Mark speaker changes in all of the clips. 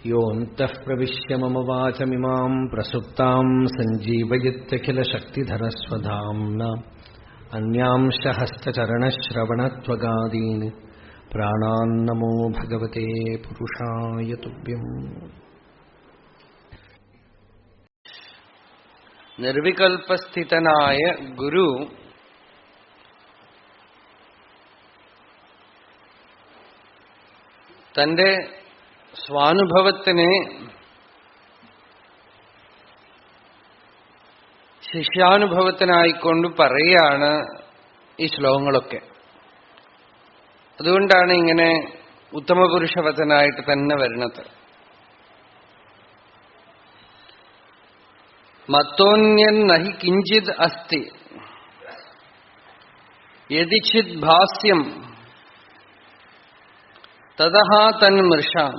Speaker 1: योऽन्तः प्रविश्य मम वाचमिमां प्रसुप्तां सञ्जीवयत्यखिलशक्तिधरस्वधाम्ना अन्यांश हस्तचरणश्रवणत्वगादीन् प्राणान्नमो भगवते पुरुषाय तुभ्यम्.
Speaker 2: നിർവികൽപസ്ഥിതനായ ഗുരു തന്റെ സ്വാനുഭവത്തിനെ ശിഷ്യാനുഭവത്തിനായിക്കൊണ്ട് പറയുകയാണ് ഈ ശ്ലോകങ്ങളൊക്കെ. അതുകൊണ്ടാണ് ഇങ്ങനെ ഉത്തമപുരുഷവചനായിട്ട് തന്നെ വരുന്നത്. മത്തോന്യൻ നഹി കിഞ്ചിത് അസ്തി യദിചിത് ഭാസ്യം തതഃ തന്മൃഷാം.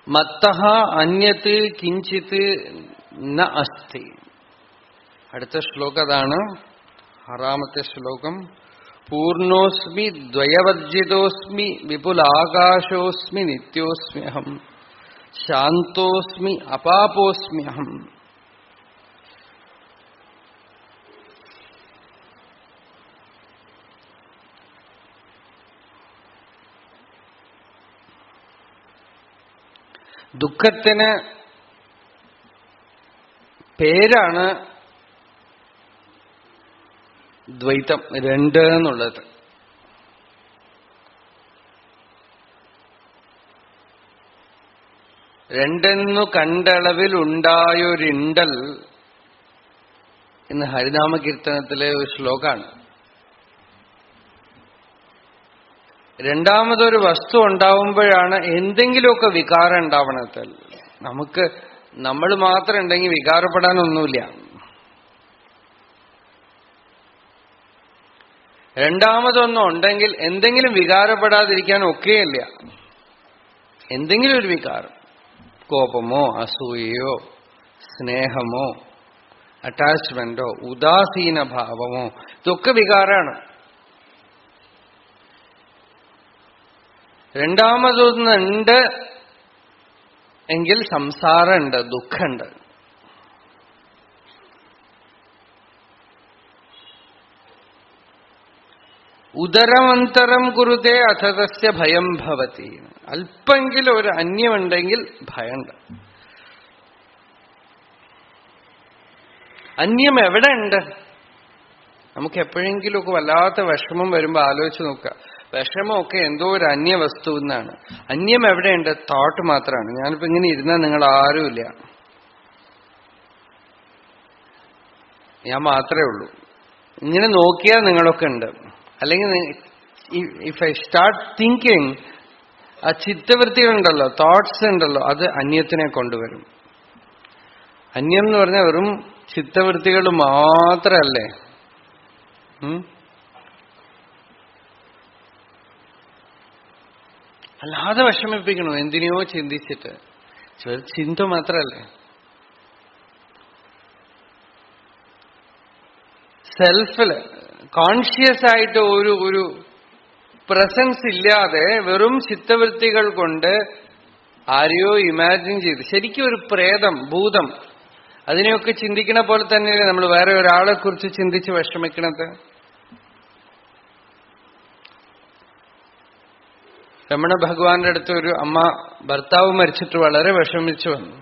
Speaker 2: മത്തഃ അന്യത് കിഞ്ചിത് ന അസ്തി. അടുത്ത ശ്ലോകം അതാണ്, 6ാമത്തെ ശ്ലോകം. പൂർണോസ്മി ദ്വയവർജിതോസ്മി വിപുലാകാശോസ്മി നിത്യോസ്മ്യഹം ശാന്തോസ്മി അപാപോസ്മ്യഹം. ദുഃഖത്തിന് പേരാണ് ദ്വൈതം, രണ്ട് എന്നുള്ളത്. രണ്ടെന്നു കണ്ടളവിൽ ഉണ്ടായൊരിണ്ടൽ എന്ന് ഹരിനാമകീർത്തനത്തിലെ ഒരു ശ്ലോകാണ്. രണ്ടാമതൊരു വസ്തു ഉണ്ടാവുമ്പോഴാണ് എന്തെങ്കിലുമൊക്കെ വികാരം ഉണ്ടാവണത്. നമ്മൾ മാത്രം ഉണ്ടെങ്കിൽ വികാരപ്പെടാനൊന്നുമില്ല. രണ്ടാമതൊന്നും ഉണ്ടെങ്കിൽ എന്തെങ്കിലും വികാരപ്പെടാതിരിക്കാൻ ഒക്കെയില്ല. എന്തെങ്കിലും ഒരു വികാരം, കോപമോ അസൂയയോ സ്നേഹമോ അറ്റാച്ച്മെന്റോ ഉദാസീന ഭാവമോ, ഇതൊക്കെ വികാരമാണ്. രണ്ടാമതൊന്നുണ്ട് എങ്കിൽ സംസാരമുണ്ട്, ദുഃഖമുണ്ട്. ഉദരമന്തരം കുരുതേ അഥതസ്യ ഭയം ഭവതി. അല്പെങ്കിലും ഒരു അന്യമുണ്ടെങ്കിൽ ഭയമുണ്ട്. അന്യം എവിടെ ഉണ്ട്? നമുക്ക് എപ്പോഴെങ്കിലുമൊക്കെ വല്ലാത്ത വിഷമം വരുമ്പോൾ ആലോചിച്ച് നോക്കുക. വിഷമമൊക്കെ എന്തോ ഒരു അന്യവസ്തു എന്നാണ്. അന്യം എവിടെയുണ്ട്? തോട്ട് മാത്രമാണ്. ഞാനിപ്പോ ഇങ്ങനെ ഇരുന്നാൽ നിങ്ങൾ ആരുമില്ല, ഞാൻ മാത്രമേ ഉള്ളൂ. ഇങ്ങനെ നോക്കിയാൽ നിങ്ങളൊക്കെ ഉണ്ട്. അല്ലെങ്കിൽ ഇഫ് ഐ സ്റ്റാർട്ട് തിങ്കിങ്, ആ ചിത്തവൃത്തികളുണ്ടല്ലോ, തോട്ട്സ് ഉണ്ടല്ലോ, അത് അന്യത്തിനെ കൊണ്ടുവരും. അന്യം എന്ന് പറഞ്ഞാൽ വെറും ചിത്തവൃത്തികൾ മാത്രമല്ലേ. അല്ലാതെ വിഷമിപ്പിക്കണോ എന്തിനെയോ ചിന്തിച്ചിട്ട്? ചിന്ത മാത്രല്ലേ. സെൽഫില് കോൺഷ്യസ് ആയിട്ട് ഒരു പ്രസൻസ് ഇല്ലാതെ വെറും ചിത്തവൃത്തികൾ കൊണ്ട് ആരെയോ ഇമാജിൻ ചെയ്ത്, ശരിക്കും ഒരു പ്രേതം, ഭൂതം, അതിനെയൊക്കെ ചിന്തിക്കണ പോലെ തന്നെയല്ലേ നമ്മൾ വേറെ ഒരാളെ കുറിച്ച് ചിന്തിച്ച് വിഷമിക്കണത്. രമണ ഭഗവാന്റെ അടുത്ത് ഒരു അമ്മ ഭർത്താവ് മരിച്ചിട്ട് വളരെ വിഷമിച്ചു വന്നു.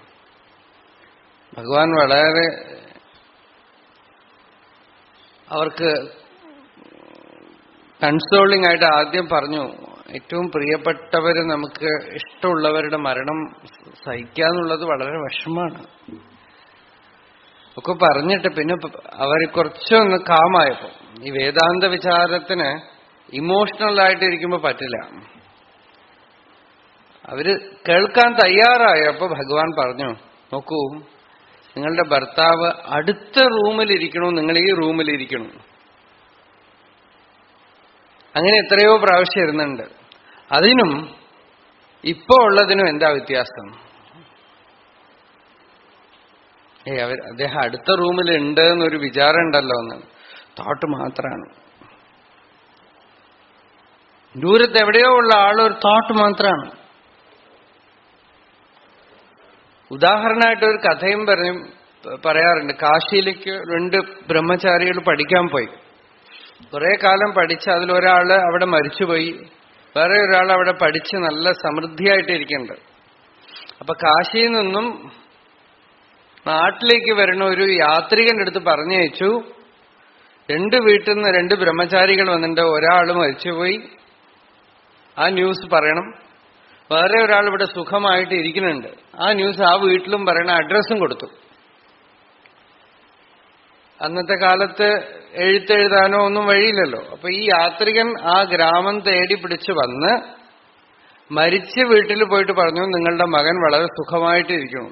Speaker 2: ഭഗവാൻ വളരെ അവർക്ക് കൺസോളിംഗ് ആയിട്ട് ആദ്യം പറഞ്ഞു, ഏറ്റവും പ്രിയപ്പെട്ടവര്, നമുക്ക് ഇഷ്ടമുള്ളവരുടെ മരണം സഹിക്കാന്നുള്ളത് വളരെ വിഷമാണ് ഒക്കെ പറഞ്ഞിട്ട് പിന്നെ അവർ കുറച്ചൊന്ന് കാമായപ്പോ, ഈ വേദാന്ത വിചാരത്തിന് ഇമോഷണൽ ആയിട്ടിരിക്കുമ്പോ പറ്റില്ല, അവര് കേൾക്കാൻ തയ്യാറായപ്പോ ഭഗവാൻ പറഞ്ഞു, നോക്കൂ, നിങ്ങളുടെ ഭർത്താവ് അടുത്ത റൂമിലിരിക്കണോ, നിങ്ങൾ ഈ റൂമിലിരിക്കണോ? അങ്ങനെ എത്രയോ പ്രാവശ്യം ഇരുന്നുണ്ട്. അതിനും ഇപ്പോ ഉള്ളതിനും എന്താ വ്യത്യാസം? അദ്ദേഹം അടുത്ത റൂമിലുണ്ട് എന്നൊരു വിചാരം ഉണ്ടല്ലോ എന്ന്, തോട്ട് മാത്രമാണ്. ദൂരത്ത് എവിടെയോ ഉള്ള ആളൊരു തോട്ട് മാത്രമാണ്. ഉദാഹരണമായിട്ട് ഒരു കഥയും പറയാറുണ്ട്. കാശിയിലേക്ക് 2 ബ്രഹ്മചാരികൾ പഠിക്കാൻ പോയി. കുറെ കാലം പഠിച്ച് അതിലൊരാള് അവിടെ മരിച്ചുപോയി, വേറെ ഒരാൾ അവിടെ പഠിച്ച് നല്ല സമൃദ്ധിയായിട്ടിരിക്കുന്നുണ്ട്. അപ്പൊ കാശിയിൽ നിന്നും നാട്ടിലേക്ക് വരുന്ന ഒരു യാത്രികന്റെ അടുത്ത് പറഞ്ഞയച്ചു, 2 വീട്ടിൽ നിന്ന് 2 ബ്രഹ്മചാരികൾ വന്നിട്ടുണ്ട്, ഒരാൾ മരിച്ചുപോയി, ആ ന്യൂസ് പറയണം. വേറെ ഒരാൾ ഇവിടെ സുഖമായിട്ട് ഇരിക്കുന്നുണ്ട്, ആ ന്യൂസ് ആ വീട്ടിലും പറയണ, അഡ്രസ്സും കൊടുത്തു. അന്നത്തെ കാലത്ത് എഴുത്തെഴുതാനോ ഒന്നും വഴിയില്ലല്ലോ. അപ്പൊ ഈ യാത്രികൻ ആ ഗ്രാമം തേടി പിടിച്ച് വന്ന് മരിച്ച വീട്ടിൽ പോയിട്ട് പറഞ്ഞു, നിങ്ങളുടെ മകൻ വളരെ സുഖമായിട്ടിരിക്കുന്നു,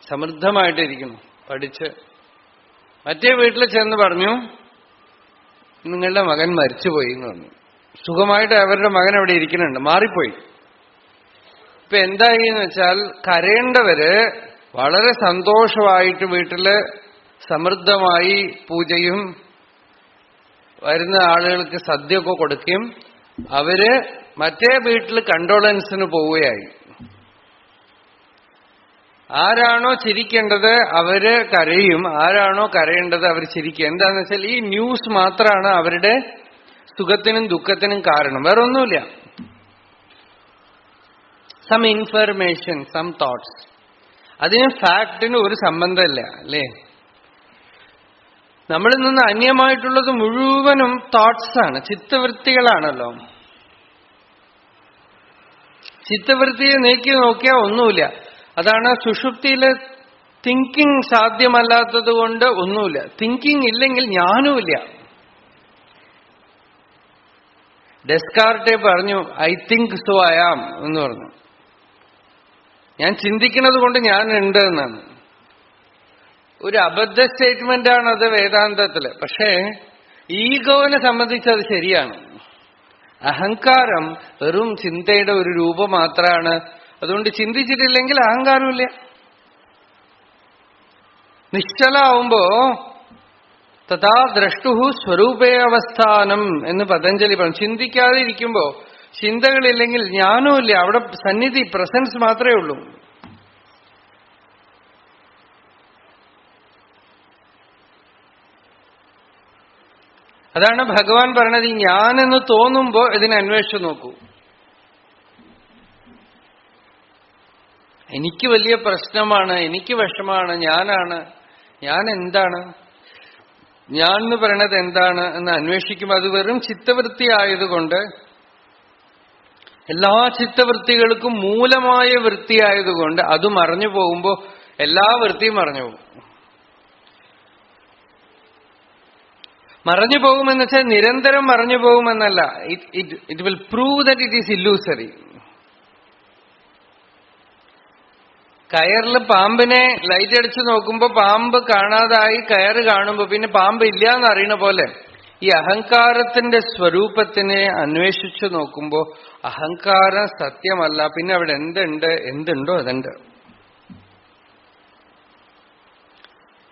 Speaker 2: സമൃദ്ധമായിട്ടിരിക്കുന്നു, പഠിച്ച്. മറ്റേ വീട്ടിൽ ചെന്ന് പറഞ്ഞു, നിങ്ങളുടെ മകൻ മരിച്ചുപോയി എന്ന് പറഞ്ഞു. സുഖമായിട്ട് അവരുടെ മകൻ അവിടെ ഇരിക്കുന്നുണ്ട്, മാറിപ്പോയി. ഇപ്പൊ എന്തായി എന്ന് വെച്ചാൽ, കരയേണ്ടവര് വളരെ സന്തോഷമായിട്ട് വീട്ടില് സമൃദ്ധമായി പൂജയും വരുന്ന ആളുകൾക്ക് സദ്യയൊക്കെ കൊടുക്കുകയും അവര് മറ്റേ വീട്ടിൽ കണ്ടോളൻസിന് പോവുകയായി. ആരാണോ ചിരിക്കേണ്ടത് അവര് കരയും, ആരാണോ കരയേണ്ടത് അവർ ചിരിക്കുക. എന്താന്ന് വെച്ചാൽ ഈ ന്യൂസ് മാത്രമാണ് അവരുടെ സുഖത്തിനും ദുഃഖത്തിനും കാരണം, വേറെ ഒന്നുമില്ല. Some information, some thoughts. അതിന് ഫാക്ടിന് ഒരു സംബന്ധമില്ല, അല്ലേ? നമ്മളിൽ നിന്ന് അന്യമായിട്ടുള്ളത് മുഴുവനും തോട്ട്സാണ്, ചിത്തവൃത്തികളാണല്ലോ. ചിത്തവൃത്തിയെ നീക്കി നോക്കിയാൽ ഒന്നുമില്ല. അതാണ് സുഷുപ്തിയിലെ തിങ്കിങ് സാധ്യമല്ലാത്തത് കൊണ്ട് ഒന്നുമില്ല. തിങ്കിങ് ഇല്ലെങ്കിൽ ജ്ഞാനവുമില്ല. ഡെസ്കാർട്ടെ പറഞ്ഞു, I think so I am എന്ന് പറഞ്ഞു. ഞാൻ ചിന്തിക്കുന്നത് കൊണ്ട് ഞാൻ ഉണ്ട് എന്നാണ്. ഒരു അബദ്ധ സ്റ്റേറ്റ്മെന്റാണ് അത് വേദാന്തത്തില്. പക്ഷേ ഈഗോവിനെ സംബന്ധിച്ച് അത് ശരിയാണ്. അഹങ്കാരം വെറും ചിന്തയുടെ ഒരു രൂപം മാത്രമാണ്. അതുകൊണ്ട് ചിന്തിച്ചിട്ടില്ലെങ്കിൽ അഹങ്കാരമില്ല. നിശ്ചലാവുമ്പോ തഥാ ദ്രഷ്ടുഹു സ്വരൂപേ അവസ്ഥാനം എന്ന് പതഞ്ജലി പറഞ്ഞു. ചിന്തിക്കാതെ ഇരിക്കുമ്പോ, ചിന്തകളില്ലെങ്കിൽ ജ്ഞാനവുമില്ല, അവിടെ സന്നിധി, പ്രസൻസ് മാത്രമേ ഉള്ളൂ. അതാണ് ഭഗവാൻ പറഞ്ഞത്, ഞാനെന്ന് തോന്നുമ്പോ ഇതിനെ അന്വേഷിച്ചു നോക്കൂ. എനിക്ക് വലിയ പ്രശ്നമാണ്, എനിക്ക് വിഷമാണ്, ഞാനാണ്, ഞാൻ എന്താണ്, ഞാൻ എന്ന് പറയണത് എന്താണ് എന്ന് അന്വേഷിക്കുമ്പോൾ അത് വെറും ചിത്തവൃത്തി ആയതുകൊണ്ട്, എല്ലാ ചിത്തവൃത്തികൾക്കും മൂലമായ വൃത്തിയായതുകൊണ്ട് അത് മറഞ്ഞു പോകുമ്പോ എല്ലാ വൃത്തിയും മറഞ്ഞു പോകും. മറഞ്ഞു പോകുമെന്ന് വെച്ചാൽ നിരന്തരം മറഞ്ഞു പോകുമെന്നല്ല. It will prove that it is illusory. കയറിൽ പാമ്പിനെ ലൈറ്റ് അടിച്ച് നോക്കുമ്പോ പാമ്പ് കാണാതായി, കയറ് കാണുമ്പോ പിന്നെ പാമ്പ് ഇല്ല എന്ന് അറിയണ പോലെ ഈ അഹങ്കാരത്തിന്റെ സ്വരൂപത്തിനെ അന്വേഷിച്ചു നോക്കുമ്പോ അഹങ്കാരം സത്യമല്ല. പിന്നെ അവിടെ എന്തുണ്ടോ അതുണ്ട്.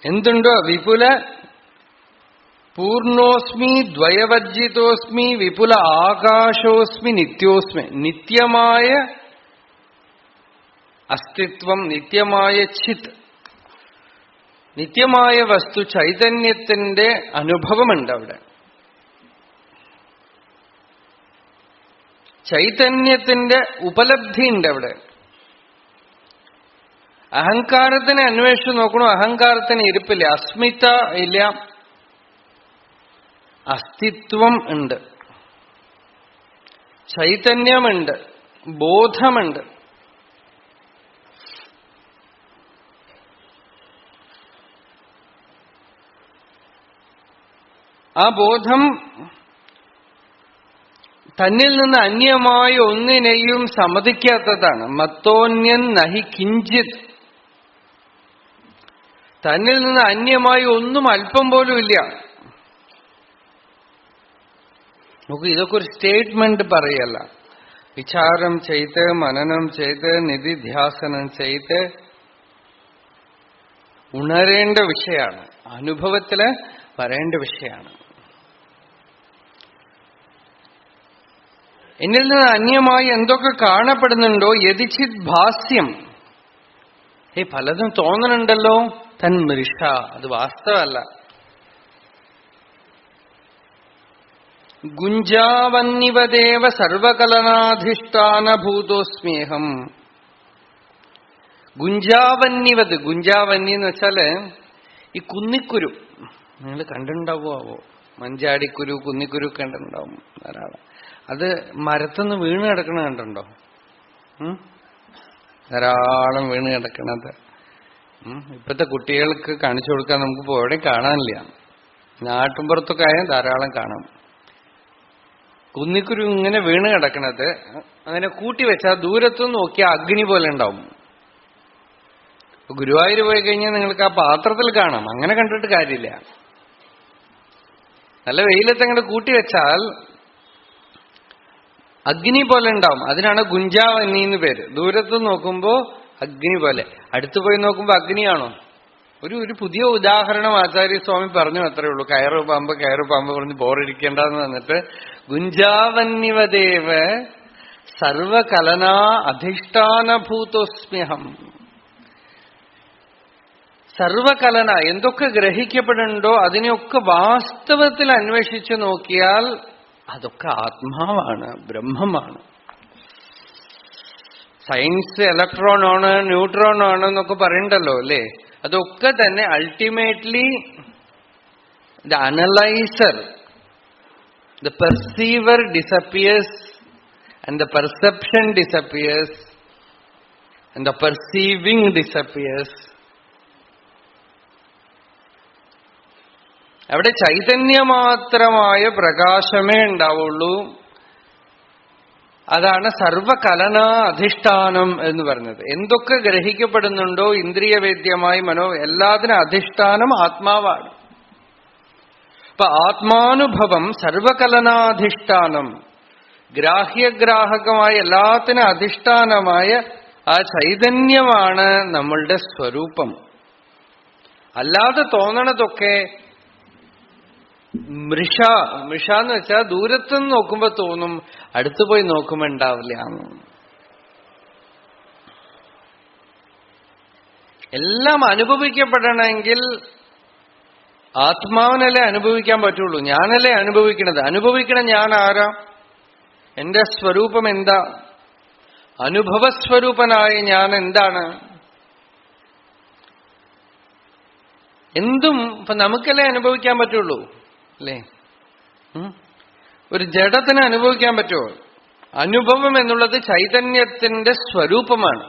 Speaker 2: എന്തുണ്ടോ? വിപുല പൂർണോസ്മി ദ്വയവർജിതോസ്മി വിപുല ആകാശോസ്മി നിത്യോസ്മി. നിത്യമായ അസ്തിത്വം, നിത്യമായ ചിത്, നിത്യമായ വസ്തു ചൈതന്യത്തിന്റെ അനുഭവമുണ്ട് അവിടെ. ചൈതന്യത്തിന്റെ ഉപലബ്ധിയുണ്ട് അവിടെ. അഹങ്കാരത്തിനെ അന്വേഷിച്ചു നോക്കണു, അഹങ്കാരത്തിന് ഇരിപ്പില്ല, അസ്മിത ഇല്ല, അസ്തിത്വം ഉണ്ട്, ചൈതന്യമുണ്ട്, ബോധമുണ്ട്. ആ ബോധം തന്നിൽ നിന്ന് അന്യമായ ഒന്നിനെയും സമ്മതിക്കാത്തതാണ്. മത്തോന്യൻ നഹി കിഞ്ചിത്. തന്നിൽ നിന്ന് അന്യമായി ഒന്നും അല്പം പോലും ഇല്ല. നോക്കൂ, ഇതൊക്കെ ഒരു സ്റ്റേറ്റ്മെന്റ് പറയല്ല. വിചാരം ചെയ്ത്, മനനം ചെയ്ത്, നിധിധ്യാസനം ചെയ്ത് ഉണരേണ്ട വിഷയമാണ്, അനുഭവത്തില് വരേണ്ട വിഷയമാണ്. എന്നിൽ നിന്ന് അന്യമായി എന്തൊക്കെ കാണപ്പെടുന്നുണ്ടോ യതിച്ചിത് ഭാസ്യം, പലതും തോന്നണുണ്ടല്ലോ, തൻ മൃഷ, അത് വാസ്തവല്ല. ഗുഞ്ചാവന്നിവദേവ സർവകലനാധിഷ്ഠാനഭൂതോസ്മ്യേഹം. ഗുഞ്ചാവന്നിവത്, ഗുഞ്ചാവന്നി എന്ന് വെച്ചാല് ഈ കുന്നിക്കുരു നിങ്ങൾ കണ്ടിട്ടുണ്ടാവോ? മഞ്ചാടിക്കുരു, കുന്നിക്കുരു കണ്ടിട്ടുണ്ടാവും ധാരാളം. അത് മരത്തുനിന്ന് വീണ് കിടക്കണ കണ്ടുണ്ടോ? ധാരാളം വീണ് കിടക്കണത്. ഇപ്പോഴത്തെ കുട്ടികൾക്ക് കാണിച്ചു കൊടുക്കാൻ നമുക്കിപ്പോ എവിടെയും കാണാനില്ല. നാട്ടുമ്പുറത്തൊക്കെ ആയാൽ ധാരാളം കാണാം. കുന്നിക്കുരു ഇങ്ങനെ വീണ് കിടക്കണത് അങ്ങനെ കൂട്ടിവെച്ചാൽ ദൂരത്തുനിന്ന് നോക്കിയാൽ അഗ്നി പോലെ ഉണ്ടാവും. ഗുരുവായൂർ പോയി കഴിഞ്ഞാൽ നിങ്ങൾക്ക് ആ പാത്രത്തിൽ കാണാം. അങ്ങനെ കണ്ടിട്ട് കാര്യമില്ല. നല്ല വെയിലത്ത് അങ്ങോട്ട് കൂട്ടിവെച്ചാൽ അഗ്നി പോലെ ഉണ്ടാവും. അതിനാണ് ഗുഞ്ചാവന്നി എന്ന് പേര്. ദൂരത്ത് നോക്കുമ്പോ അഗ്നി പോലെ, അടുത്തു പോയി നോക്കുമ്പോ അഗ്നിയാണോ? ഒരു പുതിയ ഉദാഹരണം ആചാര്യസ്വാമി പറഞ്ഞു, അത്രേ ഉള്ളൂ. കയറ് പാമ്പ് പറഞ്ഞ് ബോറടിക്കേണ്ടെന്ന് വന്നിട്ട് ഗുഞ്ചാവന്യവദേവ സർവകലനാ അധിഷ്ഠാനഭൂതോസ്മ്യഹം. സർവകലന, എന്തൊക്കെ ഗ്രഹിക്കപ്പെടുന്നുണ്ടോ അതിനെയൊക്കെ വാസ്തവത്തിൽ അന്വേഷിച്ചു നോക്കിയാൽ അതൊക്കെ ആത്മാവാണ്, ബ്രഹ്മമാണ്. സയൻസ് ഇലക്ട്രോൺ ആണ്, ന്യൂട്രോൺ ആണ് എന്നൊക്കെ പറയണ്ടല്ലോ അല്ലേ? അതൊക്കെ തന്നെ ultimately the analyser, the perceiver disappears and the perception disappears and the perceiving disappears. അവിടെ ചൈതന്യമാത്രമായ പ്രകാശമേ ഉണ്ടാവുള്ളൂ. അതാണ് സർവകലനാ അധിഷ്ഠാനം എന്ന് പറഞ്ഞത്. എന്തൊക്കെ ഗ്രഹിക്കപ്പെടുന്നുണ്ടോ ഇന്ദ്രിയവേദ്യമായി എല്ലാത്തിനും അധിഷ്ഠാനം ആത്മാവാണ്. അപ്പൊ ആത്മാനുഭവം സർവകലനാധിഷ്ഠാനം, ഗ്രാഹ്യഗ്രാഹകമായ എല്ലാത്തിനും അധിഷ്ഠാനമായ ആ ചൈതന്യമാണ് നമ്മളുടെ സ്വരൂപം. അല്ലാതെ തോന്നണതൊക്കെ മൃഷ എന്ന് വെച്ചാൽ ദൂരത്തുനിന്ന് നോക്കുമ്പോ തോന്നും, അടുത്തു പോയി നോക്കുമ്പോ ഉണ്ടാവില്ല. എല്ലാം അനുഭവിക്കപ്പെടണമെങ്കിൽ ആത്മാവിനല്ലേ അനുഭവിക്കാൻ പറ്റുള്ളൂ. ഞാനല്ലേ അനുഭവിക്കണത്. അനുഭവിക്കണം ഞാൻ ആരാ? എന്റെ സ്വരൂപം എന്താ? അനുഭവസ്വരൂപനായ ഞാൻ എന്താണ്? എന്തും ഇപ്പൊ നമുക്കല്ലേ അനുഭവിക്കാൻ പറ്റുള്ളൂ അല്ലേ? ഒരു ജഡത്തിന് അനുഭവിക്കാൻ പറ്റുമോ? അനുഭവം എന്നുള്ളത് ചൈതന്യത്തിന്റെ സ്വരൂപമാണ്.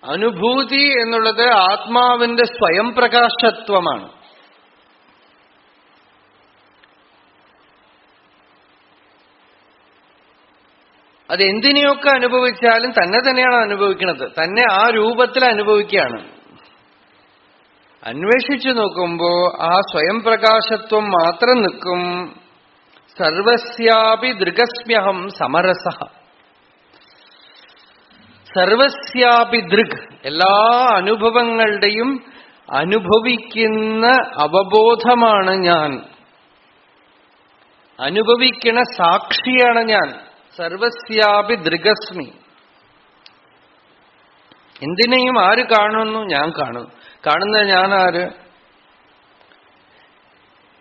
Speaker 2: അനുഭൂതി എന്നുള്ളത് ആത്മാവിന്റെ സ്വയം പ്രകാശത്വമാണ്. അതെന്തിനെയൊക്കെ അനുഭവിച്ചാലും തന്നെ തന്നെയാണ് അനുഭവിക്കുന്നത്. തന്നെ ആ രൂപത്തിൽ അനുഭവിക്കുകയാണ്. അന്വേഷിച്ചു നോക്കുമ്പോ ആ സ്വയം പ്രകാശത്വം മാത്രം നിൽക്കും. സർവസ്യാപി ദൃഗസ്മ്യഹം സമരസ. സർവസ്യാപി ദൃഗ്, എല്ലാ അനുഭവങ്ങളുടെയും അനുഭവിക്കുന്ന അവബോധമാണ് ഞാൻ. അനുഭവിക്കണ സാക്ഷിയാണ് ഞാൻ. സർവസ്യാപി ദൃഗസ്മി. എന്തിനേയും ആര് കാണുന്നു? ഞാൻ കാണുന്നു. കാണുന്ന ഞാൻ ആര്?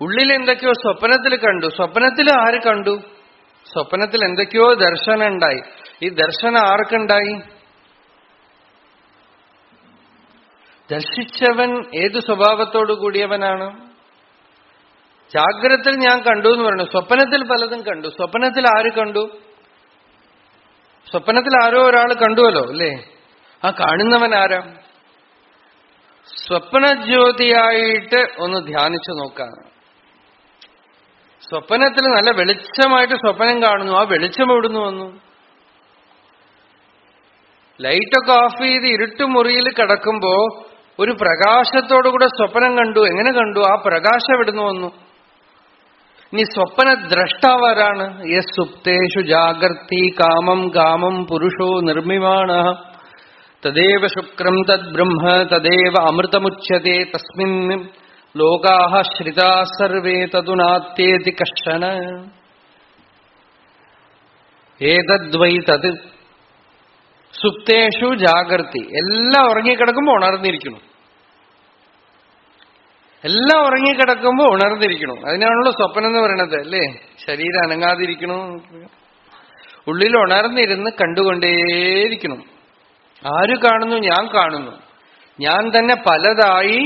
Speaker 2: ഉള്ളിൽ എന്തൊക്കെയോ സ്വപ്നത്തിൽ കണ്ടു. സ്വപ്നത്തിൽ ആര് കണ്ടു? സ്വപ്നത്തിൽ എന്തൊക്കെയോ ദർശനം ഉണ്ടായി. ഈ ദർശനം ആർക്കുണ്ടായി? ദർശിച്ചവൻ ഏതു സ്വഭാവത്തോടു കൂടിയവനാണ്? ജാഗ്രതത്തിൽ ഞാൻ കണ്ടു എന്ന് പറഞ്ഞു. സ്വപ്നത്തിൽ പലതും കണ്ടു. സ്വപ്നത്തിൽ ആര് കണ്ടു? സ്വപ്നത്തിൽ ആരോ ഒരാൾ കണ്ടുവല്ലോ അല്ലേ? ആ കാണുന്നവൻ ആരാ? സ്വപ്നജ്യോതിയായിട്ട് ഒന്ന് ധ്യാനിച്ചു നോക്കാം. സ്വപ്നത്തിൽ നല്ല വെളിച്ചമായിട്ട് സ്വപ്നം കാണുന്നു. ആ വെളിച്ചം എവിടുന്ന് വന്നു? ലൈറ്റൊക്കെ ഓഫ് ചെയ്ത് ഇരുട്ടുമുറിയിൽ കിടക്കുമ്പോ ഒരു പ്രകാശത്തോടുകൂടെ സ്വപ്നം കണ്ടു. എങ്ങനെ കണ്ടു? ആ പ്രകാശം എവിടുന്ന് വന്നു? ഇനി സ്വപ്ന ദ്രഷ്ടാവാരാണ്? യസ് സുപ്തേഷു ജാഗർത്തി കാമം കാമം പുരുഷോ നിർമ്മിമാണഃ തദേവ ശുക്രം തദ് ബ്രഹ്മ തദേവ അമൃതമുച്യതേ തസ്മിൻ ലോകാഹ ശ്രിതാ സർവേ തതു നാത്യേതി കശ്ചന ഏതദ്വൈ തത് സുപ്തേഷു ജാഗർത്തി. എല്ലാം ഉറങ്ങിക്കിടക്കുമ്പോൾ ഉണർന്നിരിക്കണം. എല്ലാം ഉറങ്ങിക്കിടക്കുമ്പോൾ ഉണർന്നിരിക്കണം. അതിനാണല്ലോ സ്വപ്നം എന്ന് പറയണത് അല്ലേ? ശരീരം അനങ്ങാതിരിക്കണം, ഉള്ളിൽ ഉണർന്നിരുന്ന് കണ്ടുകൊണ്ടേയിരിക്കണം. ആര് കാണുന്നു? ഞാൻ കാണുന്നു. ഞാൻ തന്നെ പലതായി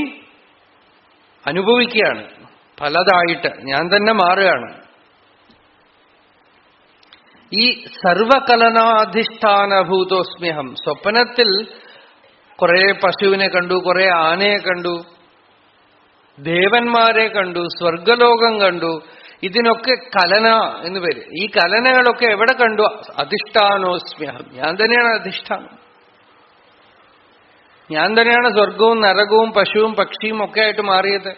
Speaker 2: അനുഭവിക്കുകയാണ്. പലതായിട്ട് ഞാൻ തന്നെ മാറുകയാണ്. ഈ സർവകലനാധിഷ്ഠാനഭൂതോസ്മ്യഹം. സ്വപ്നത്തിൽ കുറെ പശുവിനെ കണ്ടു, കുറെ ആനയെ കണ്ടു, ദേവന്മാരെ കണ്ടു, സ്വർഗലോകം കണ്ടു. ഇതിനൊക്കെ കലന എന്ന് പേര്. ഈ കലനകളൊക്കെ എവിടെ കണ്ടു? അധിഷ്ഠാനോസ്മ്യഹം. ഞാൻ തന്നെയാണ് അധിഷ്ഠാനം. ഞാൻ തന്നെയാണ് സ്വർഗവും നരകവും പശുവും പക്ഷിയും ഒക്കെ ആയിട്ട് മാറിയത്.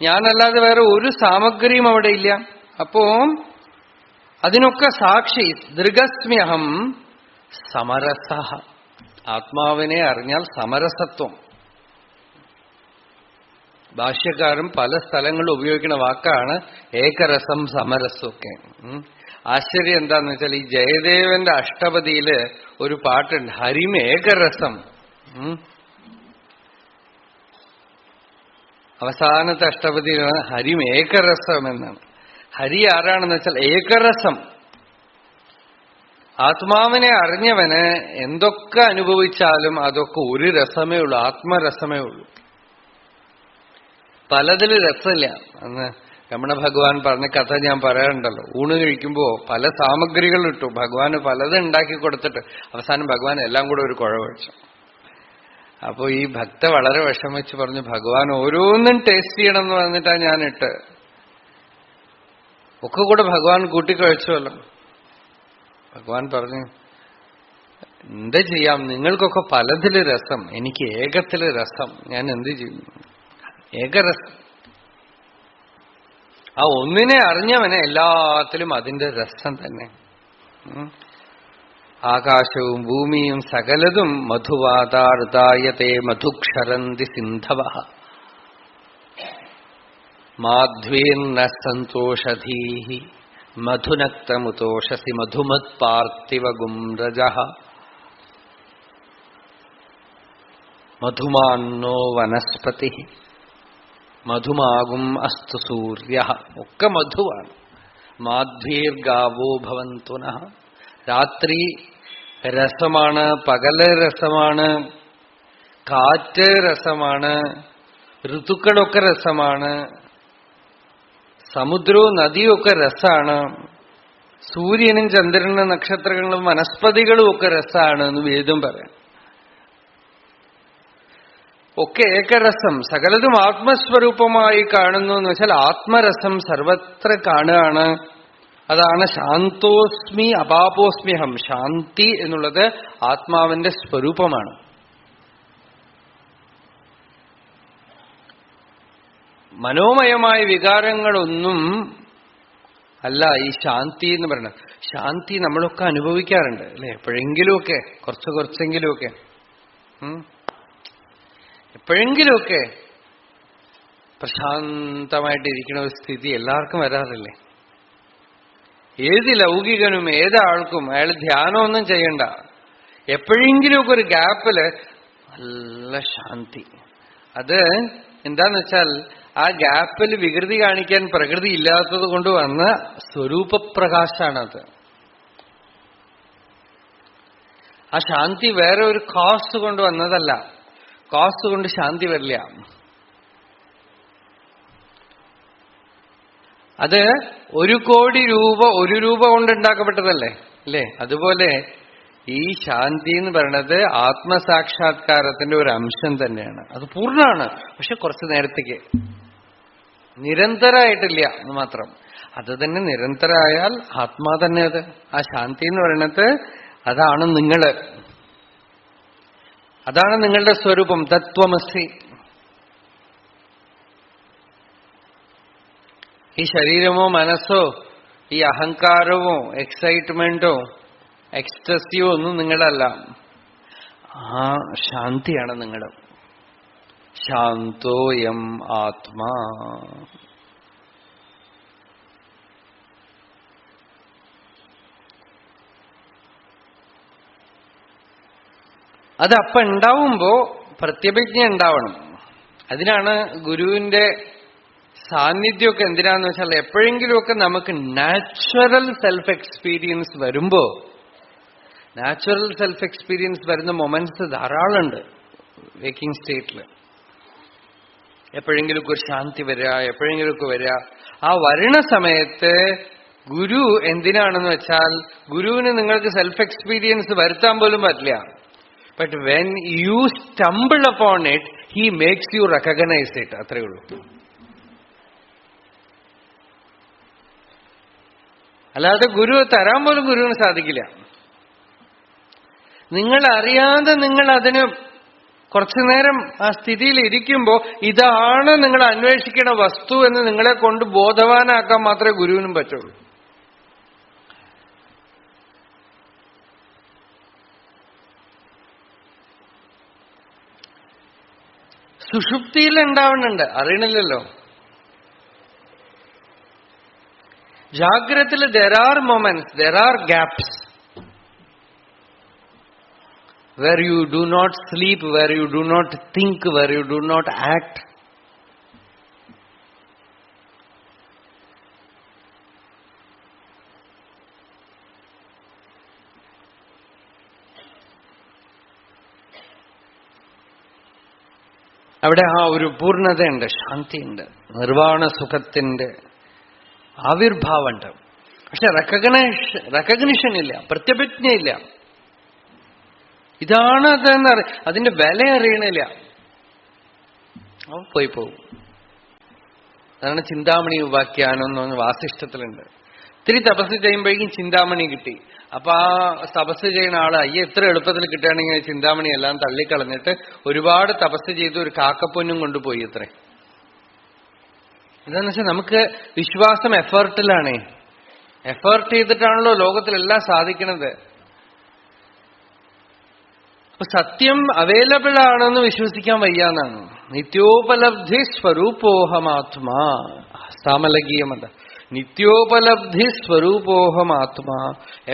Speaker 2: ഞാനല്ലാതെ വേറെ ഒരു സാമഗ്രിയും അവിടെ ഇല്ല. അപ്പോ അതിനൊക്കെ സാക്ഷി ദൃഗസ്മ്യഹം സമരസ. ആത്മാവിനെ അറിഞ്ഞാൽ സമരസത്വം. ഭാഷ്യക്കാരും പല സ്ഥലങ്ങളിലും ഉപയോഗിക്കുന്ന വാക്കാണ് ഏകരസം സമരസമൊക്കെ. ആശ്ചര്യം എന്താന്ന് വെച്ചാൽ ഈ ജയദേവന്റെ അഷ്ടപതിയില് ഒരു പാട്ടുണ്ട്, ഹരിം ഏകരസം. അവസാനത്തെ അഷ്ടപതിയിലാണ് ഹരിം ഏകരസം എന്നാണ്. ഹരി ആരാണെന്ന് വെച്ചാൽ ഏകരസം. ആത്മാവിനെ അറിഞ്ഞവന് എന്തൊക്കെ അനുഭവിച്ചാലും അതൊക്കെ ഒരു രസമേ ഉള്ളൂ, ആത്മരസമേ ഉള്ളൂ. പലതിൽ രസമില്ല. അന്ന് രമണ ഭഗവാൻ പറഞ്ഞ കഥ ഞാൻ പറയാറുണ്ടല്ലോ. ഊണ് കഴിക്കുമ്പോ പല സാമഗ്രികൾ ഇട്ടു, ഭഗവാന് പലതും ഉണ്ടാക്കി കൊടുത്തിട്ട് അവസാനം ഭഗവാൻ എല്ലാം കൂടെ ഒരു കുഴ വെച്ചു. അപ്പോ ഈ ഭക്ത വളരെ വിഷമിച്ച് പറഞ്ഞു, ഭഗവാൻ ഓരോന്നും ടേസ്റ്റ് ചെയ്യണം എന്ന് പറഞ്ഞിട്ടാ ഞാൻ ഇട്ട്. ഒക്കെ കൂടെ ഭഗവാൻ കൂട്ടിക്കഴിച്ചുവല്ലോ. ഭഗവാൻ പറഞ്ഞു, എന്ത് ചെയ്യാം, നിങ്ങൾക്കൊക്കെ പലതില് രസം, എനിക്ക് ഏകത്തില് രസം, ഞാൻ എന്ത് ചെയ്യും? ഏകരസം. ആ ഒന്നിനെ അറിഞ്ഞവനെ എല്ലാത്തിലും അതിന്റെ രസം തന്നെ. ആകാശവും ഭൂമിയും സകലതും മധുവാതാർദായത്തെ മധുക്ഷരന്തി സിന്ധവ മാധ്വീർന സന്തോഷധീഹി മധുനക്തമുതോഷസി മധുമത് പാർത്ഥിവഗും രജഃ മധുമാന്നോ വനസ്പതി മധുമാകും അസ്തു സൂര്യ. ഒക്കെ മധുവാണ്. മാധ്വീർഗാവോ ഭവന്തുനഃ. രാത്രി രസമാണ്, പകല് രസമാണ്, കാറ്റ് രസമാണ്, ഋതുക്കളൊക്കെ രസമാണ്, സമുദ്രവും നദിയും ഒക്കെ രസാണ്, സൂര്യനും ചന്ദ്രനും നക്ഷത്രങ്ങളും വനസ്പതികളും ഒക്കെ രസാണ് എന്ന് വേദം പറയാം. ഒക്കെ ഏകരസം. സകലതും ആത്മസ്വരൂപമായി കാണുന്നു എന്ന് വെച്ചാൽ ആത്മരസം സർവത്ര കാണുകയാണ്. അതാണ് ശാന്തോസ്മി അപാപോസ്മ്യഹം. ശാന്തി എന്നുള്ളത് ആത്മാവിന്റെ സ്വരൂപമാണ്. മനോമയമായ വികാരങ്ങളൊന്നും അല്ല ഈ ശാന്തി എന്ന് പറയുന്നത്. ശാന്തി നമ്മളൊക്കെ അനുഭവിക്കാറുണ്ട് അല്ലെ? എപ്പോഴെങ്കിലുമൊക്കെ, കുറച്ചെങ്കിലുമൊക്കെ, എപ്പോഴെങ്കിലുമൊക്കെ പ്രശാന്തമായിട്ടിരിക്കുന്ന ഒരു സ്ഥിതി എല്ലാവർക്കും വരാറില്ലേ? ഏത് ലൗകികനും ഏതാൾക്കും അയാൾ ധ്യാനമൊന്നും ചെയ്യണ്ട, എപ്പോഴെങ്കിലുമൊക്കെ ഒരു ഗ്യാപ്പില് നല്ല ശാന്തി. അത് എന്താന്ന് വെച്ചാൽ ആ ഗ്യാപ്പിൽ വികൃതി കാണിക്കാൻ പ്രകൃതി ഇല്ലാത്തത് കൊണ്ട് വന്ന സ്വരൂപപ്രകാശാണത്. ആ ശാന്തി വേറെ ഒരു കോസ്റ്റ് കൊണ്ട് വന്നതല്ല. കോസ്റ്റ് കൊണ്ട് ശാന്തി വരില്ല. അത് 1 കോടി രൂപ 1 രൂപ കൊണ്ട് ഉണ്ടാക്കപ്പെട്ടതല്ലേ അല്ലേ? അതുപോലെ ഈ ശാന്തി എന്ന് പറയുന്നത് ആത്മസാക്ഷാത്കാരത്തിന്റെ ഒരു അംശം തന്നെയാണ്. അത് പൂർണ്ണമാണ്, പക്ഷെ കുറച്ചു നേരത്തേക്ക്, നിരന്തരമായിട്ടില്ല എന്ന് മാത്രം. അത് തന്നെ നിരന്തരമായാൽ ആത്മാ തന്നെ അത്. ആ ശാന്തി എന്ന് പറയുന്നത് അതാണ് നിങ്ങള്, അതാണ് നിങ്ങളുടെ സ്വരൂപം. തത്വമസി. ഈ ശരീരമോ മനസ്സോ ഈ അഹങ്കാരമോ എക്സൈറ്റ്മെന്റോ എക്സ്റ്റസിയോ ഒന്നും നിങ്ങളല്ല. ആ ശാന്തിയാണ് നിങ്ങൾ. ശാന്തോയം ആത്മാ. അതപ്പ ഉണ്ടാവുമ്പോ പ്രത്യഭിജ്ഞ ഉണ്ടാവണം. അതിനാണ് ഗുരുവിന്റെ സാന്നിധ്യമൊക്കെ എന്തിനാന്ന് വെച്ചാൽ എപ്പോഴെങ്കിലുമൊക്കെ നമുക്ക് നാച്ചുറൽ സെൽഫ് എക്സ്പീരിയൻസ് വരുമ്പോ, നാച്ചുറൽ സെൽഫ് എക്സ്പീരിയൻസ് വരുന്ന മൊമെന്റ്സ് ധാരാളമുണ്ട് വേക്കിംഗ് സ്റ്റേറ്റിൽ. എപ്പോഴെങ്കിലുമൊക്കെ ഒരു ശാന്തി വരിക, എപ്പോഴെങ്കിലുമൊക്കെ വരിക. ആ വരണ സമയത്ത് ഗുരു എന്തിനാണെന്ന് വെച്ചാൽ, ഗുരുവിന് നിങ്ങൾക്ക് സെൽഫ് എക്സ്പീരിയൻസ് വരുത്താൻ പോലും പറ്റില്ല. But when you stumble upon it, he makes you recognise it. അത്രയേ ഉള്ളൂ. അല്ലാതെ ഗുരു തരാൻ പോലും ഗുരുവിന് സാധിക്കില്ല. നിങ്ങൾ അറിയാതെ നിങ്ങൾ അതിന് കുറച്ചു നേരം ആ സ്ഥിതിയിൽ ഇരിക്കുമ്പോ ഇതാണ് നിങ്ങൾ അന്വേഷിക്കുന്ന വസ്തു എന്ന് നിങ്ങളെ കൊണ്ട് ബോധവാനാക്കാൻ മാത്രമേ ഗുരുവിനും പറ്റുള്ളൂ. സുഷുപ്തിയിൽ ഉണ്ടാവുന്നുണ്ട്, അറിയണില്ലല്ലോ. ജാഗ്രതയിൽ there are moments, there are gaps where you do not sleep, where you do not think, where you do not act. അവിടെ ആ ഒരു പൂർണ്ണതയുണ്ട്, ശാന്തിയുണ്ട്, നിർവാണ സുഖത്തിന്റെ ആവിർഭാവമുണ്ട്. പക്ഷെ റെക്കഗ്നിഷൻ ഇല്ല, പ്രത്യഭിജ്ഞയില്ല. ഇതാണ് അതെന്ന് അതിന്റെ വില അറിയണില്ല. പോയി പോകും. അതാണ് ചിന്താമണി ഉപാഖ്യാനം എന്ന് പറഞ്ഞ വാസിഷ്ഠത്തിലുണ്ട്. ഇത്തിരി തപസ് ചെയ്യുമ്പോഴേക്കും ചിന്താമണി കിട്ടി. അപ്പൊ ആ തപസ് ചെയ്യുന്ന ആള് അയ്യ എത്ര എളുപ്പത്തിൽ കിട്ടുകയാണെങ്കിൽ ചിന്താമണി എല്ലാം തള്ളിക്കളഞ്ഞിട്ട് ഒരുപാട് തപസ് ചെയ്ത് ഒരു കാക്കപ്പൊന്നും കൊണ്ടുപോയി. അത്രേ. എന്താന്ന് വെച്ചാൽ നമുക്ക് വിശ്വാസം എഫേർട്ടിലാണേ. എഫേർട്ട് ചെയ്തിട്ടാണല്ലോ ലോകത്തിലെല്ലാം സാധിക്കുന്നത്. അപ്പൊ സത്യം അവൈലബിൾ ആണെന്ന് വിശ്വസിക്കാൻ വയ്യാന്നാണ്. നിത്യോപലബ്ധി സ്വരൂപോഹമാത്മാ. സാമലകീയമല്ല, നിത്യോപലബ്ധി സ്വരൂപോഹമാത്മാ.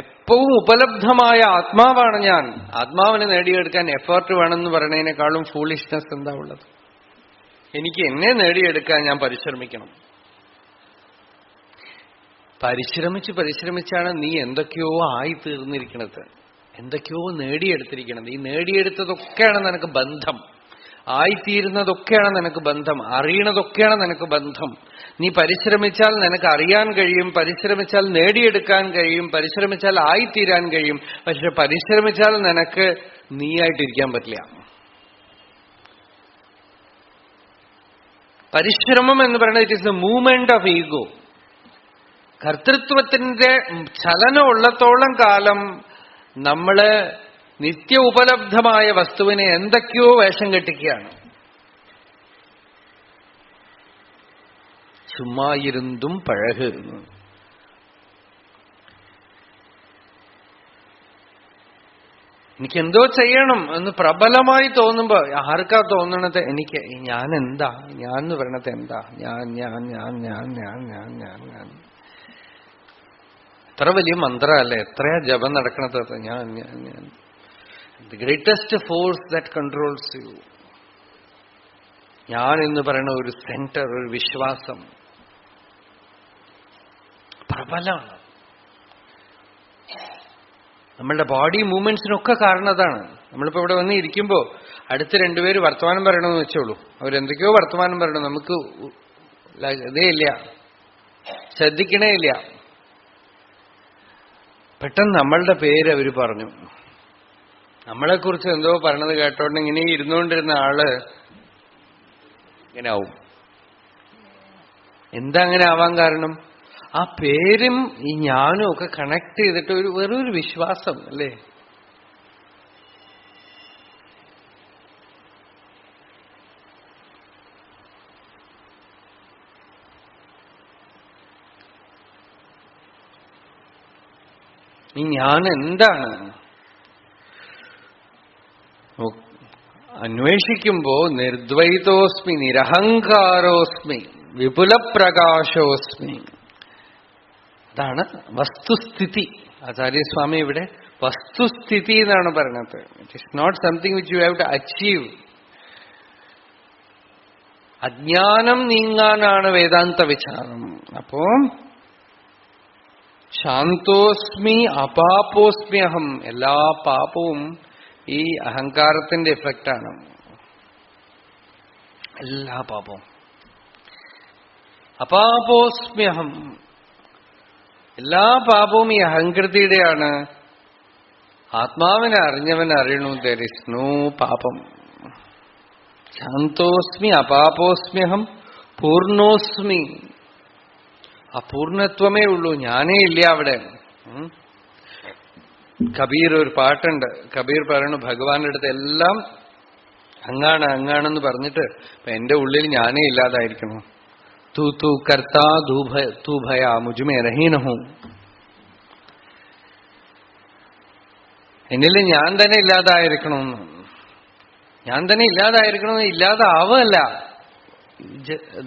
Speaker 2: എപ്പോഴും ഉപലബ്ധമായ ആത്മാവാണ് ഞാൻ. ആത്മാവിനെ നേടിയെടുക്കാൻ എഫേർട്ട് വേണമെന്ന് പറയുന്നതിനേക്കാളും ഫൂളിഷ്നെസ് എന്താ ഉള്ളത്? എനിക്ക് എന്നെ നേടിയെടുക്കാൻ ഞാൻ പരിശ്രമിക്കണം. പരിശ്രമിച്ചാണ് നീ എന്തൊക്കെയോ ആയി തീർന്നിരിക്കുന്നത്, എന്തൊക്കെയോ നേടിയെടുത്തിരിക്കുന്നത്. ഈ നേടിയെടുത്തതൊക്കെയാണ് നിനക്ക് ബന്ധം. ആയിത്തീരുന്നതൊക്കെയാണ് നിനക്ക് ബന്ധം. അറിയണതൊക്കെയാണ് നിനക്ക് ബന്ധം. നീ പരിശ്രമിച്ചാൽ നിനക്ക് അറിയാൻ കഴിയും, പരിശ്രമിച്ചാൽ നേടിയെടുക്കാൻ കഴിയും, പരിശ്രമിച്ചാൽ ആയിത്തീരാൻ കഴിയും. പക്ഷെ പരിശ്രമിച്ചാൽ നിനക്ക് നീയായിട്ടിരിക്കാൻ പറ്റില്ല. പരിശ്രമം എന്ന് പറയുന്നത് it is the movement of ego. കർത്തൃത്വത്തിന്റെ ചലനം ഉള്ളത്തോളം കാലം നമ്മള് നിത്യ ഉപലബ്ധമായ വസ്തുവിനെ എന്തൊക്കെയോ വേഷം കെട്ടിക്കുകയാണ്. ചുമ്മായിരുന്നും പഴക്. എനിക്കെന്തോ ചെയ്യണം എന്ന് പ്രബലമായി തോന്നുമ്പോ ആർക്കാ തോന്നണത്? എനിക്ക് ഞാൻ എന്താ, ഞാൻ എന്ന് പറയണത് എന്താ? ഞാൻ ഞാൻ ഞാൻ ഞാൻ ഞാൻ ഞാൻ ഞാൻ ഞാൻ. എത്ര വലിയ മന്ത്രമല്ലേ, എത്രയാ ജപം നടക്കണത്? ഞാൻ ഞാൻ ഞാൻ. The greatest force that controls you. ഞാൻ എന്ന് പറയുന്ന ഒരു സെന്റർ, ഒരു വിശ്വാസം പ്രബലമാണ്. നമ്മളുടെ ബോഡി മൂവ്മെന്റ്സിനൊക്കെ കാരണം അതാണ്. നമ്മളിപ്പോ ഇവിടെ വന്ന് ഇരിക്കുമ്പോ അടുത്ത് രണ്ടുപേര് വർത്തമാനം പറയണമെന്ന് വെച്ചോളൂ, അവരെന്തൊക്കെയോ വർത്തമാനം പറയണം, നമുക്ക് ഇതേ ഇല്ല, ശ്രദ്ധിക്കണേ ഇല്ല. പെട്ടെന്ന് നമ്മളുടെ പേര് അവര് പറഞ്ഞു, നമ്മളെക്കുറിച്ച് എന്തോ പറയണത് കേട്ടോണ്ട് ഇങ്ങനെ ഇരുന്നുകൊണ്ടിരുന്ന ആള് ഇങ്ങനെ ആവും. എന്താ അങ്ങനെ ആവാൻ കാരണം? ആ പേരും ഈ ഞാനും ഒക്കെ കണക്ട് ചെയ്തിട്ട് ഒരു വെറൊരു വിശ്വാസം അല്ലേ. ഈ ഞാൻ എന്താണ്? അന്വേഷിക്കുമ്പോ നിർദ്വൈതോസ്മി, നിരഹങ്കാരോസ്മി, വിപുലപ്രകാശോസ്മി. അതാണ് വസ്തുസ്ഥിതി. ആചാര്യസ്വാമി ഇവിടെ വസ്തുസ്ഥിതി എന്നാണ് പറയുന്നത്. It is not something which you have to achieve. അജ്ഞാനം നീങ്ങാനാണ് വേദാന്ത വിചാരം. അപ്പോ ശാന്തോസ്മി അപാപോസ്മി അഹം. എല്ലാ പാപവും ഈ അഹങ്കാരത്തിന്റെ എഫക്റ്റാണ്. എല്ലാ പാപവും. അപാപോസ്മ്യഹം. എല്ലാ പാപവും ഈ അഹങ്കൃതിയുടെയാണ്. ആത്മാവിനെ അറിഞ്ഞവൻ അറിയണു, there is no പാപം. ശാന്തോസ്മി അപാപോസ്മ്യഹം പൂർണ്ണോസ്മി. അപൂർണത്വമേ ഉള്ളൂ, ഞാനേ ഇല്ല അവിടെ. കബീർ ഒരു പാട്ടുണ്ട്. കബീർ പറയണു ഭഗവാന്റെ അടുത്ത് എല്ലാം അങ്ങാണ് അങ്ങാണെന്ന് പറഞ്ഞിട്ട് എന്റെ ഉള്ളിൽ ഞാനേ ഇല്ലാതായിരിക്കണു. തൂ തൂ കർത്താ തൂ ഭയാ മുജുമേ രഹീനഹും. എന്നിൽ ഞാൻ തന്നെ ഇല്ലാതായിരിക്കണമെന്ന്. ഞാൻ തന്നെ ഇല്ലാതായിരിക്കണമെന്ന് ഇല്ലാതാവല്ല,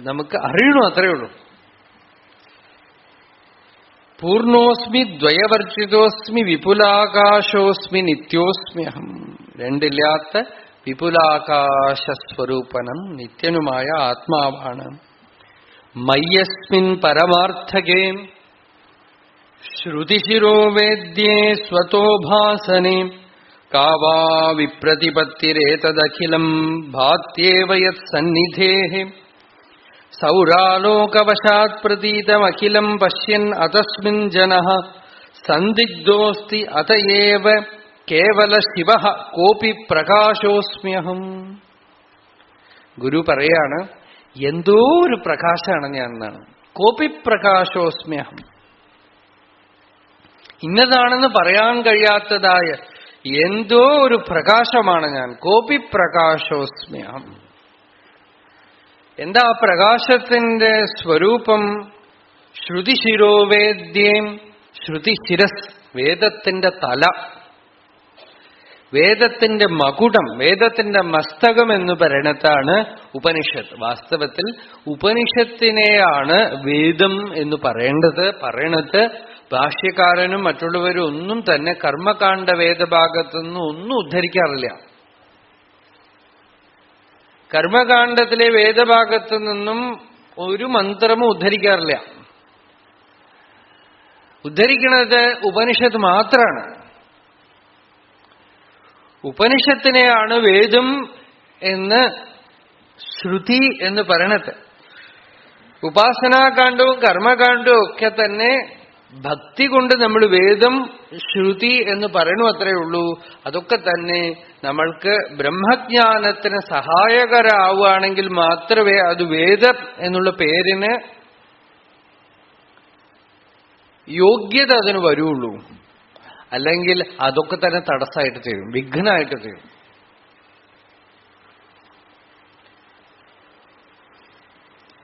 Speaker 2: നമുക്ക് അറിയണു, അത്രയേ ഉള്ളൂ. പൂർണ്ണോസ്മി ദ്വയവർജിതോസ്മി വിപുലാകാശോസ്മി നിത്യോസ്മ്യഹം. രണ്ടില്ലാത്ത വിപുലാകാശസ്വരൂപനം നിത്യനുമായ ആത്മാവാണ്. മയ്യസ്മിൻ പരമാർത്ഥകേ ശ്രുതിശിരോ വേദ്യേ സ്വതോ ഭാസനേ കാവാ വിപ്രതിപത്തിരേതദഖിലം ഭാത്യേവ യത് സന്നിധേഃ. സൗരാലോകവശാത് പ്രതീതമഖിലം പശ്യൻ അതസ്മിൻ ജനഃ സന്ദിഗ്ധോസ്തി അതയേവ കേവല ശിവഃ കോപി പ്രകാശോസ്മ്യഹം. ഗുരു പറയാണ്, എന്തോ ഒരു പ്രകാശമാണ് ഞാൻ എന്നാണ്. കോപി പ്രകാശോസ്മ്യഹം. ഇന്നതാണെന്ന് പറയാൻ കഴിയാത്തതായ എന്തോ ഒരു പ്രകാശമാണ് ഞാൻ. കോപി പ്രകാശോസ്മ്യഹം. എന്താ പ്രകാശത്തിന്റെ സ്വരൂപം? ശ്രുതിശിരോവേദ്യം. ശ്രുതിശിരസ്, വേദത്തിന്റെ തല, വേദത്തിന്റെ മകുടം, വേദത്തിന്റെ മസ്തകം എന്ന് പറയുന്നതാണ് ഉപനിഷത്ത്. വാസ്തവത്തിൽ ഉപനിഷത്തിനെയാണ് വേദം എന്ന് പറയണത്. ഭാഷ്യക്കാരനും മറ്റുള്ളവരും ഒന്നും തന്നെ കർമ്മകാണ്ഡ വേദഭാഗത്തുനിന്ന് ഒന്നും ഉദ്ധരിക്കാറില്ല. കർമ്മകാണ്ഡത്തിലെ വേദഭാഗത്തു നിന്നും ഒരു മന്ത്രവും ഉദ്ധരിക്കാറില്ല. ഉദ്ധരിക്കുന്നത് ഉപനിഷത്ത് മാത്രമാണ്. ഉപനിഷത്തിനെയാണ് വേദം എന്ന് ശ്രുതി എന്ന് പറയണത്. ഉപാസനാകാന്ഡവും കർമ്മകാന്ഡവും ഒക്കെ തന്നെ ഭക്തി കൊണ്ട് നമ്മൾ വേദം ശ്രുതി എന്ന് പറയണു, അത്രയേ ഉള്ളൂ. അതൊക്കെ തന്നെ നമ്മൾക്ക് ബ്രഹ്മജ്ഞാനത്തിന് സഹായകരാവുകയാണെങ്കിൽ മാത്രമേ അത് വേദം എന്നുള്ള പേരിന് യോഗ്യത അതിന് വരുള്ളൂ. അല്ലെങ്കിൽ അതൊക്കെ തന്നെ തടസ്സമായിട്ട് തീരും, വിഘ്നമായിട്ട് തീരും.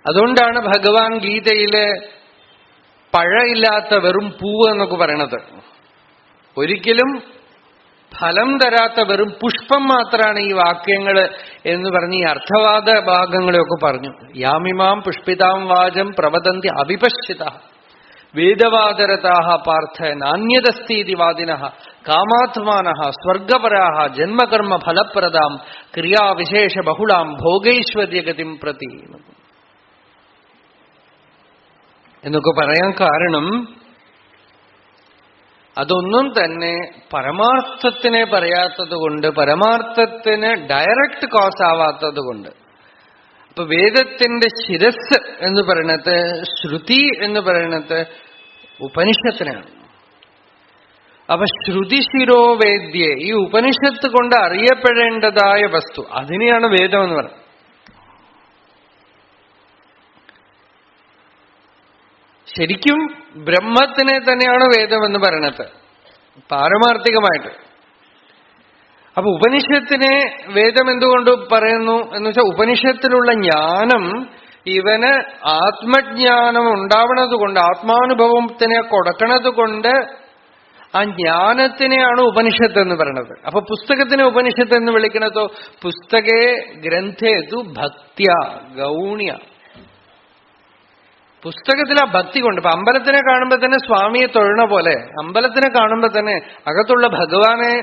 Speaker 2: അതുകൊണ്ടാണ് ഭഗവാൻ ഗീതയിലെ പഴയില്ലാത്ത വെറും പൂവ് എന്നൊക്കെ പറയണത്. ഒരിക്കലും ഫലം തരാത്ത വെറും പുഷ്പം മാത്രമാണ് ഈ വാക്യങ്ങൾ എന്ന് പറഞ്ഞ് ഈ അർത്ഥവാദ ഭാഗങ്ങളെയൊക്കെ പറഞ്ഞു. യാമിമാം പുഷ്പിതാം വാചം പ്രവദന്തി അവിപശ്ചിത വേദവാദരതാഹ പാർത്ഥ നാന്യതസ്തീതി വാദിനഃ കാമാത്മാനഃ സ്വർഗപരാഹ ജന്മകർമ്മ ഫലപ്രദാം ക്രിയാവിശേഷ ബഹുളാം ഭോഗൈശ്വര്യഗതിം പ്രതി എന്നൊക്കെ പറയാൻ കാരണം അതൊന്നും തന്നെ പരമാർത്ഥത്തിനെ പറയാത്തത് കൊണ്ട്, പരമാർത്ഥത്തിന് ഡയറക്റ്റ് കോസ് ആവാത്തത് കൊണ്ട്. അപ്പൊ വേദത്തിന്റെ ശിരസ് എന്ന് പറയണത്, ശ്രുതി എന്ന് പറയണത് ഉപനിഷത്തിനാണ്. അപ്പൊ ശ്രുതിശിരോ വേദ്യ, ഈ ഉപനിഷത്ത് കൊണ്ട് അറിയപ്പെടേണ്ടതായ വസ്തു, അതിനെയാണ് വേദം എന്ന് പറയുന്നത്. ശരിക്കും ബ്രഹ്മത്തിനെ തന്നെയാണ് വേദം എന്ന് പറയണത് പാരമാർത്ഥികമായിട്ട്. അപ്പൊ ഉപനിഷത്തിനെ വേദം എന്തുകൊണ്ട് പറയുന്നു എന്ന് വെച്ചാൽ, ഉപനിഷത്തിലുള്ള ജ്ഞാനം ഇവന് ആത്മജ്ഞാനം ഉണ്ടാവണത് കൊണ്ട്, ആത്മാനുഭവത്തിനെ കൊടുക്കണത് കൊണ്ട് ആ ജ്ഞാനത്തിനെയാണ് ഉപനിഷത്ത് എന്ന് പറയുന്നത്. അപ്പൊ പുസ്തകത്തിനെ ഉപനിഷത്ത് എന്ന് വിളിക്കണതോ പുസ്തകേ ഗ്രന്ഥേതു ഭക്ത്യ ഗൗണ്യ. പുസ്തകത്തിൽ ആ ഭക്തി കൊണ്ട്. ഇപ്പൊ അമ്പലത്തിനെ കാണുമ്പോ തന്നെ സ്വാമിയെ തൊഴണ പോലെ, അമ്പലത്തിനെ കാണുമ്പോ തന്നെ അകത്തുള്ള ഭഗവാനെ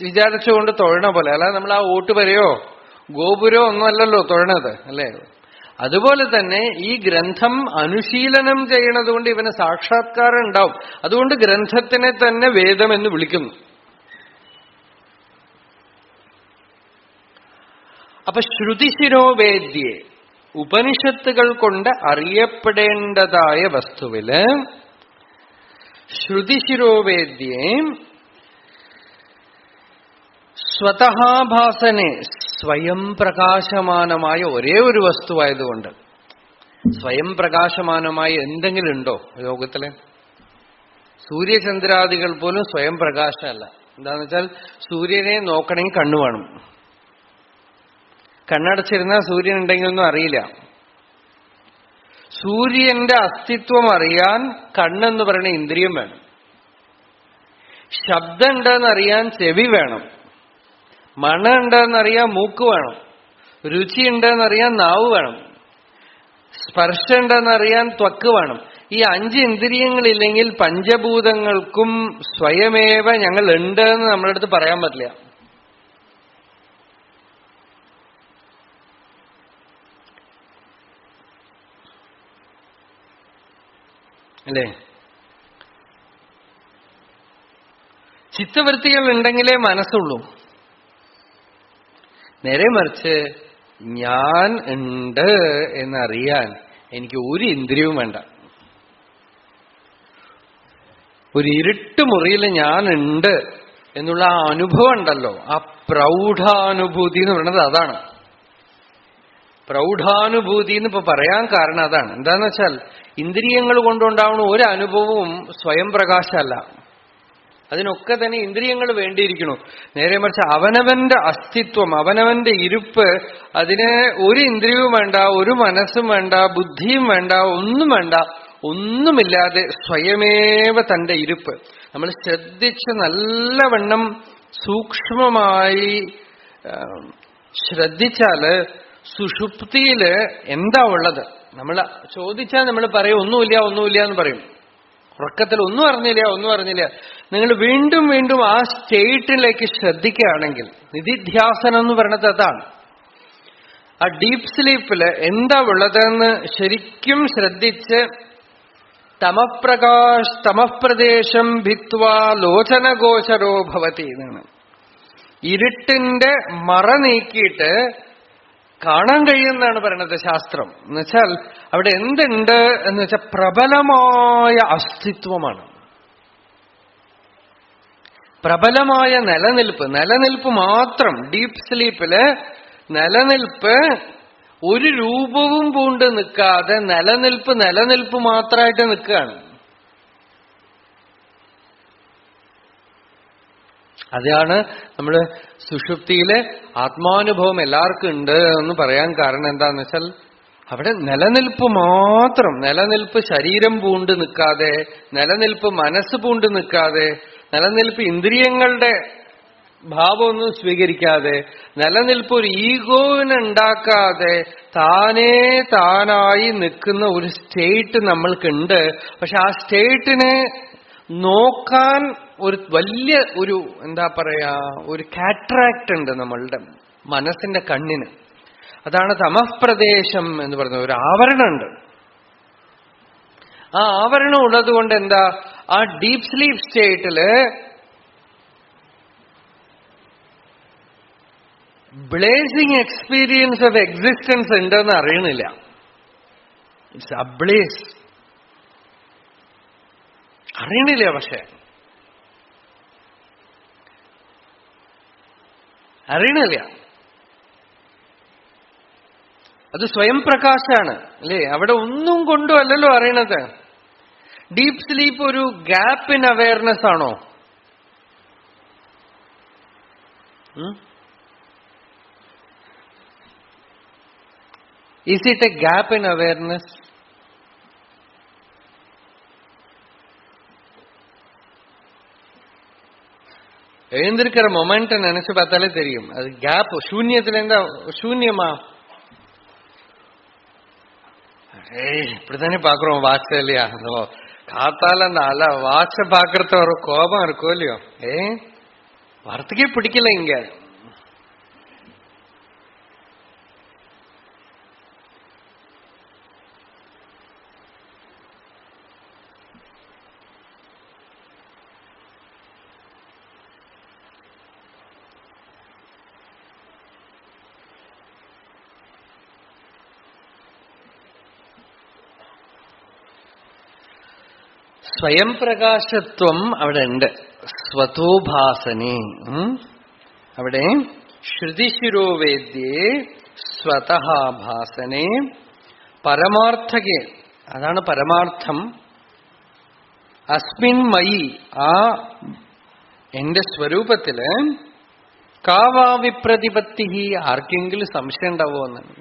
Speaker 2: വിചാരിച്ചുകൊണ്ട് തൊഴണ പോലെ. അല്ലാതെ നമ്മൾ ആ ഓട്ടുവരയോ ഗോപുരോ ഒന്നുമല്ലല്ലോ തൊഴണത്, അല്ലേ? അതുപോലെ തന്നെ ഈ ഗ്രന്ഥം അനുശീലനം ചെയ്യണത് കൊണ്ട് ഇവന് സാക്ഷാത്കാരം ഉണ്ടാവും. അതുകൊണ്ട് ഗ്രന്ഥത്തിനെ തന്നെ വേദം എന്ന് വിളിക്കുന്നു. അപ്പൊ ശ്രുതിശിരോവേദ്യെ, ഉപനിഷത്തുകൾ കൊണ്ട് അറിയപ്പെടേണ്ടതായ വസ്തുവില് ശ്രുതിശിരോവേദ്യെ സ്വതഹാഭാസനെ, സ്വയം പ്രകാശമാനമായ ഒരേ ഒരു വസ്തുവായതുകൊണ്ട്. സ്വയം പ്രകാശമാനമായ എന്തെങ്കിലും ഉണ്ടോ ലോകത്തില്? സൂര്യചന്ദ്രാദികൾ പോലും സ്വയം പ്രകാശമല്ല. എന്താന്ന് വെച്ചാൽ സൂര്യനെ നോക്കണമെങ്കിൽ കണ്ണു വേണം. കണ്ണടച്ചിരുന്നാൽ സൂര്യൻ ഉണ്ടെങ്കിലൊന്നും അറിയില്ല. സൂര്യന്റെ അസ്തിത്വം അറിയാൻ കണ്ണെന്ന് പറയുന്ന ഇന്ദ്രിയം വേണം. ശബ്ദം ഉണ്ടെന്നറിയാൻ ചെവി വേണം. മണം ഉണ്ടെന്നറിയാൻ മൂക്ക് വേണം. രുചി ഉണ്ടെന്നറിയാൻ നാവ് വേണം. സ്പർശം ഉണ്ടെന്നറിയാൻ ത്വക്ക് വേണം. ഈ 5 ഇന്ദ്രിയങ്ങളില്ലെങ്കിൽ പഞ്ചഭൂതങ്ങൾക്കും സ്വയമേവ ഞങ്ങൾ ഉണ്ട് എന്ന് നമ്മുടെ അടുത്ത് പറയാൻ പറ്റില്ല. അല്ലേ? ചിത്തവൃത്തികൾ ഉണ്ടെങ്കിലേ മനസ്സുള്ളൂ. നേരെ മറിച്ച് ഞാൻ ഉണ്ട് എന്നറിയാൻ എനിക്ക് ഒരു ഇന്ദ്രിയവും വേണ്ട. ഒരു ഇരുട്ട് മുറിയിൽ ഞാനുണ്ട് എന്നുള്ള ആ അനുഭവം ഉണ്ടല്ലോ, ആ പ്രൗഢാനുഭൂതി എന്ന് പറയുന്നത് അതാണ്. പ്രൗഢാനുഭൂതി എന്ന് ഇപ്പൊ പറയാൻ കാരണം അതാണ്. എന്താന്ന് വെച്ചാൽ ഇന്ദ്രിയങ്ങൾ കൊണ്ടുണ്ടാവുന്ന ഒരു അനുഭവവും സ്വയം പ്രകാശമല്ല. അതിനൊക്കെ തന്നെ ഇന്ദ്രിയങ്ങൾ വേണ്ടിയിരിക്കണു. നേരെ മറിച്ച് അവനവന്റെ അസ്തിത്വം, അവനവന്റെ ഇരുപ്പ്, അതിന് ഒരു ഇന്ദ്രിയവും വേണ്ട, ഒരു മനസ്സും വേണ്ട, ബുദ്ധിയും വേണ്ട, ഒന്നും വേണ്ട. ഒന്നുമില്ലാതെ സ്വയമേവ തന്റെ ഇരുപ്പ് നമ്മൾ ശ്രദ്ധിച്ച് നല്ലവണ്ണം സൂക്ഷ്മമായി ശ്രദ്ധിച്ചാല് സുഷുപ്തിയില് എന്താ ഉള്ളത് നമ്മൾ ചോദിച്ചാൽ നമ്മൾ പറയും ഒന്നുമില്ല ഒന്നുമില്ല എന്ന് പറയും. ഉറക്കത്തിൽ ഒന്നും അറിഞ്ഞില്ല. നിങ്ങൾ വീണ്ടും വീണ്ടും ആ സ്റ്റേറ്റിലേക്ക് ശ്രദ്ധിക്കുകയാണെങ്കിൽ, നിധിധ്യാസനം എന്ന് പറയുന്നത് അതാണ്. ആ ഡീപ് സ്ലീപ്പില് എന്താ ഉള്ളതെന്ന് ശരിക്കും ശ്രദ്ധിച്ച് തമപ്രദേശം ഭിത്വാ ലോചനഗോചരോ ഭവതി എന്നാണ്. ഇരുട്ടിന്റെ മറ നീക്കിയിട്ട് കാണാൻ കഴിയുമെന്നാണ് പറയണത് ശാസ്ത്രം. എന്നുവെച്ചാൽ അവിടെ എന്തുണ്ട് എന്ന് വെച്ചാൽ പ്രബലമായ അസ്തിത്വമാണ്, പ്രബലമായ നിലനിൽപ്പ് മാത്രം. ഡീപ് സ്ലീപ്പില് നിലനിൽപ്പ് ഒരു രൂപവും പൂണ്ട് നിൽക്കാതെ നിലനിൽപ്പ് മാത്രമായിട്ട് നിൽക്കുകയാണ്. അതാണ് നമ്മള് സുഷുപ്തിയിലെ ആത്മാനുഭവം എല്ലാവർക്കും ഉണ്ട് എന്ന് പറയാൻ കാരണം എന്താന്ന് വെച്ചാൽ അവിടെ നിലനിൽപ്പ് മാത്രം. നിലനിൽപ്പ് ശരീരം പൂണ്ട് നിൽക്കാതെ, നിലനിൽപ്പ് മനസ്സ് പൂണ്ട് നിൽക്കാതെ, നിലനിൽപ്പ് ഇന്ദ്രിയങ്ങളുടെ ഭാവമൊന്നും സ്വീകരിക്കാതെ, നിലനിൽപ്പ് ഒരു ഈഗോവിനുണ്ടാക്കാതെ താനായി നിൽക്കുന്ന ഒരു സ്റ്റേറ്റ് നമ്മൾക്കുണ്ട്. പക്ഷെ ആ സ്റ്റേറ്റിനെ നോക്കാൻ ഒരു വലിയ എന്താ പറയാ, ഒരു കാറ്ററാക്ട് ഉണ്ട് നമ്മളുടെ മനസ്സിന്റെ കണ്ണിന്. അതാണ് തമഃപ്രദേശം എന്ന് പറയുന്നത്. ഒരു ആവരണമുണ്ട്. ആ ആവരണം ഉള്ളത് കൊണ്ട് എന്താ, ആ ഡീപ് സ്ലീപ്പ് സ്റ്റേറ്റില് ബ്ലേസിങ് എക്സ്പീരിയൻസ് ഓഫ് എക്സിസ്റ്റൻസ് ഉണ്ടെന്ന് അറിയണില്ല. ഇറ്റ്സ് അബ്ലേസ്, അറിയണില്ല. പക്ഷെ അറിയണില്ല. അത് സ്വയം പ്രകാശാണ്, അല്ലേ? അവിടെ ഒന്നും കൊണ്ടും അല്ലല്ലോ അറിയണത്. ഡീപ് സ്ലീപ്പ് ഒരു ഗ്യാപ്പ് ഇൻ അവയർനെസ് ആണോ? Is it a gap in awareness? எழுந்திருக்கிற மொமெண்ட்டை நினைச்சு பார்த்தாலே தெரியும். அது கேப் சூன்யத்துல இருந்தா சூன்யமா இப்படித்தானே பாக்குறோம் வாட்ச இல்லையா? காத்தால அந்த அல வாட்ச பாக்குறத ஒரு கோபம் இருக்கும் இல்லையோ? வரத்துக்கே பிடிக்கல இங்க. സ്വയം പ്രകാശത്വം അവിടെ ഉണ്ട്. സ്വതോഭാസനെ അവിടെ ശ്രുതിശിരോവേദ്യേ സ്വതഭാസനെ പരമാർത്ഥകെ അതാണ് പരമാർത്ഥം. അസ്മിൻ മയി ആ എന്റെ സ്വരൂപത്തില് കാവാ വിപ്രതിപത്തി ആർക്കെങ്കിലും സംശയം ഉണ്ടാവോ എന്നാണ്.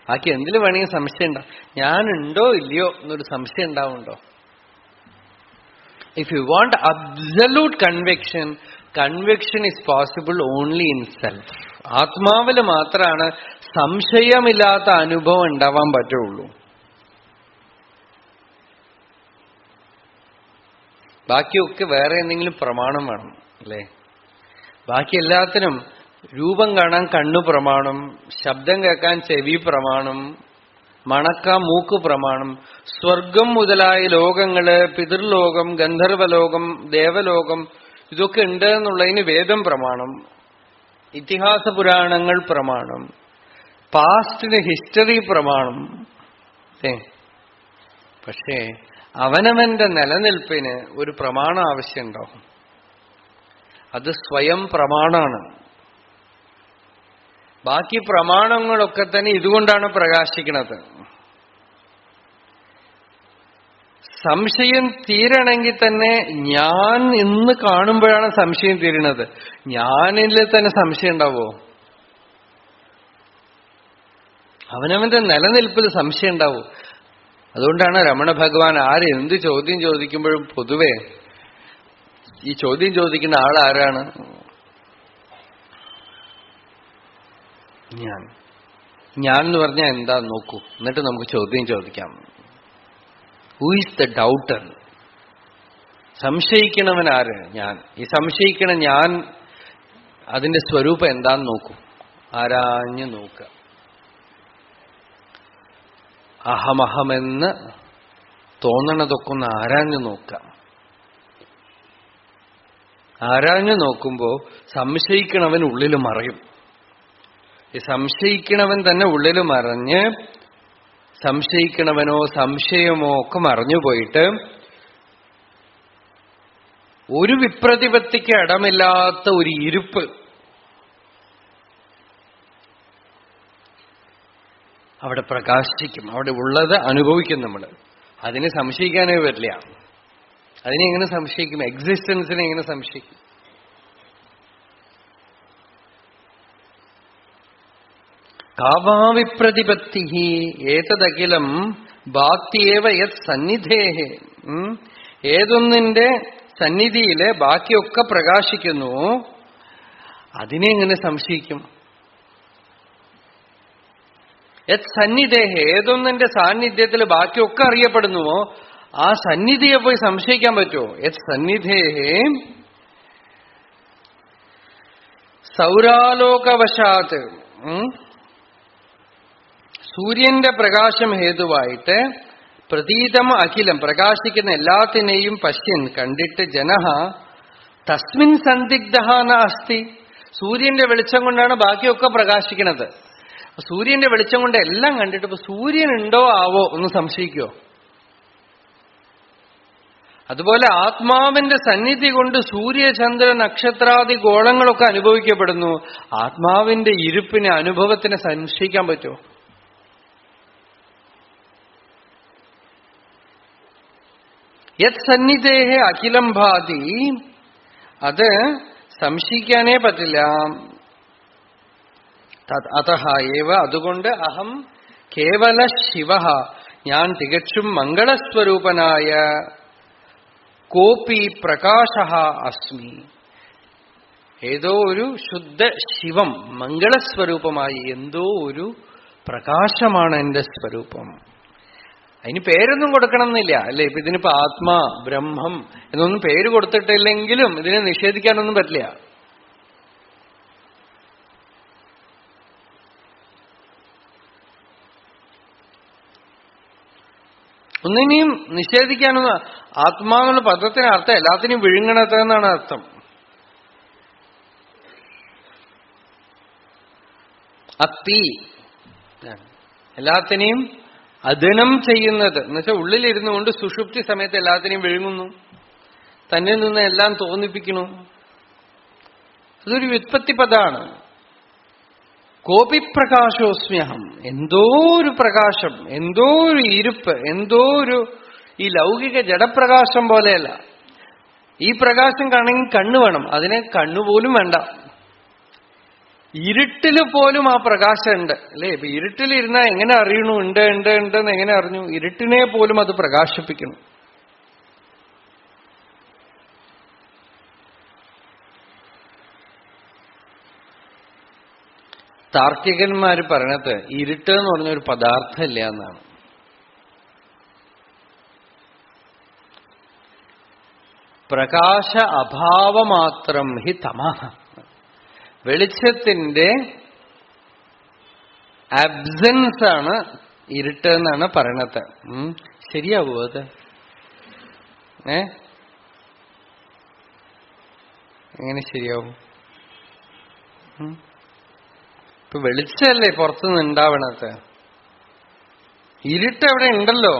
Speaker 2: ബാക്കി എന്തിനു വേണമെങ്കിൽ സംശയം ഉണ്ടാവും. ഞാനുണ്ടോ ഇല്ലയോ എന്നൊരു സംശയം ഉണ്ടാവുണ്ടോ? If you want absolute conviction, conviction is possible only in self. ആത്മാവില് മാത്രമാണ് സംശയമില്ലാത്ത അനുഭവം ഉണ്ടാവാൻ പറ്റുള്ളൂ. ബാക്കിയൊക്കെ വേറെ എന്തെങ്കിലും പ്രമാണം വേണം അല്ലേ? ബാക്കി എല്ലാത്തിനും രൂപം കാണാൻ കണ്ണു പ്രമാണം, ശബ്ദം കേൾക്കാൻ ചെവി പ്രമാണം, മണക്കാൻ മൂക്ക് പ്രമാണം, സ്വർഗം മുതലായ ലോകങ്ങള്, പിതൃലോകം, ഗന്ധർവലോകം, ദേവലോകം ഇതൊക്കെ ഉണ്ട് എന്നുള്ളതിന് വേദം പ്രമാണം, ഇതിഹാസ പുരാണങ്ങൾ പ്രമാണം, പാസ്റ്റിന് ഹിസ്റ്ററി പ്രമാണം. പക്ഷേ അവനവന്റെ നിലനിൽപ്പിന് ഒരു പ്രമാണം ആവശ്യമുണ്ടാവും. അത് സ്വയം പ്രമാണാണ്. ബാക്കി പ്രമാണങ്ങളൊക്കെ തന്നെ ഇതുകൊണ്ടാണ് പ്രകാശിക്കുന്നത്. സംശയം തീരണമെങ്കിൽ തന്നെ ഞാൻ ഇന്ന് കാണുമ്പോഴാണ് സംശയം തീരുന്നത്. ഞാനിൽ തന്നെ സംശയം ഉണ്ടാവോ? അവനവന്റെ നിലനിൽപ്പിൽ സംശയം ഉണ്ടാവോ? അതുകൊണ്ടാണ് രമണ ഭഗവാൻ ആരെന്ത് ചോദ്യം ചോദിക്കുമ്പോഴും പൊതുവെ ഈ ചോദ്യം ചോദിക്കുന്ന ആളാരാണ്? ഞാൻ എന്ന് പറഞ്ഞാൽ എന്താ നോക്കൂ, എന്നിട്ട് നമുക്ക് ചോദ്യം ചോദിക്കാം. Who is the doubter? സംശയിക്കണവൻ ആര്? ഞാൻ. ഈ സംശയിക്കണ ഞാൻ അതിന്റെ സ്വരൂപം എന്താന്ന് നോക്കൂ, ആരാഞ്ഞു നോക്കുക. അഹമഹമെന്ന് തോന്നണതൊക്കെ ഒന്ന് ആരാഞ്ഞു നോക്കാം. ആരാഞ്ഞു നോക്കുമ്പോ സംശയിക്കണവൻ ഉള്ളിൽ മറയും. ഈ സംശയിക്കണവൻ തന്നെ ഉള്ളിൽ മറഞ്ഞ് സംശയിക്കണവനോ സംശയമോ ഒക്കെ മറഞ്ഞുപോയിട്ട് ഒരു വിപ്രതിപത്തിക്ക് ഇടമില്ലാത്ത ഒരു ഇരുപ്പ് അവിടെ പ്രകാശിക്കും. അവിടെ ഉള്ളത് അനുഭവിക്കും നമ്മൾ. അതിനെ സംശയിക്കാനേ പറ്റില്ല. അതിനെ എങ്ങനെ സംശയിക്കും? എക്സിസ്റ്റൻസിനെ എങ്ങനെ സംശയിക്കും? കാവാവിപ്രതിപത്തി ഏതദഖിലം ബാക്തിയേവ യത് സന്നിധേഹേ. ഏതൊന്നിന്റെ സന്നിധിയില് ബാക്കിയൊക്കെ പ്രകാശിക്കുന്നു, അതിനെ എങ്ങനെ സംശയിക്കും? യത് സന്നിധേഹേ, ഏതൊന്നിന്റെ സാന്നിധ്യത്തിൽ ബാക്കിയൊക്കെ അറിയപ്പെടുന്നുവോ ആ സന്നിധിയെ പോയി സംശയിക്കാൻ പറ്റുമോ? യത് സന്നിധേഹേ സൗരാലോകവശാത്, സൂര്യന്റെ പ്രകാശം ഹേതുവായിട്ട് പ്രതീതം അഖിലം, പ്രകാശിക്കുന്ന എല്ലാത്തിനെയും പശ്യൻ കണ്ടിട്ട് ജനഹ തസ്മിൻ സന്ദിഗ്ധ ന അസ്തി. സൂര്യന്റെ വെളിച്ചം കൊണ്ടാണ് ബാക്കിയൊക്കെ പ്രകാശിക്കുന്നത്. സൂര്യന്റെ വെളിച്ചം കൊണ്ട് എല്ലാം കണ്ടിട്ട് ഇപ്പൊ സൂര്യൻ ഉണ്ടോ ആവോ ഒന്ന് സംശയിക്കുമോ? അതുപോലെ ആത്മാവിന്റെ സന്നിധി കൊണ്ട് സൂര്യചന്ദ്ര നക്ഷത്രാദി ഗോളങ്ങളൊക്കെ അനുഭവിക്കപ്പെടുന്നു. ആത്മാവിന്റെ ഇരുപ്പിനെ, അനുഭവത്തിനെ സംശയിക്കാൻ പറ്റുമോ? യത് സന്നിധേഹേ അഖിലം ഭാതി, അത് സംശയിക്കാനേ പറ്റില്ല. അതഹ ഏവ, അതുകൊണ്ട് അഹം കേവല ശിവ, ഞാൻ തികച്ചും മംഗളസ്വരൂപനായ കോപി പ്രകാശ അസ്മി. ഏതോ ഒരു ശുദ്ധ ശിവം മംഗളസ്വരൂപമായി എന്തോ ഒരു പ്രകാശമാണ് എന്റെ സ്വരൂപം. അതിന് പേരൊന്നും കൊടുക്കണം എന്നില്ല അല്ലെ? ഇപ്പൊ ഇതിനിപ്പോ ആത്മാ ബ്രഹ്മം എന്നൊന്നും പേര് കൊടുത്തിട്ടില്ലെങ്കിലും ഇതിനെ നിഷേധിക്കാനൊന്നും പറ്റില്ല. ഒന്നിനെയും നിഷേധിക്കാനൊന്നും. ആത്മാവെന്നുള്ള പദത്തിന് അർത്ഥം എല്ലാത്തിനെയും വിഴുങ്ങണത് എന്നാണ് അർത്ഥം. അത്തി എല്ലാത്തിനെയും അദനം ചെയ്യുന്നത് എന്നുവെച്ചാൽ ഉള്ളിലിരുന്നു കൊണ്ട് സുഷുപ്തി സമയത്ത് എല്ലാത്തിനെയും വിഴുങ്ങുന്നു, തന്നിൽ നിന്ന് എല്ലാം തോന്നിപ്പിക്കുന്നു. അതൊരു വ്യുത്പത്തി പദമാണ്. കോപിപ്രകാശോസ്മ്യഹം, എന്തോ ഒരു പ്രകാശം, എന്തോ ഒരു ഇരുപ്പ്, എന്തോ ഒരു ഈ ലൗകിക ജഡപ്രകാശം പോലെയല്ല. ഈ പ്രകാശം കാണണമെങ്കിൽ കണ്ണ് വേണം, അതിനെ കണ്ണുപോലും വേണ്ട. ഇരുട്ടില് പോലും ആ പ്രകാശം ഉണ്ട് അല്ലേ? ഇപ്പൊ ഇരുട്ടിലിരുന്നാ എങ്ങനെ അറിയണു ഉണ്ട് ഉണ്ട് ഉണ്ടെന്ന് എങ്ങനെ അറിഞ്ഞു? ഇരുട്ടിനെ പോലും അത് പ്രകാശിപ്പിക്കണം. താർക്കികന്മാര് പറയണത് ഇരുട്ട് എന്ന് പറഞ്ഞൊരു പദാർത്ഥമില്ല എന്നാണ്. പ്രകാശ അഭാവമാത്രം ഹി തമഃ, വെളിച്ചത്തിന്റെ ആബ്സെൻസ് ആണ് ഇരുട്ട് എന്നാണ് പറയണത്. ശരിയാവോ അത്? എങ്ങനെ ശരിയാവും? ഇപ്പൊ വെളിച്ചല്ലേ പുറത്തുനിന്ന് ഉണ്ടാവണത്, ഇരുട്ട് അവിടെ ഉണ്ടല്ലോ.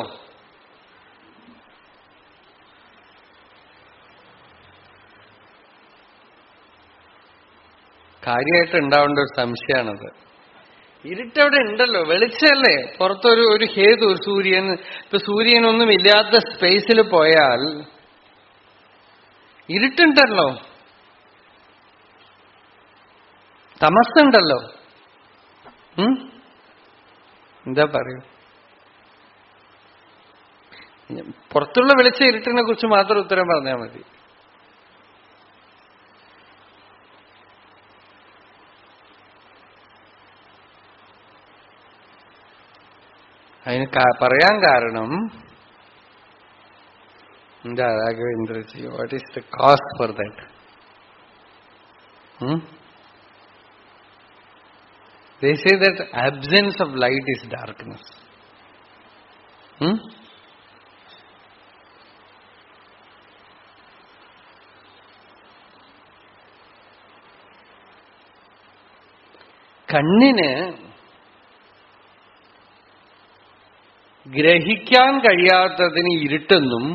Speaker 2: കാര്യമായിട്ട് ഉണ്ടാവേണ്ട ഒരു സംശയമാണത്. ഇരുട്ടവിടെ ഉണ്ടല്ലോ, വെളിച്ചല്ലേ. പുറത്തൊരു ഹേതു, ഒരു സൂര്യൻ. ഇപ്പൊ സൂര്യനൊന്നും ഇല്ലാത്ത സ്പേസിൽ പോയാൽ ഇരുട്ടുണ്ടല്ലോ, തമസ്സുണ്ടല്ലോ. എന്താ പറയൂ? പുറത്തുള്ള വെളിച്ച ഇരുട്ടിനെ കുറിച്ച് മാത്രം ഉത്തരം പറഞ്ഞാൽ മതി. അതിന് പറയാൻ കാരണം എന്താ Raghavendraji? What is the cause for that? They say that absence of light is darkness. കണ്ണിന് ഗ്രഹിക്കാൻ കഴിയാത്തതിന് ഇരുട്ടെന്നും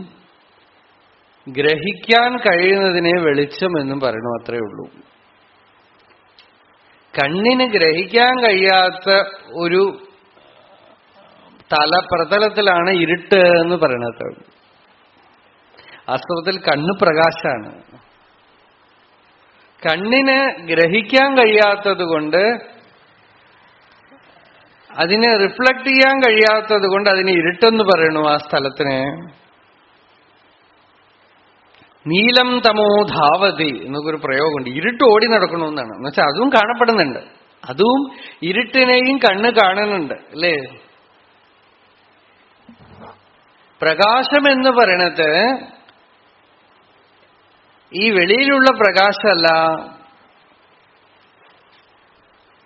Speaker 2: ഗ്രഹിക്കാൻ കഴിയുന്നതിനെ വെളിച്ചമെന്നും പറയണു. അത്രയേ ഉള്ളൂ. കണ്ണിന് ഗ്രഹിക്കാൻ കഴിയാത്ത ഒരു പ്രതലത്തിലാണ് ഇരുട്ട് എന്ന് പറയണത്. വാസ്തവത്തിൽ കണ്ണ് പ്രകാശാണ്. കണ്ണിന് ഗ്രഹിക്കാൻ കഴിയാത്തത് കൊണ്ട്, അതിനെ റിഫ്ലക്ട് ചെയ്യാൻ കഴിയാത്തത് കൊണ്ട് അതിന് ഇരുട്ടെന്ന് പറയണു ആ സ്ഥലത്തിന്. നീലം തമോ ധാവതി എന്നൊരു പ്രയോഗമുണ്ട്. ഇരുട്ട് ഓടി നടക്കണമെന്നാണ്. എന്നുവെച്ചാൽ അതും കാണപ്പെടുന്നുണ്ട്, അതും ഇരുട്ടിനെയും കണ്ണ് കാണുന്നുണ്ട് അല്ലേ? പ്രകാശം എന്ന് പറയണത് ഈ വെളിയിലുള്ള പ്രകാശമല്ല,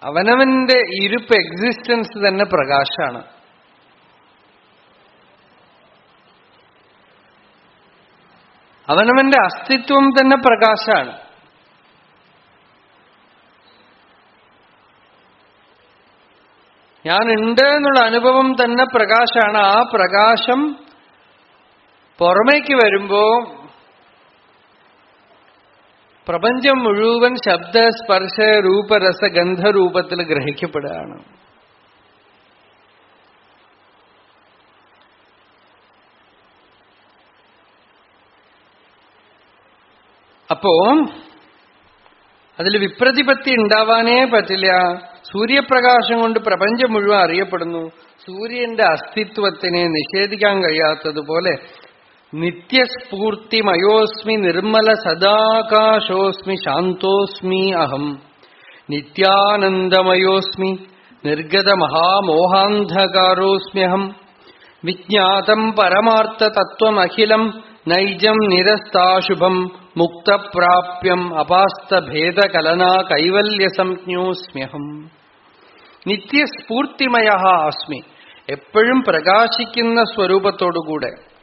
Speaker 2: അവനവന്റെ ഇരുപ്പ് എക്സിസ്റ്റൻസ് തന്നെ പ്രകാശമാണ്. അവനവന്റെ അസ്തിത്വം തന്നെ പ്രകാശമാണ്. ഞാനുണ്ട് എന്നുള്ള അനുഭവം തന്നെ പ്രകാശമാണ്. ആ പ്രകാശം പുറമേക്ക് വരുമ്പോ പ്രപഞ്ചം മുഴുവൻ ശബ്ദ സ്പർശ രൂപരസ ഗന്ധരൂപത്തിൽ ഗ്രഹിക്കപ്പെടുകയാണ്. അപ്പോ അതിൽ വിപ്രതിപത്തി ഉണ്ടാവാനേ പറ്റില്ല. സൂര്യപ്രകാശം കൊണ്ട് പ്രപഞ്ചം മുഴുവൻ അറിയപ്പെടുന്നു. സൂര്യന്റെ അസ്തിത്വത്തിനെ നിഷേധിക്കാൻ കഴിയാത്തതുപോലെ നിത്യസ്ഫൂർത്തിമയോസ്മി നിർമ്മല സദാകാശോസ്മി ശാന്തോസ്മി അഹം നിത്യാനന്ദമയോസ്മി നിർഗത മഹാമോഹാന്ധകാരോസ്മ്യഹം വിജ്ഞാതം പരമാർത്ഥതത്വമഖിലം നൈജം നിരസ്താശുഭം മുക്തപ്രാപ്യം അപാസ്തഭേദകലനാ കൈവല്യസംജ്ഞോസ്മ്യഹം. നിത്യസ്ഫൂർത്തിമയ അസ്മി, എപ്പോഴും പ്രകാശിക്കുന്ന സ്വരൂപത്തോടുകൂടെ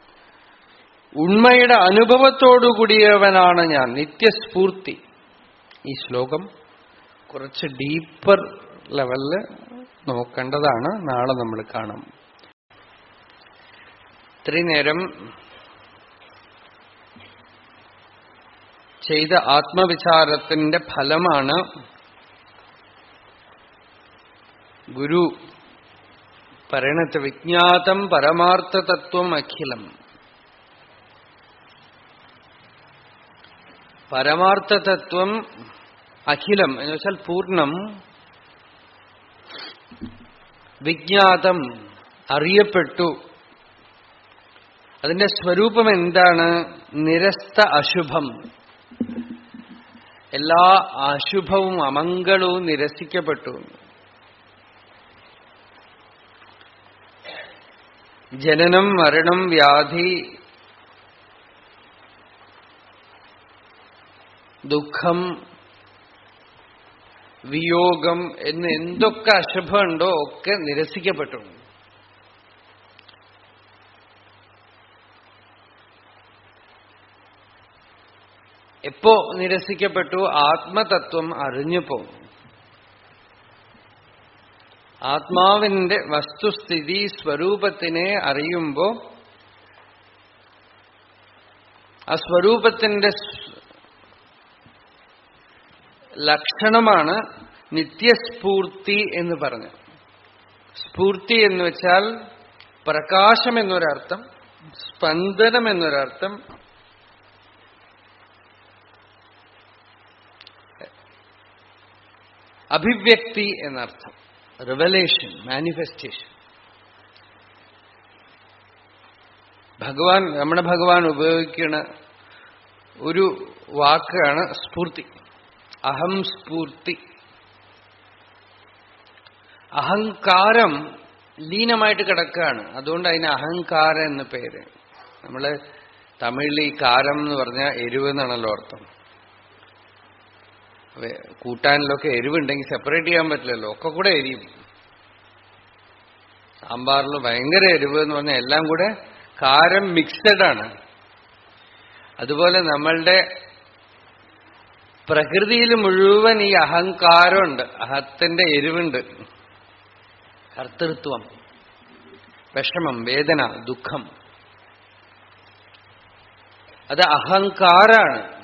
Speaker 2: ഉണ്മയുടെ അനുഭവത്തോടുകൂടിയവനാണ് ഞാൻ. നിത്യസ്ഫൂർത്തി. ഈ ശ്ലോകം കുറച്ച് ഡീപ്പർ ലെവലില് നോക്കേണ്ടതാണ്. നാളെ നമ്മൾ കാണാം. ഇത്രയും നേരം ചെയ്ത ആത്മവിചാരത്തിന്റെ ഫലമാണ് ഗുരു പറയണത്. വിജ്ഞാതം പരമാർത്ഥതത്വം അഖിലം. പരമാർത്ഥതത്വം അഖിലം എന്ന് വെച്ചാൽ പൂർണ്ണം. വിജ്ഞാതം അറിയപ്പെട്ടു. അതിന്റെ സ്വരൂപം എന്താണ്? നിരസ്ത അശുഭം. എല്ലാ അശുഭവും അമംഗളവും നിരസിക്കപ്പെട്ടു. ജനനം, മരണം, വ്യാധി, ദുഃഖം, വിയോഗം എന്ന് എന്തൊക്കെ അശുഭമുണ്ടോ ഒക്കെ നിരസിക്കപ്പെട്ടു. എപ്പോ നിരസിക്കപ്പെട്ടു? ആത്മതത്വം അറിഞ്ഞപ്പോ. ആത്മാവിന്റെ വസ്തുസ്ഥിതി സ്വരൂപത്തിനെ അറിയുമ്പോ ആ സ്വരൂപത്തിന്റെ ലക്ഷണമാണ് നിത്യസ്ഫൂർത്തി എന്ന് പറഞ്ഞു. സ്ഫൂർത്തി എന്ന് വെച്ചാൽ പ്രകാശം എന്നൊരർത്ഥം, സ്പന്ദനം എന്നൊരർത്ഥം, അഭിവ്യക്തി എന്നർത്ഥം, റിവലേഷൻ, മാനിഫെസ്റ്റേഷൻ. നമ്മുടെ ഭഗവാൻ ഉപയോഗിക്കുന്ന ഒരു വാക്കാണ് സ്ഫൂർത്തി. അഹം സ്ഫൂർത്തി. അഹങ്കാരം ലീനമായിട്ട് കിടക്കുകയാണ്. അതുകൊണ്ട് അതിന് അഹങ്കാരം എന്ന് പേര്. നമ്മള് തമിഴിൽ ഈ കാരം എന്ന് പറഞ്ഞാൽ എരിവ് എന്നാണല്ലോ അർത്ഥം. കൂട്ടാനിലൊക്കെ എരിവുണ്ടെങ്കിൽ സെപ്പറേറ്റ് ചെയ്യാൻ പറ്റില്ലല്ലോ, ഒക്കെ കൂടെ എരിയും. സാമ്പാറിൽ ഭയങ്കര എരിവ് എന്ന് പറഞ്ഞാൽ എല്ലാം കൂടെ കാരം മിക്സഡ് ആണ്. അതുപോലെ നമ്മളുടെ പ്രകൃതിയിൽ മുഴുവൻ ഈ അഹങ്കാരമുണ്ട്, അഹത്തിന്റെ എരിവുണ്ട്. കർത്തൃത്വം, വിഷമം, വേദന, ദുഃഖം, അത് അഹങ്കാരാണ്.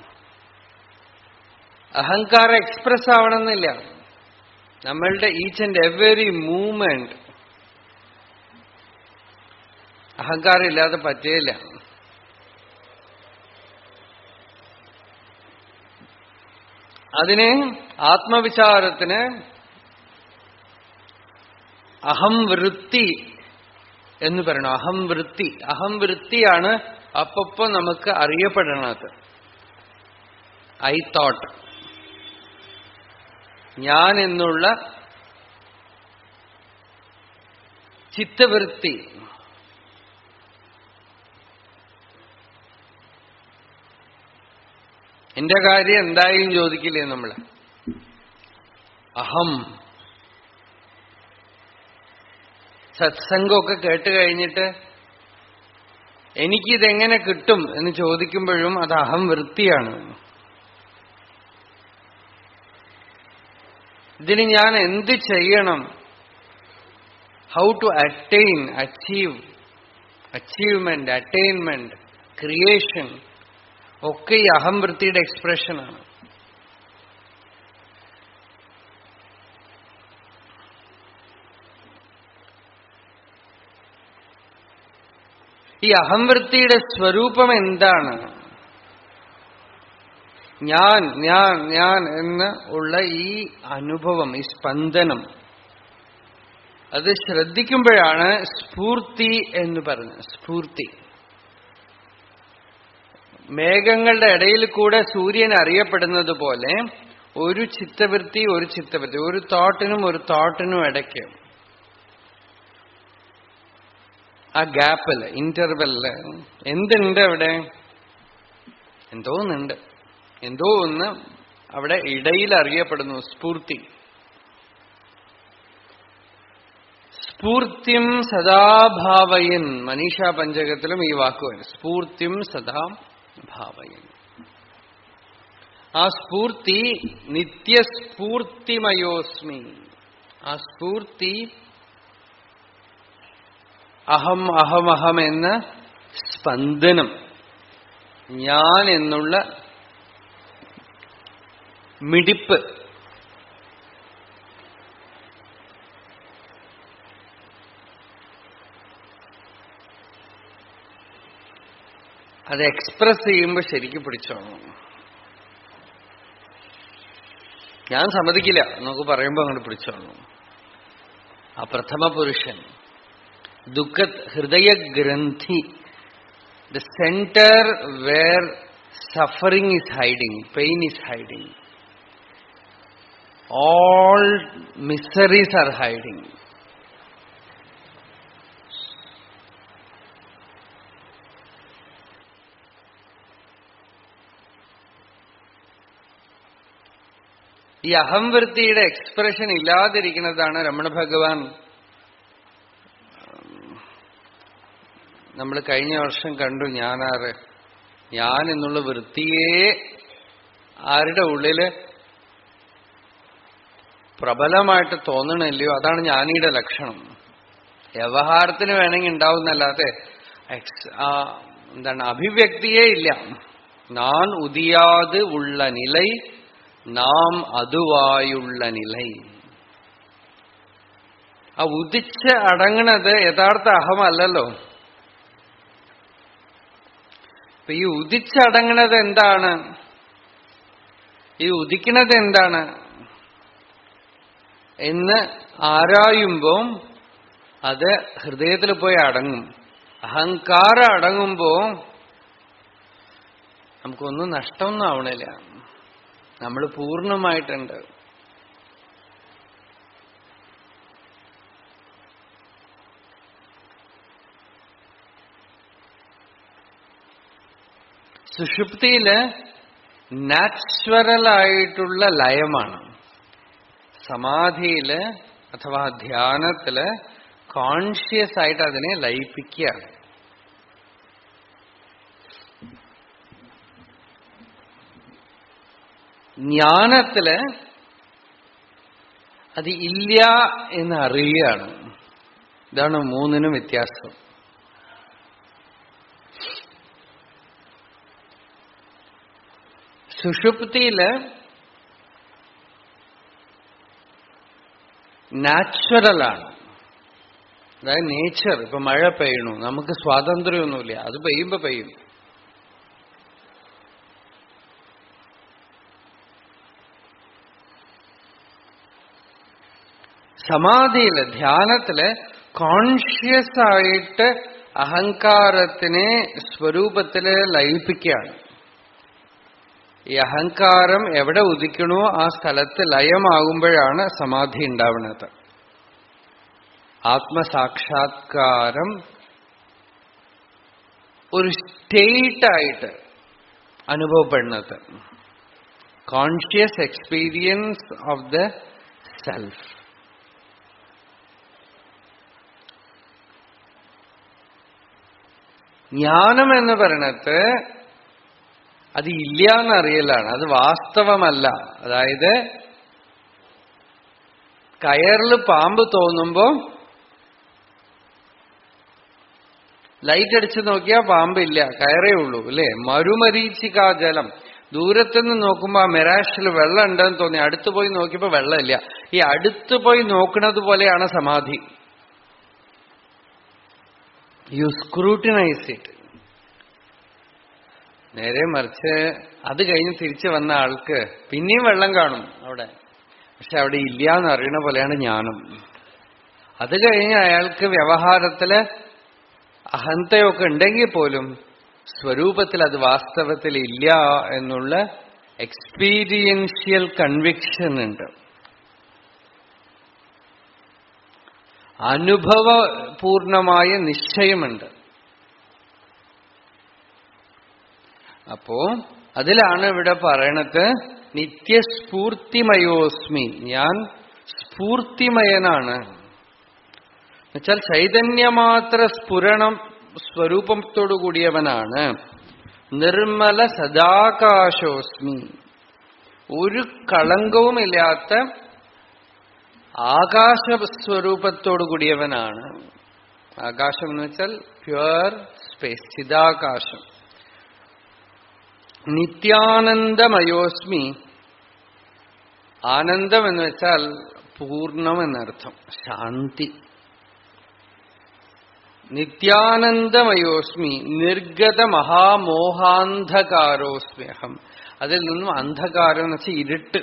Speaker 2: അഹങ്കാരം എക്സ്പ്രസ് ആവണമെന്നില്ല. നമ്മളുടെ ഈച്ച് ആൻഡ് എവറി മൂവ്മെന്റ് അഹങ്കാരം ഇല്ലാതെ പറ്റില്ല. അതിനെ ആത്മവിചാരത്തിന് അഹം വൃത്തി എന്ന് പറയണം. അഹം വൃത്തി. അഹം വൃത്തിയാണ് അപ്പപ്പോ നമുക്ക് അറിയപ്പെടണത്. ഐ തോട്ട്, ഞാൻ എന്നുള്ള ചിത്തവൃത്തി. എന്റെ കാര്യം എന്തായും ചോദിക്കില്ലേ നമ്മള്. അഹം. സത്സംഗമൊക്കെ കേട്ട് കഴിഞ്ഞിട്ട് എനിക്കിതെങ്ങനെ കിട്ടും എന്ന് ചോദിക്കുമ്പോഴും അത് അഹം വൃത്തിയാണ്. ഇതിന് ഞാൻ എന്ത് ചെയ്യണം? How to attain, achievement, attainment, creation ഒക്കെ ഈ അഹംവൃത്തിയുടെ എക്സ്പ്രഷനാണ്. ഈ അഹംവൃത്തിയുടെ സ്വരൂപം എന്താണ്? ഞാൻ ഞാൻ ഞാൻ എന്ന് ഉള്ള ഈ അനുഭവം, ഈ സ്പന്ദനം, അത് ശ്രദ്ധിക്കുമ്പോഴാണ് സ്ഫൂർത്തി എന്ന് പറഞ്ഞത്. സ്ഫൂർത്തി. മേഘങ്ങളുടെ ഇടയിൽ കൂടെ സൂര്യൻ അറിയപ്പെടുന്നത് പോലെ ഒരു ചിത്തവൃത്തി ഒരു തോട്ടിനും ഇടയ്ക്ക് ആ ഗ്യാപ്പില് ഇന്റർവെല്ല് എന്തുണ്ട് അവിടെ? എന്തോ ഒന്ന് അവിടെ ഇടയിൽ അറിയപ്പെടുന്നു. സ്ഫൂർത്തിം സദാഭാവയൻ. മനീഷാ പഞ്ചകത്തിലും ഈ വാക്ക് വരും. സ്ഫൂർത്തിം സദാ ഭാവയൻ. ആ സ്ഫൂർത്തി നിത്യസ്ഫൂർത്തിമയോസ്മി. ആ സ്ഫൂർത്തി അഹം അഹം അഹം എന്ന സ്പന്ദനം, ഞാൻ എന്നുള്ള മിടിപ്പ്, അത് എക്സ്പ്രസ് ചെയ്യുമ്പോൾ ശരിക്കും പിടിച്ചോണം. ഞാൻ സമ്മതിക്കില്ല എന്നൊക്കെ പറയുമ്പോൾ അങ്ങോട്ട് പിടിച്ചോണം. ആ പ്രഥമ പുരുഷൻ ദുഃഖ ഹൃദയഗ്രന്ഥി, the center where suffering is hiding, pain is hiding, all miseries are hiding. ഈ അഹംവൃത്തിയുടെ എക്സ്പ്രഷൻ ഇല്ലാതിരിക്കുന്നതാണ് രമണ ഭഗവാൻ. നമ്മൾ കഴിഞ്ഞ വർഷം കണ്ടു, ഞാൻ എന്നുള്ള വൃത്തിയെ ആരുടെ ഉള്ളില് പ്രബലമായിട്ട് തോന്നണില്ലയോ അതാണ് ജ്ഞാനിയുടെ ലക്ഷണം. വ്യവഹാരത്തിന് വേണമെങ്കിൽ ഉണ്ടാവുന്നല്ലാതെ അഭിവ്യക്തിയേ ഇല്ല. നാൻ ഉദിയാത് ഉള്ള നിലൈ നാം അതുവായുള്ള നിലൈ. ആ ഉദിച്ച് അടങ്ങണത് യഥാർത്ഥ അഹമല്ലല്ലോ. അപ്പൊ ഈ ഉദിച്ചടങ്ങണത് എന്താണ്? ഈ ഉദിക്കണത് എന്താണ് എന്ന് ആരായുമ്പോ അത് ഹൃദയത്തിൽ പോയി അടങ്ങും. അഹങ്കാരം അടങ്ങുമ്പോ നമുക്കൊന്നും നഷ്ടമൊന്നും ആവണില്ല. നമ്മൾ പൂർണ്ണമായിട്ടുണ്ട്. സുഷുപ്തിയില് നാച്ചുറലായിട്ടുള്ള ലയമാണ്. സമാധിയില് അഥവാ ധ്യാനത്തില് കോൺഷ്യസ് ആയിട്ട് അതിനെ ലയിപ്പിക്കുകയാണ്. ജ്ഞാനത്തില് അത് ഇല്ല എന്ന് അറിയുകയാണ്. ഇതാണ് മൂന്നിനും വ്യത്യാസം. സുഷുപ്തിയില് നാച്ചുറലാണ്, അതായത് നേച്ചർ. ഇപ്പൊ മഴ പെയ്യണു, നമുക്ക് സ്വാതന്ത്ര്യമൊന്നുമില്ല, അത് പെയ്യുമ്പോ പെയ്യും. സമാധിയില് ധ്യാനത്തില് കോൺഷ്യസ് ആയിട്ട് അഹങ്കാരത്തിനെ സ്വരൂപത്തില് ലയിപ്പിക്കുകയാണ്. ഈ അഹങ്കാരം എവിടെ ഉദിക്കണോ ആ സ്ഥലത്ത് ലയമാകുമ്പോഴാണ് സമാധി ഉണ്ടാവുന്നത്. ആത്മസാക്ഷാത്കാരം ഒരു സ്റ്റേറ്റായിട്ട് അനുഭവപ്പെടുന്നത്. Conscious experience of the self. ജ്ഞാനം എന്ന് പറയുന്നത് അത് ഇല്ല എന്നറിയലാണ്, അത് വാസ്തവമല്ല. അതായത് കയറിൽ പാമ്പ് തോന്നുമ്പോ ലൈറ്റ് അടിച്ച് നോക്കിയാൽ പാമ്പില്ല, കയറേ ഉള്ളൂ അല്ലേ? മരുമരീച്ചിക്കാ ജലം. ദൂരത്തുനിന്ന് നോക്കുമ്പോ ആ മിറാഷിൽ വെള്ളം ഉണ്ടെന്ന് തോന്നി, അടുത്ത് പോയി നോക്കിയപ്പോ വെള്ളമില്ല. ഈ അടുത്ത് പോയി നോക്കുന്നത് പോലെയാണ് സമാധി. You scrutinise it. നേരെ മറിച്ച് അത് കഴിഞ്ഞ് തിരിച്ചു വന്ന ആൾക്ക് പിന്നെയും വെള്ളം കാണും അവിടെ, പക്ഷെ അവിടെ ഇല്ല എന്ന് അറിയണ പോലെയാണ് ജ്ഞാനം. അത് കഴിഞ്ഞ് അയാൾക്ക് വ്യവഹാരത്തില് അഹന്തയൊക്കെ ഉണ്ടെങ്കിൽ പോലും സ്വരൂപത്തിൽ അത് വാസ്തവത്തിൽ ഇല്ല എന്നുള്ള എക്സ്പീരിയൻഷ്യൽ കൺവിക്ഷൻ ഉണ്ട്. അനുഭവപൂർണമായ നിശ്ചയമുണ്ട്. അപ്പോ അതിലാണ് ഇവിടെ പറയണത് നിത്യസ്ഫൂർത്തിമയോസ്മി, ഞാൻ സ്ഫൂർത്തിമയനാണ്. എന്നുവെച്ചാൽ ചൈതന്യമാത്ര സ്ഫുരണം സ്വരൂപത്തോടുകൂടിയവനാണ്. നിർമ്മല സദാകാശോസ്മി, ഒരു കളങ്കവുമില്ലാത്ത ആകാശസ്വരൂപത്തോടുകൂടിയവനാണ്. ആകാശം എന്ന് വെച്ചാൽ പ്യുവർ സ്പേസ്, ചിദാകാശം. നിത്യാനന്ദമയോസ്മി, ആനന്ദം എന്ന് വെച്ചാൽ പൂർണ്ണം എന്നർത്ഥം, ശാന്തി. നിത്യാനന്ദമയോസ്മി നിർഗത മഹാമോഹാന്ധകാരോസ്മ്യഹം. അതിൽ നിന്നും അന്ധകാരം എന്ന് വെച്ചാൽ ഇരുട്ട്.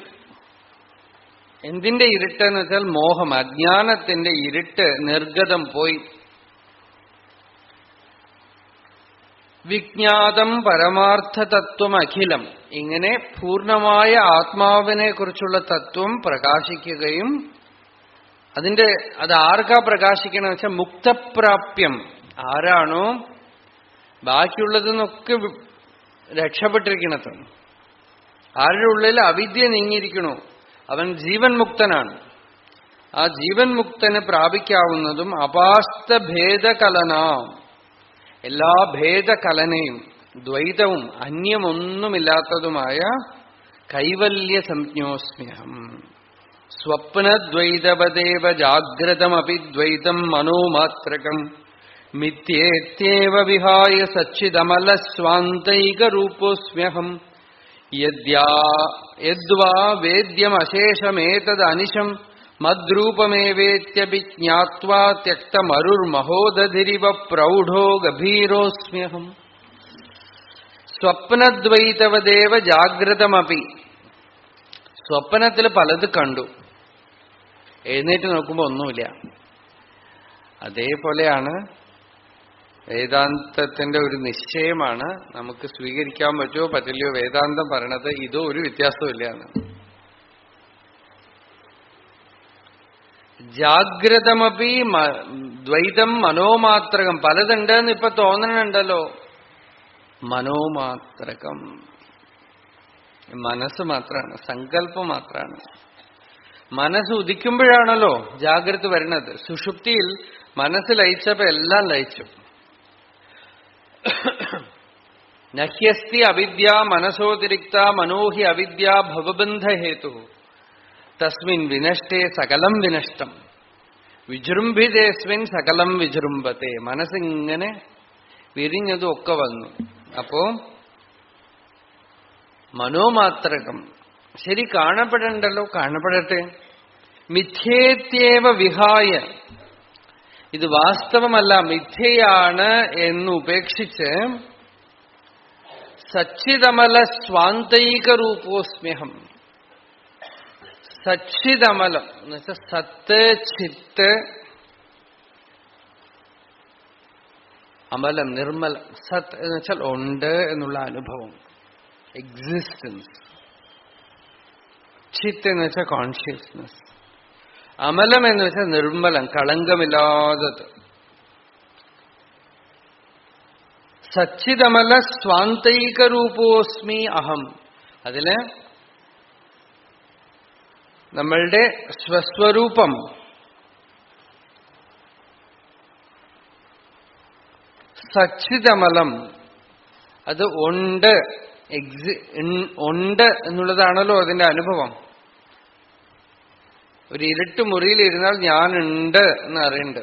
Speaker 2: എന്തിന്റെ ഇരുട്ട് എന്ന് വെച്ചാൽ മോഹം, അജ്ഞാനത്തിന്റെ ഇരുട്ട് നിർഗതം പോയി. വിജ്ഞാതം പരമാർത്ഥ തത്വം അഖിലം, ഇങ്ങനെ പൂർണ്ണമായ ആത്മാവിനെ കുറിച്ചുള്ള തത്വം പ്രകാശിക്കുകയും, അത് ആർക്കാ പ്രകാശിക്കണം വെച്ചാൽ മുക്തപ്രാപ്യം, ആരാണോ ബാക്കിയുള്ളതെന്നൊക്കെ രക്ഷപ്പെട്ടിരിക്കണത്, ആരുടെ ഉള്ളിൽ അവിദ്യ നീങ്ങിയിരിക്കണോ അവൻ ജീവൻ മുക്തനാണ്. ആ ജീവൻ മുക്തന് പ്രാപിക്കാവുന്നതും അപാസ്ത ഭേദകലന, എല്ലാ ഭേദകലനയും ദ്വൈതവും അന്യമൊന്നുമില്ലാത്തതുമായ കൈവല്യ സംജ്ഞോസ്മ്യഹം. സ്വപ്നദ്വൈതവദേവ ജാഗ്രതമപി ദ്വൈതം മനോമാത്രകം മിഥ്യേത്യേവ വിഹായ സച്ചിദമല സ്വാന്തൈകരൂപോസ്മ്യഹം. യദ്വാ വേദ്യമശേഷമേതദനിശം മദ്രൂപമേവേത്യഭിജ്ഞാത്വാ ത്യക്തമരുർമഹോദധിരിവ പ്രൗഢോ ഗഭീരോസ്മ്യഹം. സ്വപ്നദ്വൈതവദേവ ജാഗ്രതമപി, സ്വപ്നത്തിൽ പലത് കണ്ടു, എഴുന്നേറ്റ് നോക്കുമ്പോൾ ഒന്നുമില്ല. അതേപോലെയാണ് വേദാന്തത്തിന്റെ ഒരു നിശ്ചയമാണ്. നമുക്ക് സ്വീകരിക്കാൻ പറ്റുമോ പറ്റില്ലയോ വേദാന്തം പറയണത്, ഇതോ ഒരു വ്യത്യാസമില്ല എന്ന്. ജാഗ്രതമപി ദ്വൈതം മനോമാത്രകം, പലതുണ്ടെന്ന് ഇപ്പൊ തോന്നണുണ്ടല്ലോ, മനോമാത്രകം, മനസ്സ് മാത്രമാണ്, സങ്കല്പം മാത്രമാണ്. മനസ്സ് ഉദിക്കുമ്പോഴാണല്ലോ ജാഗ്രത വരുന്നത്. സുഷുപ്തിയിൽ മനസ്സ് ലയിച്ചപ്പോ എല്ലാം ലയിച്ചു. നഹ്യസ്തി അവിദ്യ മനസോതിരിക്ത മനോഹി അവിദ്യ ഭവബന്ധഹേതു തസ്മിൻ വിനഷ്ടേ സകലം വിനഷ്ടം വിജൃംഭിതേസ്മിൻ സകലം വിജൃംഭത്തെ. മനസ്സിങ്ങനെ വിരിഞ്ഞതും ഒക്കെ വന്നു. അപ്പോ മനോമാത്രകം, ശരി കാണപ്പെടണ്ടല്ലോ, കാണപ്പെടട്ടെ. മിഥ്യേത്യവ വിഹായ, ഇത് വാസ്തവമല്ല മിഥ്യയാണ് എന്ന് ഉപേക്ഷിച്ച് സച്ചിദമല സ്വാന്തൈകരൂപോസ്മ്യഹം. സച്ചിദമലം എന്ന് വെച്ചാൽ സത്ത് ചിത്ത് അമലം നിർമ്മലം. സത് എന്ന് വെച്ചാൽ ഉണ്ട് എന്നുള്ള അനുഭവം, എക്സിസ്റ്റൻസ്. ചിത്ത് എന്ന് വെച്ചാൽ കോൺഷ്യസ്നസ്. അമലം എന്ന് വെച്ചാൽ നിർമ്മലം, കളങ്കമില്ലാത്തത്. സച്ചിദമല സ്വാന്തൈകരൂപോസ്മി അഹം. അതില് നമ്മളുടെ സ്വസ്വരൂപം സച്ചിദമലം, അത് ഉണ്ട്, ഉണ്ട് എന്നുള്ളതാണല്ലോ അതിന്റെ അനുഭവം. ഒരു ഇരുട്ട് മുറിയിലിരുന്നാൽ ഞാനുണ്ട് എന്ന് അറിയണ്ട്.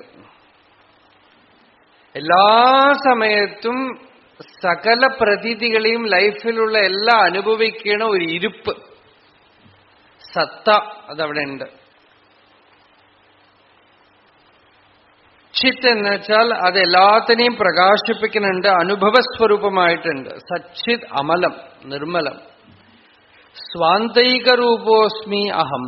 Speaker 2: എല്ലാ സമയത്തും സകല പ്രതീതികളെയും ലൈഫിലുള്ള എല്ലാം അനുഭവിക്കണ ഒരു ഇരുപ്പ്, സത്ത, അതവിടെ ഉണ്ട്. ചിത്ത് എന്ന് വെച്ചാൽ അത് എല്ലാത്തിനെയും പ്രകാശിപ്പിക്കുന്നുണ്ട്, അനുഭവസ്വരൂപമായിട്ടുണ്ട്. സച്ചിത് അമലം, നിർമ്മലം. സ്വാന്തൈകരൂപോസ്മി അഹം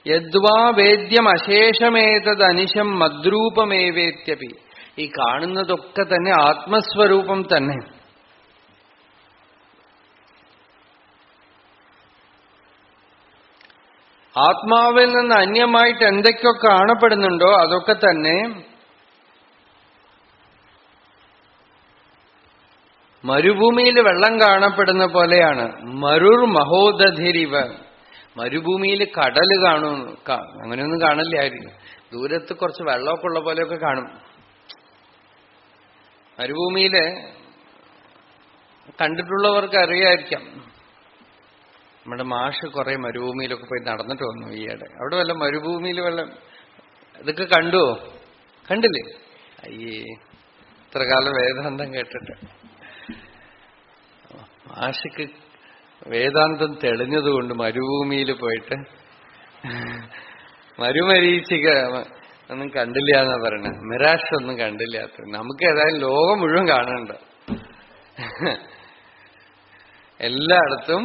Speaker 2: യദ്വാ വേദ്യം അശേഷമേതദനിശം മദ്രൂപമേവേത്യപി. ഈ കാണുന്നതൊക്കെ തന്നെ ആത്മസ്വരൂപം തന്നെ. ആത്മാവിൽ നിന്ന് അന്യമായിട്ട് എന്തൊക്കെയോ കാണപ്പെടുന്നുണ്ടോ അതൊക്കെ തന്നെ മരുഭൂമിയിൽ വെള്ളം കാണപ്പെടുന്ന പോലെയാണ്. മരുർ മഹോദധിരിവ. മരുഭൂമിയിൽ കടല് കാണും. അങ്ങനെയൊന്നും കാണില്ലായിരിക്കും. ദൂരത്ത് കുറച്ച് വെള്ളമൊക്കെ ഉള്ള പോലെയൊക്കെ കാണും. മരുഭൂമിയില് കണ്ടിട്ടുള്ളവർക്ക് അറിയായിരിക്കാം. നമ്മുടെ മാഷ് കുറെ മരുഭൂമിയിലൊക്കെ പോയി നടന്നിട്ട് വന്നു ഈയിടെ. അവിടെ വല്ല മരുഭൂമിയിൽ വെള്ളം ഇതൊക്കെ കണ്ടുവോ? കണ്ടില്ലേ? അയ്യേ, ഇത്ര കാലം വേദാന്തം കേട്ടിട്ട് മാഷിക്ക് വേദാന്തം തെളിഞ്ഞതുകൊണ്ട് മരുഭൂമിയിൽ പോയിട്ട് മരുമരീചിക ഒന്നും കണ്ടില്ല എന്നാ പറയണ. മിറാഷ് ഒന്നും കണ്ടില്ല. നമുക്ക് ഏതായാലും ലോകം മുഴുവൻ കാണണ്ട. എല്ലായിടത്തും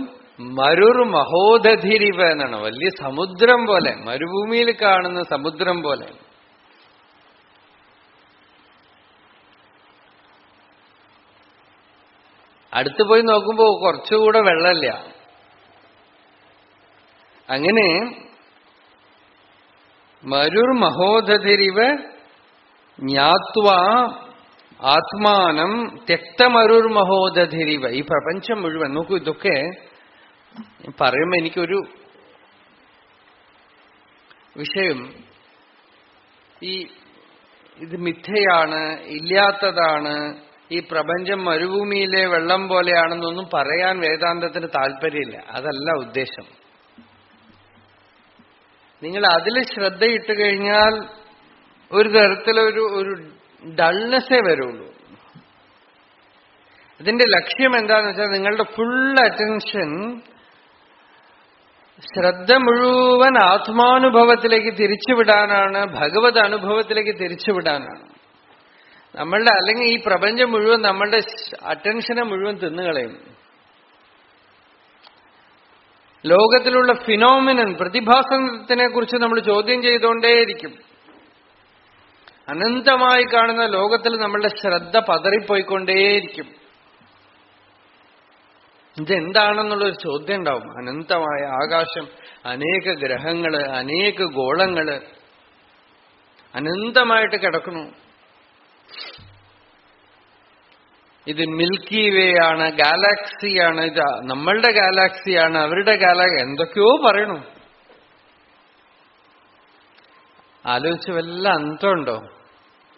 Speaker 2: മരുർ മഹോദധിരിവ എന്നാണ്. വലിയ സമുദ്രം പോലെ, മരുഭൂമിയിൽ കാണുന്ന സമുദ്രം പോലെ. അടുത്ത് പോയി നോക്കുമ്പോ കുറച്ചുകൂടെ വെള്ളമില്ല. അങ്ങനെ മരുർ മഹോദധിരിവ ജ്ഞാത്വാ ആത്മാനം തെക്തമരുർ മഹോദധിരിവ. ഈ പ്രപഞ്ചം മുഴുവൻ നോക്കൂ. ഇതൊക്കെ പറയുമ്പോ എനിക്കൊരു വിഷയം, ഇത് മിഥ്യയാണ്, ഇല്ലാത്തതാണ്, ഈ പ്രപഞ്ചം മരുഭൂമിയിലെ വെള്ളം പോലെയാണെന്നൊന്നും പറയാൻ വേദാന്തത്തിന് താല്പര്യമില്ല. അതല്ല ഉദ്ദേശം. നിങ്ങൾ അതിൽ ശ്രദ്ധയിട്ട് കഴിഞ്ഞാൽ ഒരു തരത്തിലൊരു ഡൾനെസ്സേ വരുള്ളൂ. ഇതിന്റെ ലക്ഷ്യം എന്താണെന്ന് വെച്ചാൽ നിങ്ങളുടെ ഫുൾ അറ്റൻഷൻ, ശ്രദ്ധ മുഴുവൻ ആത്മാനുഭവത്തിലേക്ക് തിരിച്ചുവിടാനാണ്, ഭഗവത് അനുഭവത്തിലേക്ക് തിരിച്ചുവിടാനാണ്. നമ്മളുടെ അല്ലെങ്കിൽ ഈ പ്രപഞ്ചം മുഴുവൻ നമ്മളുടെ അറ്റൻഷനെ മുഴുവൻ തിന്നുകളയും. ലോകത്തിലുള്ള ഫിനോമിനൻ, പ്രതിഭാസത്തിനെ കുറിച്ച് നമ്മൾ ചോദ്യം ചെയ്തുകൊണ്ടേയിരിക്കും. അനന്തമായി കാണുന്ന ലോകത്തിൽ നമ്മളുടെ ശ്രദ്ധ പതറിപ്പോയിക്കൊണ്ടേയിരിക്കും. ഇതെന്താണെന്നുള്ളൊരു ചോദ്യം ഉണ്ടാവും. അനന്തമായ ആകാശം, അനേക ഗ്രഹങ്ങള്, അനേക ഗോളങ്ങള് അനന്തമായിട്ട് കിടക്കുന്നു. ഇത് മിൽക്കി വേ ആണ്, ഗാലാക്സിയാണ്, ഇത് നമ്മളുടെ ഗാലാക്സിയാണ്, അവരുടെ എന്തൊക്കെയോ പറയണു. ആലോചിച്ച് വല്ല അന്തമുണ്ടോ?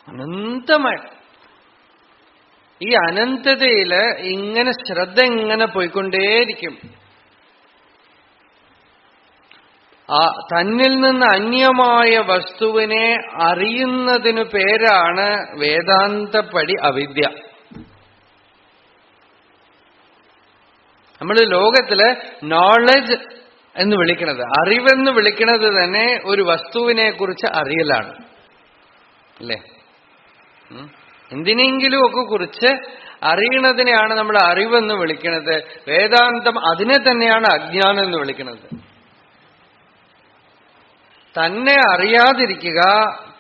Speaker 2: അനന്തമായി ഈ അനന്തതയില് ഇങ്ങനെ ശ്രദ്ധ ഇങ്ങനെ പോയിക്കൊണ്ടേയിരിക്കും. തന്നിൽ നിന്ന് അന്യമായ വസ്തുവിനെ അറിയുന്നതിനു പേരാണ് വേദാന്തപ്പടി അവിദ്യ. നമ്മൾ ലോകത്തില് നോളജ് എന്ന് വിളിക്കുന്നത്, അറിവെന്ന് വിളിക്കുന്നത് തന്നെ ഒരു വസ്തുവിനെ കുറിച്ച് അറിയലാണ്, അല്ലേ? എന്തിനെങ്കിലും ഒക്കെ കുറിച്ച് അറിയണതിനെയാണ് നമ്മൾ അറിവെന്ന് വിളിക്കുന്നത്. വേദാന്തം അതിനെ തന്നെയാണ് അജ്ഞാനം എന്ന് വിളിക്കുന്നത്. തന്നെ അറിയാതിരിക്കുക,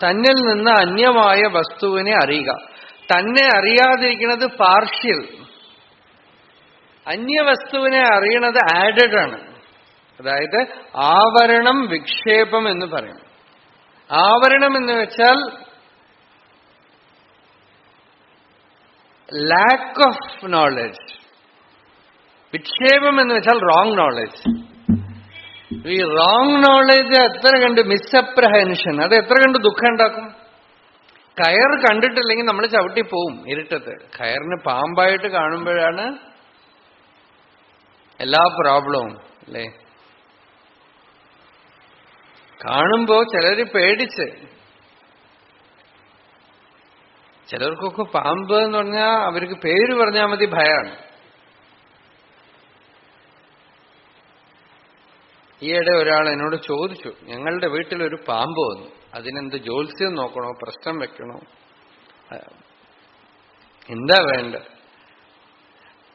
Speaker 2: തന്നിൽ നിന്ന് അന്യമായ വസ്തുവിനെ അറിയുക. തന്നെ അറിയാതിരിക്കുന്നത് പാർഷ്യൽ. അന്യവസ്തുവിനെ അറിയണത് ആഡഡ് ആണ്. അതായത് ആവരണം, വിക്ഷേപം എന്ന് പറയും. ആവരണം എന്ന് വെച്ചാൽ ലാക്ക് ഓഫ് നോളജ്. വിക്ഷേപം എന്ന് വെച്ചാൽ റോങ് നോളജ്. ഈ റോങ് നോളജ് എത്ര കണ്ട് മിസ്അപ്രഹെൻഷൻ, അത് എത്ര കണ്ട് ദുഃഖം ഉണ്ടാക്കും. കയർ കണ്ടിട്ടില്ലെങ്കിൽ നമ്മൾ ചവിട്ടിപ്പോവും ഇരുട്ടത്ത്. കയറിന് പാമ്പായിട്ട് കാണുമ്പോഴാണ് എല്ലാ പ്രോബ്ലവും, അല്ലേ? കാണുമ്പോ ചിലര് പേടിച്ച്, ചിലർക്കൊക്കെ പാമ്പ് എന്ന് പറഞ്ഞാൽ അവർക്ക് പേര് പറഞ്ഞാൽ മതി ഭയാണ്. ഈയിടെ ഒരാൾ എന്നോട് ചോദിച്ചു, ഞങ്ങളുടെ വീട്ടിലൊരു പാമ്പ് വന്നു, അതിനെന്ത് ജ്യോത്സ്യം നോക്കണോ, പ്രശ്നം വെക്കണോ, എന്താ വേണ്ട?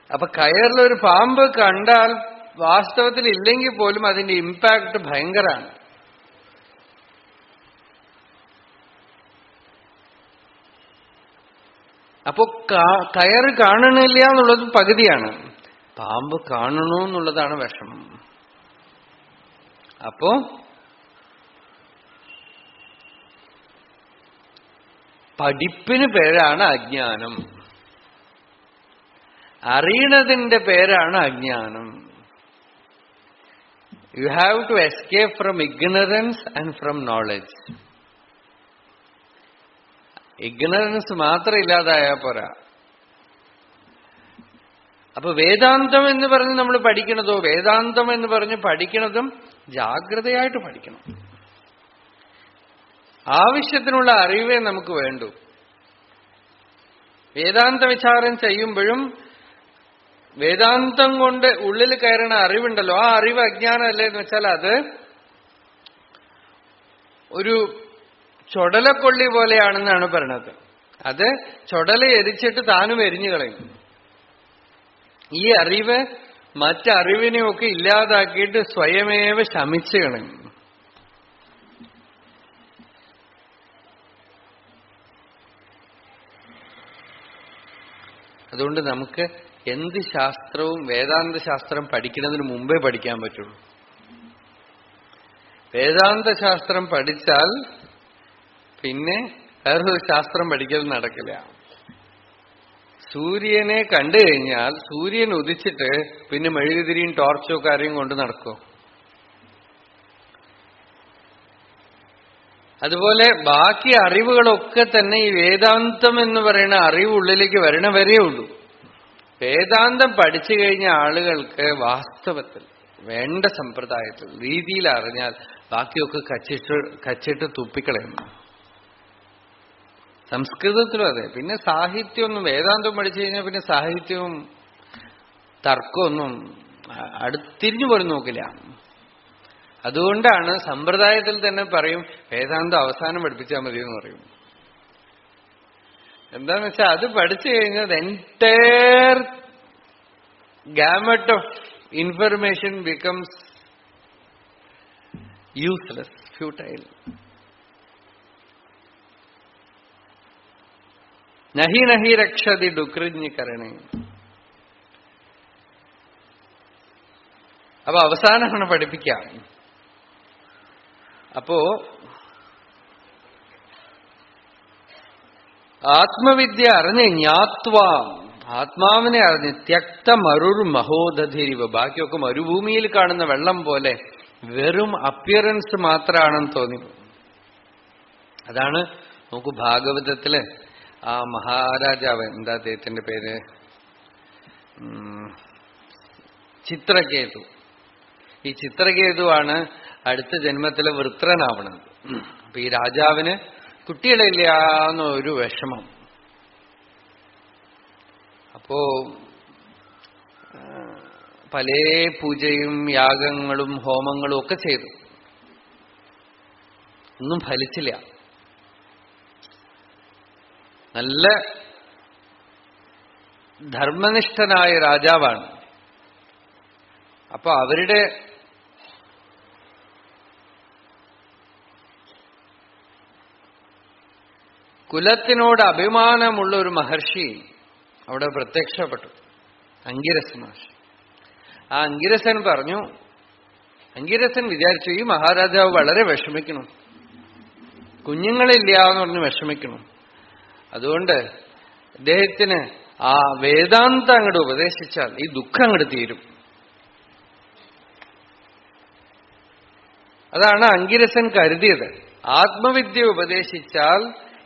Speaker 2: അപ്പൊ കയറിലൊരു പാമ്പ് കണ്ടാൽ വാസ്തവത്തിൽ ഇല്ലെങ്കിൽ പോലും അതിന്റെ ഇമ്പാക്ട് ഭയങ്കരമാണ്. അപ്പോ കയറ് കാണണില്ല എന്നുള്ളത് പകുതിയാണ്, പാമ്പ് കാണണു എന്നുള്ളതാണ് വിഷമം. അപ്പോ പഠിപ്പിന് പേരാണ് അജ്ഞാനം, അറിയണതിന്റെ പേരാണ് അജ്ഞാനം. You have to escape from ignorance and from knowledge. Ignorance മാത്രം ഇല്ലാതായാൽ പോരാ. അപ്പൊ വേദാന്തം എന്ന് പറഞ്ഞ് നമ്മൾ പഠിക്കണതോ, വേദാന്തം എന്ന് പറഞ്ഞ് പഠിക്കണതും ജാഗ്രതയായിട്ട് പഠിക്കണം. ആവശ്യത്തിനുള്ള അറിവേ നമുക്ക് വേണ്ടൂ. വേദാന്ത വിചാരം ചെയ്യുമ്പോഴും വേദാന്തം കൊണ്ട് ഉള്ളിൽ കയറണ അറിവുണ്ടല്ലോ, ആ അറിവ് അജ്ഞാനമല്ലേ എന്ന് വെച്ചാൽ അത് ഒരു ചൊടലക്കൊള്ളി പോലെയാണെന്നാണ് പറയണത്. അത് ചൊടല എരിച്ചിട്ട് താനും എരിഞ്ഞു കളയും. ഈ അറിവ് മറ്ററിവിനെയൊക്കെ ഇല്ലാതാക്കിയിട്ട് സ്വയമേവ ശമിച്ചു കളയും. അതുകൊണ്ട് നമുക്ക് എന്ത് ശാസ്ത്രവും വേദാന്ത ശാസ്ത്രം പഠിക്കുന്നതിന് മുമ്പേ പഠിക്കാൻ പറ്റുള്ളൂ. വേദാന്ത ശാസ്ത്രം പഠിച്ചാൽ പിന്നെ വേറൊരു ശാസ്ത്രം പഠിക്കൽ നടക്കില്ല. സൂര്യനെ കണ്ടു കഴിഞ്ഞാൽ സൂര്യൻ ഉദിച്ചിട്ട് പിന്നെ മെഴുകുതിരിയും ടോർച്ചോ കാര്യം കൊണ്ട് നടക്കും. അതുപോലെ ബാക്കി അറിവുകളൊക്കെ തന്നെ ഈ വേദാന്തം എന്ന് പറയുന്ന അറിവ് ഉള്ളിലേക്ക് വരണ വരേ ഉള്ളൂ. വേദാന്തം പഠിച്ചു കഴിഞ്ഞ ആളുകൾക്ക് വാസ്തവത്തിൽ വേണ്ട സമ്പ്രദായത്തിൽ രീതിയിൽ അറിഞ്ഞാൽ ബാക്കിയൊക്കെ കച്ചിട്ട് തുപ്പിക്കളയുന്നു. സംസ്കൃതത്തിലും അതെ. പിന്നെ സാഹിത്യമൊന്നും, വേദാന്തം പഠിച്ചു കഴിഞ്ഞാൽ പിന്നെ സാഹിത്യവും തർക്കമൊന്നും തിരിഞ്ഞു പോലും നോക്കില്ല. അതുകൊണ്ടാണ് സമ്പ്രദായത്തിൽ തന്നെ പറയും വേദാന്തം അവസാനം പഠിപ്പിച്ചാൽ മതി എന്ന് പറയും. എന്താന്ന് വെച്ചാൽ അത് പഠിച്ചു കഴിഞ്ഞാൽ entire gamut of information becomes useless, futile. നഹി നഹി രക്ഷതി ഡുകൃജ്ഞികരണേ. അപ്പൊ അവസാനമാണ് പഠിപ്പിക്കാം. അപ്പോ ആത്മവിദ്യ അറിഞ്ഞ് ജ്ഞാത്വാ, ആത്മാവിനെ അറിഞ്ഞ് ത്യക്ത മരുർ മഹോദധിരിവ, ബാക്കിയൊക്കെ മരുഭൂമിയിൽ കാണുന്ന വെള്ളം പോലെ വെറും അപ്പിയറൻസ് മാത്രമാണെന്ന് തോന്നി. അതാണ് നോക്കൂ ഭാഗവതത്തില് ആ മഹാരാജാവ്, എന്താ അദ്ദേഹത്തിന്റെ പേര്, ചിത്രകേതു. ഈ ചിത്രകേതുവാണ് അടുത്ത ജന്മത്തിലെ വൃത്രനാവണത്. അപ്പൊ ഈ രാജാവിന് കുട്ടികളില്ലാന്നൊരു വിഷമം. അപ്പോ പല പൂജയും യാഗങ്ങളും ഹോമങ്ങളും ഒക്കെ ചെയ്തു, ഒന്നും ഫലിച്ചില്ല. നല്ല ധർമ്മനിഷ്ഠനായ രാജാവാണ്. അപ്പൊ അവരുടെ കുലത്തിനോട് അഭിമാനമുള്ള ഒരു മഹർഷി അവിടെ പ്രത്യക്ഷപ്പെട്ടു, അങ്കിരസൻ മഹർഷി. ആ അങ്കിരസൻ പറഞ്ഞു, അങ്കിരസൻ വിചാരിച്ചു ഈ മഹാരാജാവ് വളരെ വിഷമിക്കണം, കുഞ്ഞുങ്ങളില്ല എന്ന് പറഞ്ഞ് വിഷമിക്കണം. അതുകൊണ്ട് അദ്ദേഹത്തിന് ആ വേദാന്തം അങ്ങോട്ട് ഉപദേശിച്ചാൽ ഈ ദുഃഖം അങ്ങോട്ട് തീരും. അതാണ് അങ്കിരസൻ കരുതിയത്. ആത്മവിദ്യ ഉപദേശിച്ചാൽ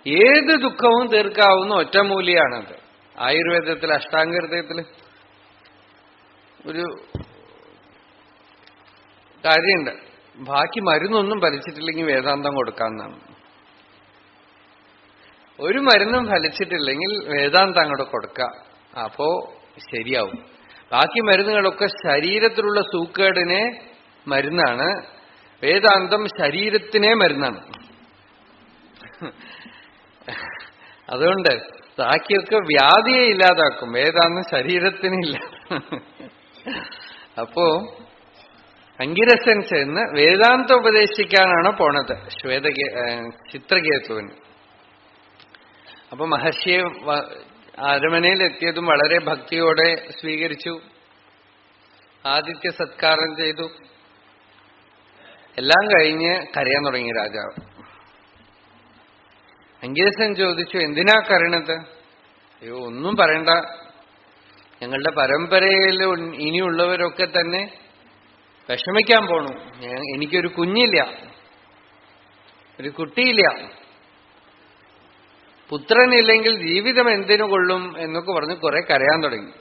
Speaker 2: ഏത് ദുഃഖവും തീർക്കാവുന്ന ഒറ്റമൂലിയാണത്. ആയുർവേദത്തിൽ അഷ്ടാംഗഹൃദയത്തിൽ ഒരു കാര്യമുണ്ട്, ബാക്കി മരുന്നൊന്നും ഫലിച്ചിട്ടില്ലെങ്കിൽ വേദാന്തം കൊടുക്കാമെന്നാണ്. ഒരു മരുന്നും ഫലിച്ചിട്ടില്ലെങ്കിൽ വേദാന്തം അങ്ങോട്ട് കൊടുക്കാം, അപ്പോ ശരിയാവും. ബാക്കി മരുന്നുകളൊക്കെ ശരീരത്തിലുള്ള സൂക്കേടിനെ മരുന്നാണ്, വേദാന്തം ശരീരത്തിനെ മരുന്നാണ്. അതുകൊണ്ട് ബാക്കിയൊക്കെ വ്യാധിയെ ഇല്ലാതാക്കും, വേദാന്തം ശരീരത്തിനില്ല. അപ്പോ അങ്കിരസൻ ചെന്ന് വേദാന്തം ഉപദേശിക്കാനാണ് പോണത് ചിത്രകേതുവിന്. അപ്പൊ മഹർഷിയെ അരമനയിലെത്തിയതും വളരെ ഭക്തിയോടെ സ്വീകരിച്ചു. ആതിഥ്യ സത്കാരം ചെയ്തു. എല്ലാം കഴിഞ്ഞ് കരയാൻ തുടങ്ങി രാജാവ്. അംഗീരസൻ ചോദിച്ചു, എന്തിനാ കരയണത്? അയ്യോ, ഒന്നും പറയണ്ട. ഞങ്ങളുടെ പരമ്പരയിൽ ഇനിയുള്ളവരൊക്കെ തന്നെ വിഷമിക്കാൻ പോണു. എനിക്കൊരു കുഞ്ഞില്ല, ഒരു കുട്ടിയില്ല, പുത്രനില്ലെങ്കിൽ ജീവിതം എന്തിനു കൊള്ളും എന്നൊക്കെ പറഞ്ഞ് കുറെ കരയാൻ തുടങ്ങി.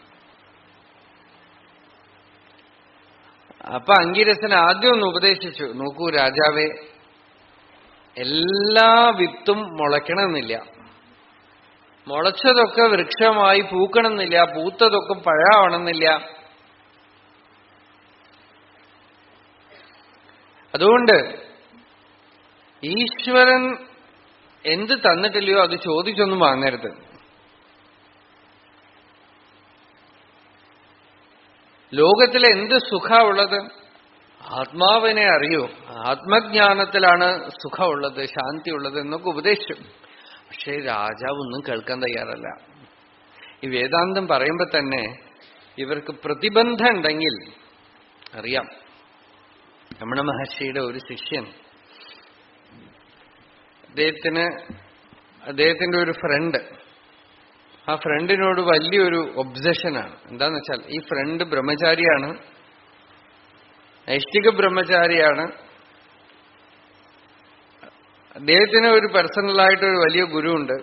Speaker 2: അപ്പൊ അംഗീരസൻ ആദ്യം ഒന്ന് ഉപദേശിച്ചു, നോക്കൂ രാജാവേ, എല്ലാ വിത്തും മുളയ്ക്കണമെന്നില്ല, മുളച്ചതൊക്കെ വൃക്ഷമായി പൂക്കണമെന്നില്ല, പൂത്തതൊക്കെ പഴമാവണമെന്നില്ല. അതുകൊണ്ട് ഈശ്വരൻ എന്ത് തന്നിട്ടില്ലയോ അത് ചോദിച്ചൊന്നും വാങ്ങരുത്. ലോകത്തിൽ എന്ത് സുഖമുള്ളത്? ആത്മാവിനെ അറിയൂ, ആത്മജ്ഞാനത്തിലാണ് സുഖമുള്ളത്, ശാന്തിയുള്ളത് എന്നൊക്കെ ഉപദേശിച്ചു. പക്ഷേ രാജാവ് ഒന്നും കേൾക്കാൻ തയ്യാറല്ല. ഈ വേദാന്തം പറയുമ്പോ തന്നെ ഇവർക്ക് പ്രതിബന്ധം ഉണ്ടെങ്കിൽ അറിയാം. രമണ മഹർഷിയുടെ ഒരു ശിഷ്യൻ, അദ്ദേഹത്തിന്റെ ഒരു ഫ്രണ്ട്, ആ ഫ്രണ്ടിനോട് വലിയൊരു ഒബ്സഷനാണ്. എന്താന്ന് വെച്ചാൽ ഈ ഫ്രണ്ട് ബ്രഹ്മചാരിയാണ്, നൈഷ്ഠിക ബ്രഹ്മചാരിയാണ്. അദ്ദേഹത്തിന് ഒരു പേഴ്സണലായിട്ടൊരു വലിയ ഗുരുവുണ്ട്.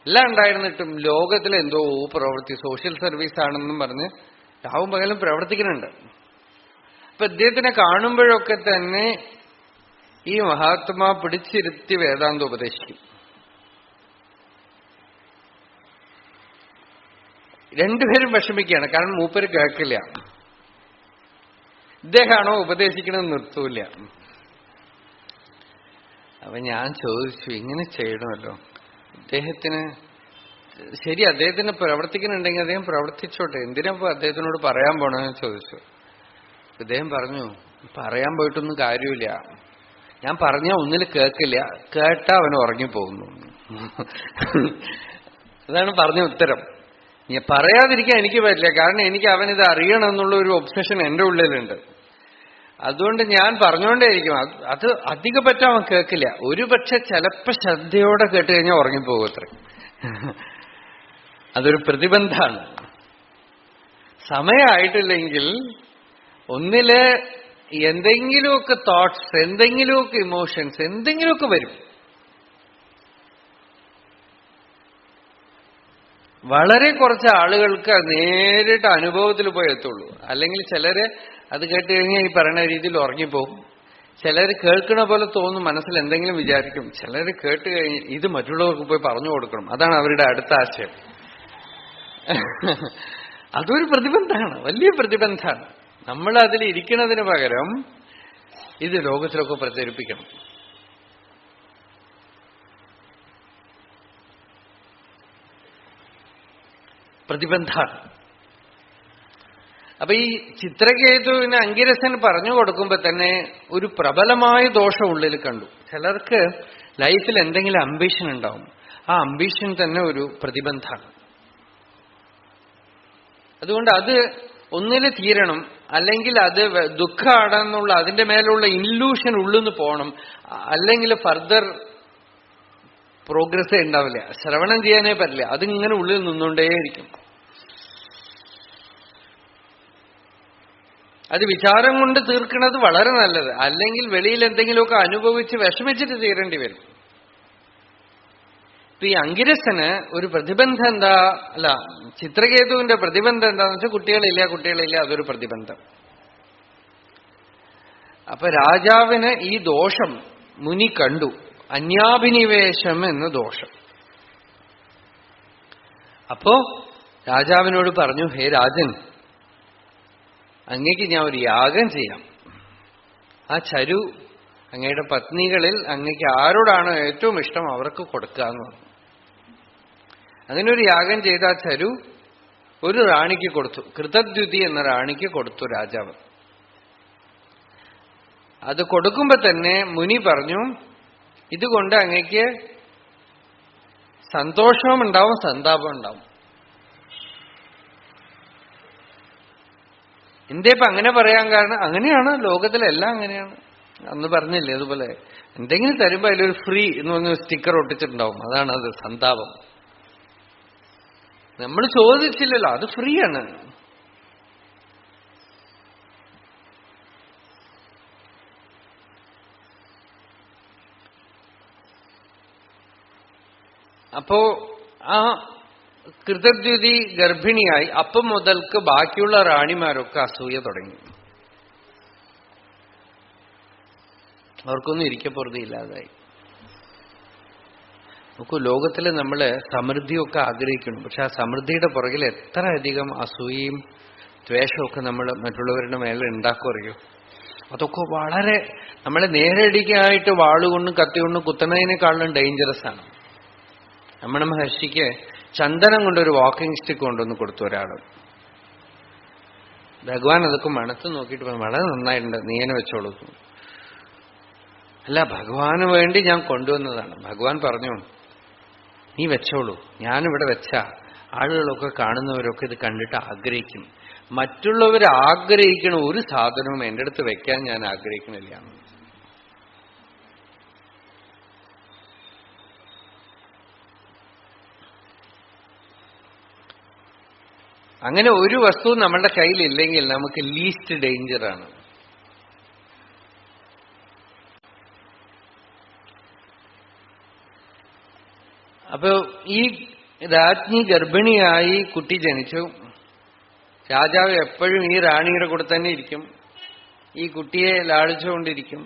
Speaker 2: എല്ലാം ഉണ്ടായിരുന്നിട്ടും ലോകത്തിലെ എന്തോ പ്രവൃത്തി, സോഷ്യൽ സർവീസ് ആണെന്നും പറഞ്ഞ് രാവും പകലും പ്രവർത്തിക്കുന്നുണ്ട്. അപ്പൊ അദ്ദേഹത്തിനെ കാണുമ്പോഴൊക്കെ തന്നെ ഈ മഹാത്മാ പിടിച്ചിരുത്തി വേദാന്തം ഉപദേശിക്കും. രണ്ടുപേരും വിഷമിക്കുകയാണ്. കാരണം മൂപ്പര് കേൾക്കില്ല. ഇദ്ദേഹമാണോ ഉപദേശിക്കണമെന്ന് നിർത്തൂല. അപ്പൊ ഞാൻ ചോദിച്ചു, ഇങ്ങനെ ചെയ്യണമല്ലോ, അദ്ദേഹത്തിന് ശരി, അദ്ദേഹത്തിന് പ്രവർത്തിക്കുന്നുണ്ടെങ്കിൽ അദ്ദേഹം പ്രവർത്തിച്ചോട്ടെ, എന്തിനാ അദ്ദേഹത്തിനോട് പറയാൻ പോണെന്ന് ചോദിച്ചു. അദ്ദേഹം പറഞ്ഞു, പറയാൻ പോയിട്ടൊന്നും കാര്യമില്ല, ഞാൻ പറഞ്ഞാൽ ഒന്നിൽ കേൾക്കില്ല, കേട്ടാ അവൻ ഉറങ്ങിപ്പോകുന്നു. അതാണ് പറഞ്ഞ ഉത്തരം. ഞാൻ പറയാതിരിക്കാൻ എനിക്ക് പറ്റില്ല, കാരണം എനിക്ക് അവനിത് അറിയണം എന്നുള്ള ഒരു ഒബ്സഷൻ എന്റെ ഉള്ളിലുണ്ട്. അതുകൊണ്ട് ഞാൻ പറഞ്ഞുകൊണ്ടേയിരിക്കും. അത് അധിക പറ്റാൻ അവൻ കേൾക്കില്ല. ഒരുപക്ഷെ ചിലപ്പോ ശ്രദ്ധയോടെ കേട്ട് കഴിഞ്ഞാൽ ഉറങ്ങിപ്പോകും അത്ര. അതൊരു പ്രതിബന്ധമാണ്. സമയമായിട്ടില്ലെങ്കിൽ ഒന്നില് എന്തെങ്കിലുമൊക്കെ തോട്ട്സ്, എന്തെങ്കിലുമൊക്കെ ഇമോഷൻസ്, എന്തെങ്കിലുമൊക്കെ വരും. വളരെ കുറച്ച് ആളുകൾക്ക് നേരിട്ട് അനുഭവത്തിൽ പോയി എത്തുള്ളൂ. അല്ലെങ്കിൽ ചിലര് അത് കേട്ട് കഴിഞ്ഞാൽ ഈ പറയുന്ന രീതിയിൽ ഉറങ്ങിപ്പോകും. ചിലർ കേൾക്കണ പോലെ തോന്നും, മനസ്സിൽ എന്തെങ്കിലും വിചാരിക്കും. ചിലർ കേട്ട് കഴിഞ്ഞ് ഇത് മറ്റുള്ളവർക്ക് പോയി പറഞ്ഞു കൊടുക്കണം, അതാണ് അവരുടെ അടുത്ത ആശയം. അതൊരു പ്രതിബന്ധമാണ്, വലിയ പ്രതിബന്ധമാണ്. നമ്മൾ അതിൽ ഇരിക്കുന്നതിന് പകരം ഇത് ലോകത്തിലൊക്കെ പ്രചരിപ്പിക്കണം. പ്രതിബന്ധമാണ്. അപ്പൊ ഈ ചിത്രകേതുവിന് അംഗിരസൻ പറഞ്ഞു കൊടുക്കുമ്പോ തന്നെ ഒരു പ്രബലമായ ദോഷം ഉള്ളിൽ കണ്ടു. ചിലർക്ക് ലൈഫിൽ എന്തെങ്കിലും അംബിഷൻ ഉണ്ടാവും, ആ അംബിഷൻ തന്നെ ഒരു പ്രതിബന്ധമാണ്. അതുകൊണ്ട് അത് ഒന്നിൽ തീരണം, അല്ലെങ്കിൽ അത് ദുഃഖമാണെന്നുള്ള അതിന്റെ മേലുള്ള ഇല്യൂഷൻ ഉള്ളിന്ന് പോകണം, അല്ലെങ്കിൽ ഫർദർ പ്രോഗ്രസ് ഉണ്ടാവില്ല, ശ്രവണം ചെയ്യാനേ പറ്റില്ല, അതിങ്ങനെ ഉള്ളിൽ നിന്നുകൊണ്ടേയിരിക്കും. അത് വിചാരം കൊണ്ട് തീർക്കുന്നത് വളരെ നല്ലത്. അല്ലെങ്കിൽ വെളിയിൽ എന്തെങ്കിലുമൊക്കെ അനുഭവിച്ച് വിഷമിച്ചിട്ട് തീരേണ്ടി വരും. ഇപ്പൊ ഈ അംഗിരസന് ഒരു പ്രതിബന്ധം എന്താ, അല്ല ചിത്രകേതുവിന്റെ പ്രതിബന്ധം എന്താന്ന് വെച്ചാൽ കുട്ടികളില്ല, അതൊരു പ്രതിബന്ധം. അപ്പൊ രാജാവിന് ഈ ദോഷം മുനി കണ്ടു, അന്യാഭിനിവേശം എന്ന ദോഷം. അപ്പോ രാജാവിനോട് പറഞ്ഞു, ഹേ രാജൻ, അങ്ങേക്ക് ഞാൻ ഒരു യാഗം ചെയ്യാം. ആ ചരു അങ്ങയുടെ പത്നികളിൽ അങ്ങേക്ക് ആരോടാണോ ഏറ്റവും ഇഷ്ടം അവർക്ക് കൊടുക്കാന്ന് പറഞ്ഞു. അങ്ങനെ ഒരു യാഗം ചെയ്ത ആ ചരു ഒരു റാണിക്ക് കൊടുത്തു, കൃതദ്യുതി എന്ന റാണിക്ക് കൊടുത്തു രാജാവ്. അത് കൊടുക്കുമ്പോ തന്നെ മുനി പറഞ്ഞു, ഇതുകൊണ്ട് അങ്ങേക്ക് സന്തോഷവും ഉണ്ടാവും, സന്താപം ഉണ്ടാവും. എന്തേപ്പം അങ്ങനെ പറയാൻ കാരണം അങ്ങനെയാണ്, ലോകത്തിലെല്ലാം അങ്ങനെയാണ്. അന്ന് പറഞ്ഞില്ലേ അതുപോലെ എന്തെങ്കിലും തരുമ്പോ അതിലൊരു ഫ്രീ എന്ന് പറഞ്ഞ സ്റ്റിക്കർ ഒട്ടിച്ചിട്ടുണ്ടാവും. അതാണ് അത് സന്താപം. നമ്മൾ ചോദിച്ചില്ലല്ലോ, അത് ഫ്രീ ആണ്. അപ്പോ ആ കൃതദ്യുതി ഗർഭിണിയായി അപ്പം മുതൽക്ക് ബാക്കിയുള്ള റാണിമാരൊക്കെ അസൂയ തുടങ്ങി. അവർക്കൊന്നും ഇരിക്കപ്പുറതിയില്ലാതായി. നോക്കൂ, ലോകത്തിൽ നമ്മള് സമൃദ്ധിയൊക്കെ ആഗ്രഹിക്കണം. പക്ഷെ ആ സമൃദ്ധിയുടെ പുറകിൽ എത്ര അധികം അസൂയയും ദ്വേഷമൊക്കെ നമ്മൾ മറ്റുള്ളവരുടെ മേലെ ഉണ്ടാക്കുമറിയോ? അതൊക്കെ വളരെ നമ്മളെ നേരടിക്കായിട്ട് വാളുകൊണ്ടും കത്തികൊണ്ടും കുത്തുന്നതിനേക്കാളും ഡേഞ്ചറസ് ആണ്. രമണ മഹർഷിക്ക് ചന്ദനം കൊണ്ടൊരു വാക്കിംഗ് സ്റ്റിക്ക് കൊണ്ടൊന്ന് കൊടുത്തു ഒരാൾ. ഭഗവാൻ അതൊക്കെ മണത്ത് നോക്കിയിട്ട് വളരെ നന്നായിട്ടുണ്ട്, നീയനെ വെച്ചോളൂ. അല്ല, ഭഗവാന് വേണ്ടി ഞാൻ കൊണ്ടുവന്നതാണ്. ഭഗവാൻ പറഞ്ഞു, നീ വെച്ചോളൂ, ഞാനിവിടെ വെച്ച ആളുകളൊക്കെ കാണുന്നവരൊക്കെ ഇത് കണ്ടിട്ട് ആഗ്രഹിക്കും. മറ്റുള്ളവർ ആഗ്രഹിക്കണ ഒരു സാധനവും എൻ്റെ അടുത്ത് വെക്കാൻ ഞാൻ ആഗ്രഹിക്കണില്ല. അങ്ങനെ ഒരു വസ്തു നമ്മളുടെ കയ്യിലില്ലെങ്കിൽ നമുക്ക് ലീസ്റ്റ് ഡേഞ്ചറാണ്. അപ്പോ ഈ രാജ്ഞി ഗർഭിണിയായി കുട്ടി ജനിച്ചു. രാജാവ് എപ്പോഴും ഈ റാണിയുടെ കൂടെ തന്നെ ഇരിക്കും, ഈ കുട്ടിയെ ലാളിച്ചുകൊണ്ടിരിക്കും.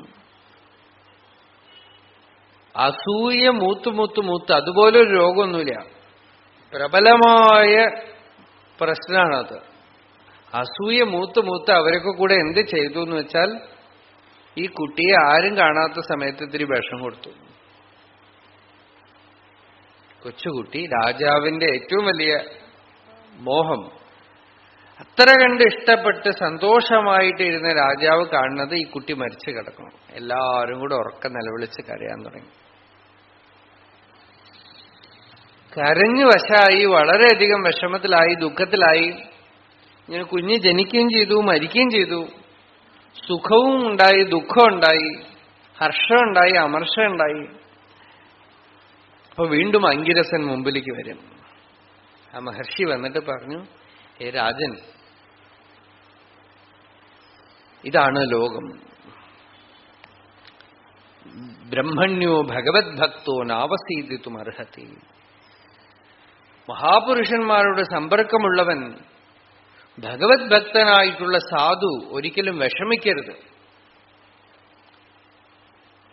Speaker 2: അസൂയ മൂത്ത് അതുപോലെ ഒരു രോഗമൊന്നുമില്ല, പ്രബലമായ പ്രശ്നമാണത്. അസൂയ മൂത്ത് അവരൊക്കെ കൂടെ എന്ത് ചെയ്തു എന്ന് വെച്ചാൽ, ഈ കുട്ടിയെ ആരും കാണാത്ത സമയത്ത് ഇത്തിരി വിഷം കൊടുത്തു. കൊച്ചുകുട്ടി, രാജാവിന്റെ ഏറ്റവും വലിയ മോഹം. അത്ര കണ്ട് ഇഷ്ടപ്പെട്ട് സന്തോഷമായിട്ടിരുന്ന രാജാവ് കാണുന്നത് ഈ കുട്ടി മരിച്ചു കിടക്കണം. എല്ലാവരും കൂടെ ഉറക്കം നിലവിളിച്ച് കരയാൻ തുടങ്ങി. കരഞ്ഞു വശായി, വളരെയധികം വിഷമത്തിലായി, ദുഃഖത്തിലായി. ഇങ്ങനെ കുഞ്ഞ് ജനിക്കുകയും ചെയ്തു, മരിക്കുകയും ചെയ്തു. സുഖവും ഉണ്ടായി, ദുഃഖം ഉണ്ടായി, ഹർഷം ഉണ്ടായി, അമർഷം ഉണ്ടായി. അപ്പൊ വീണ്ടും അങ്കിരസൻ മുമ്പിലേക്ക് വരും. ആ മഹർഷി വന്നിട്ട് പറഞ്ഞു, ഹേ രാജൻ, ഇതാണ് ലോകം. ബ്രഹ്മണ്യോ ഭഗവത് ഭക്തോ നാവസീതിത്തും അർഹത്തി. മഹാപുരുഷന്മാരുടെ സമ്പർക്കമുള്ളവൻ, ഭഗവത് ഭക്തനായിട്ടുള്ള സാധു ഒരിക്കലും വിഷമിക്കരുത്.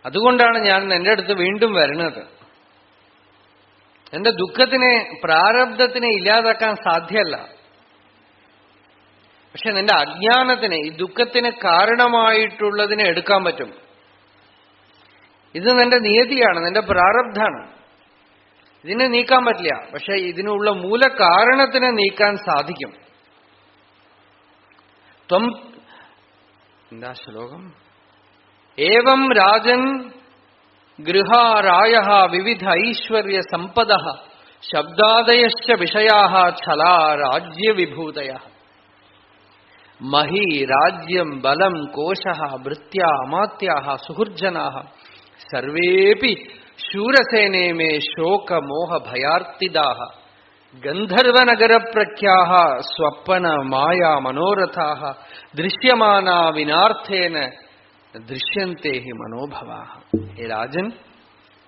Speaker 2: അതുകൊണ്ടാണ് ഞാൻ നിന്റെ അടുത്ത് വീണ്ടും വരുന്നത്. എന്റെ ദുഃഖത്തിനെ, പ്രാരബ്ധത്തിനെ ഇല്ലാതാക്കാൻ സാധ്യമല്ല. പക്ഷെ നിന്റെ അജ്ഞാനത്തിനെ, ഈ ദുഃഖത്തിന് കാരണമായിട്ടുള്ളതിനെ എടുക്കാൻ പറ്റും. ഇത് നിന്റെ നിയതിയാണ്, നിന്റെ പ്രാരബ്ധാണ്. ഇതിനെ നീക്കാൻ പറ്റില്ല. പക്ഷെ ഇതിനുള്ള മൂലകാരണത്തിനെ നീക്കാൻ സാധിക്കും. എന്താ ശ്ലോകം? ഏവം രാജൻ ഗൃഹാരായ വിവിധ ഐശ്വര്യ സമ്പദ ശബ്ദാദയശ്ച വിഷയാഃ ഛലാ രാജ്യവിഭൂതയ. മഹി രാജ്യം ബലം കോശഃ ഭൃത്യാ അമാത്യാഃ സുഹൃജ്ജനാഃ സർവേപി ശൂരസേനേ മേ ശോകമോഹ ഭയാർത്തിദാഃ ഗന്ധർവനഗരപ്രഖ്യാഃ സ്വപ്ന മായാ മനോരഥാഃ ദൃശ്യമാനാ വിനാർത്ഥേന ദൃശ്യന്തേ ഹി മനോഭവാഃ. ഹേ രാജൻ,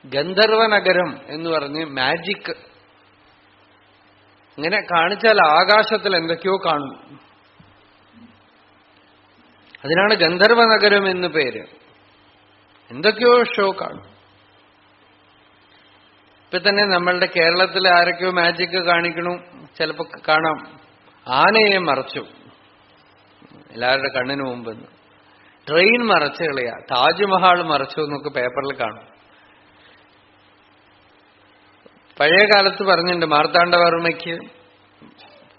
Speaker 2: ഗന്ധർവനഗരം എന്ന് പറഞ്ഞ് മാജിക് ഇങ്ങനെ കാണിച്ചാൽ ആകാശത്തിൽ എന്തൊക്കെയോ കാണും. അതിനാണ് ഗന്ധർവനഗരം എന്ന് പേര്. എന്തൊക്കെയോ ഷോ കാണും. ഇപ്പൊ തന്നെ നമ്മളുടെ കേരളത്തിൽ ആരൊക്കെയോ മാജിക് കാണിക്കണു. ചിലപ്പോ കാണാം, ആനയെ മറച്ചു എല്ലാവരുടെ കണ്ണിന് മുമ്പ്, ട്രെയിൻ മറച്ചു കളയാ, താജ്മഹാൾ മറച്ചു എന്നൊക്കെ പേപ്പറിൽ കാണും. പഴയ കാലത്ത് പറഞ്ഞിട്ടുണ്ട്, മാർത്താണ്ഡവർമ്മയ്ക്ക്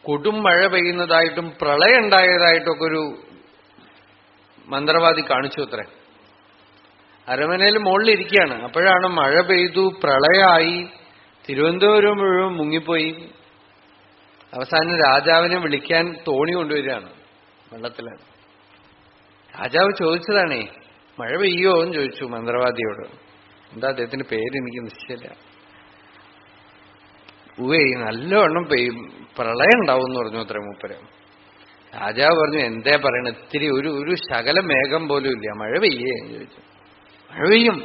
Speaker 2: കൊടും മഴ പെയ്യുന്നതായിട്ടും പ്രളയം ഉണ്ടായതായിട്ടൊക്കെ ഒരു മന്ത്രവാദി കാണിച്ചു അത്രേ. അരമനയിൽ മുകളിലിരിക്കുകയാണ്. അപ്പോഴാണ് മഴ പെയ്തു, പ്രളയമായി, തിരുവനന്തപുരം മുഴുവൻ മുങ്ങിപ്പോയി. അവസാനം രാജാവിനെ വിളിക്കാൻ തോണി കൊണ്ടുവരികയാണ്, വെള്ളത്തിലാണ്. രാജാവ് ചോദിച്ചതാണേ, മഴ പെയ്യോ എന്ന് ചോദിച്ചു മന്ത്രവാദിയോട്. എന്താ അദ്ദേഹത്തിന്റെ പേര് എനിക്ക് നിശ്ചയമില്ല. നല്ലവണ്ണം പെയ്യും, പ്രളയം ഉണ്ടാവും എന്ന് പറഞ്ഞു അത്ര മൂപ്പര്. രാജാവ് പറഞ്ഞു, എന്തേ പറയണ, ഇത്തിരി ഒരു ശകല മേഘം പോലും ഇല്ല, മഴ പെയ്യേ എന്ന് ചോദിച്ചു. മഴ പെയ്യും.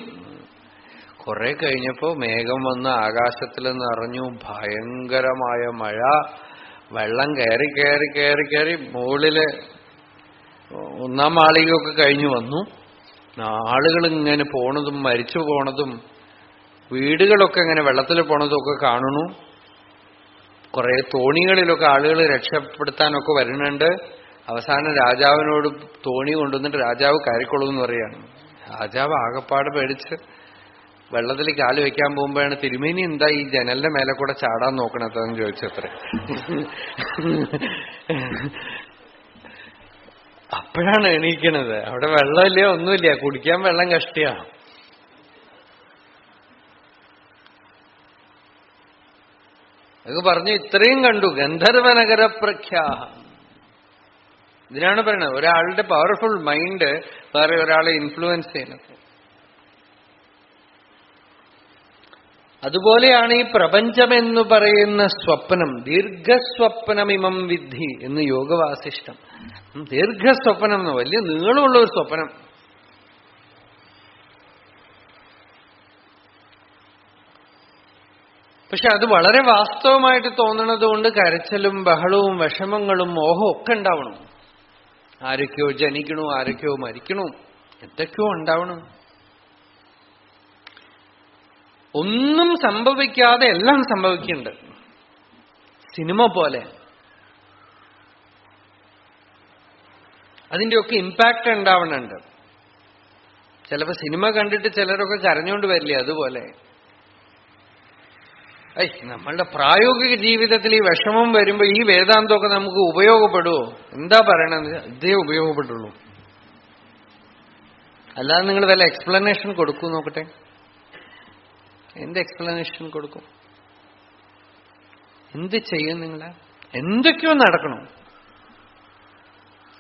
Speaker 2: കുറെ കഴിഞ്ഞപ്പോ മേഘം വന്ന് ആകാശത്തിൽ നിറഞ്ഞു, ഭയങ്കരമായ മഴ. വെള്ളം കയറി കയറി കയറി കയറി മുകളില് 1ാം മാളികയൊക്കെ കഴിഞ്ഞു വന്നു. ആളുകൾ ഇങ്ങനെ പോണതും മരിച്ചു പോണതും വീടുകളൊക്കെ ഇങ്ങനെ വെള്ളത്തിൽ പോണതും ഒക്കെ കാണുന്നു. കുറെ തോണികളിലൊക്കെ ആളുകൾ രക്ഷപ്പെടുത്താനൊക്കെ വരുന്നുണ്ട്. അവസാനം രാജാവിനോട് തോണി കൊണ്ടുവന്നിട്ട് രാജാവ് കയറിക്കൊള്ളുമെന്ന് പറയാണ്. രാജാവ് ആകപ്പാട് പേടിച്ച് വെള്ളത്തിൽ കാല് വെക്കാൻ പോകുമ്പോഴാണ്, തിരുമേനി എന്താ ഈ ജനലിന്റെ മേലെ കൂടെ ചാടാൻ നോക്കണതെന്ന് ചോദിച്ചത്ര. അപ്പോഴാണ് എണീക്കണത്. അവിടെ വെള്ളമില്ല, ഒന്നുമില്ല, കുടിക്കാൻ വെള്ളം കഷ്ടിയാ. അത് പറഞ്ഞു, ഇത്രയും കണ്ടു. ഗന്ധർവനഗര പ്രഖ്യാഹ. ഇതിനാണ് പറയുന്നത്, ഒരാളുടെ പവർഫുൾ മൈൻഡ് വേറെ ഒരാളെ ഇൻഫ്ലുവൻസ് ചെയ്യുന്നത്. അതുപോലെയാണ് ഈ പ്രപഞ്ചമെന്ന് പറയുന്ന സ്വപ്നം. ദീർഘസ്വപ്നമിമം വിദ്ധി എന്ന് യോഗവാസിഷ്ടം. ദീർഘസ്വപ്നം എന്ന്, വലിയ നീളമുള്ള ഒരു സ്വപ്നം. പക്ഷെ അത് വളരെ വാസ്തവമായിട്ട് തോന്നണത് കൊണ്ട് കരച്ചിലും ബഹളവും വിഷമങ്ങളും മോഹവും ഒക്കെ ഉണ്ടാവണം. ആരൊക്കെയോ ജനിക്കണു, ആരൊക്കെയോ മരിക്കണു, എന്തൊക്കെയോ ഉണ്ടാവണം. ഒന്നും സംഭവിക്കാതെ എല്ലാം സംഭവിക്കുന്നുണ്ട്. സിനിമ പോലെ. അതിൻ്റെയൊക്കെ ഇമ്പാക്റ്റ് ഉണ്ടാവണുണ്ട്. ചിലപ്പോൾ സിനിമ കണ്ടിട്ട് ചിലരൊക്കെ കരഞ്ഞുകൊണ്ട് വരില്ലേ, അതുപോലെ നമ്മളുടെ പ്രായോഗിക ജീവിതത്തിൽ ഈ വിഷമം വരുമ്പോൾ ഈ വേദാന്തമൊക്കെ നമുക്ക് ഉപയോഗപ്പെടുമോ? എന്താ പറയണത്? ഇതേ ഉപയോഗപ്പെട്ടുള്ളൂ. അല്ലാതെ നിങ്ങൾ വല്ല എക്സ്പ്ലനേഷൻ കൊടുക്കൂ നോക്കട്ടെ. എന്ത് എക്സ്പ്ലനേഷൻ കൊടുക്കും? എന്ത് ചെയ്യും നിങ്ങൾ? എന്തൊക്കെയോ നടക്കണം.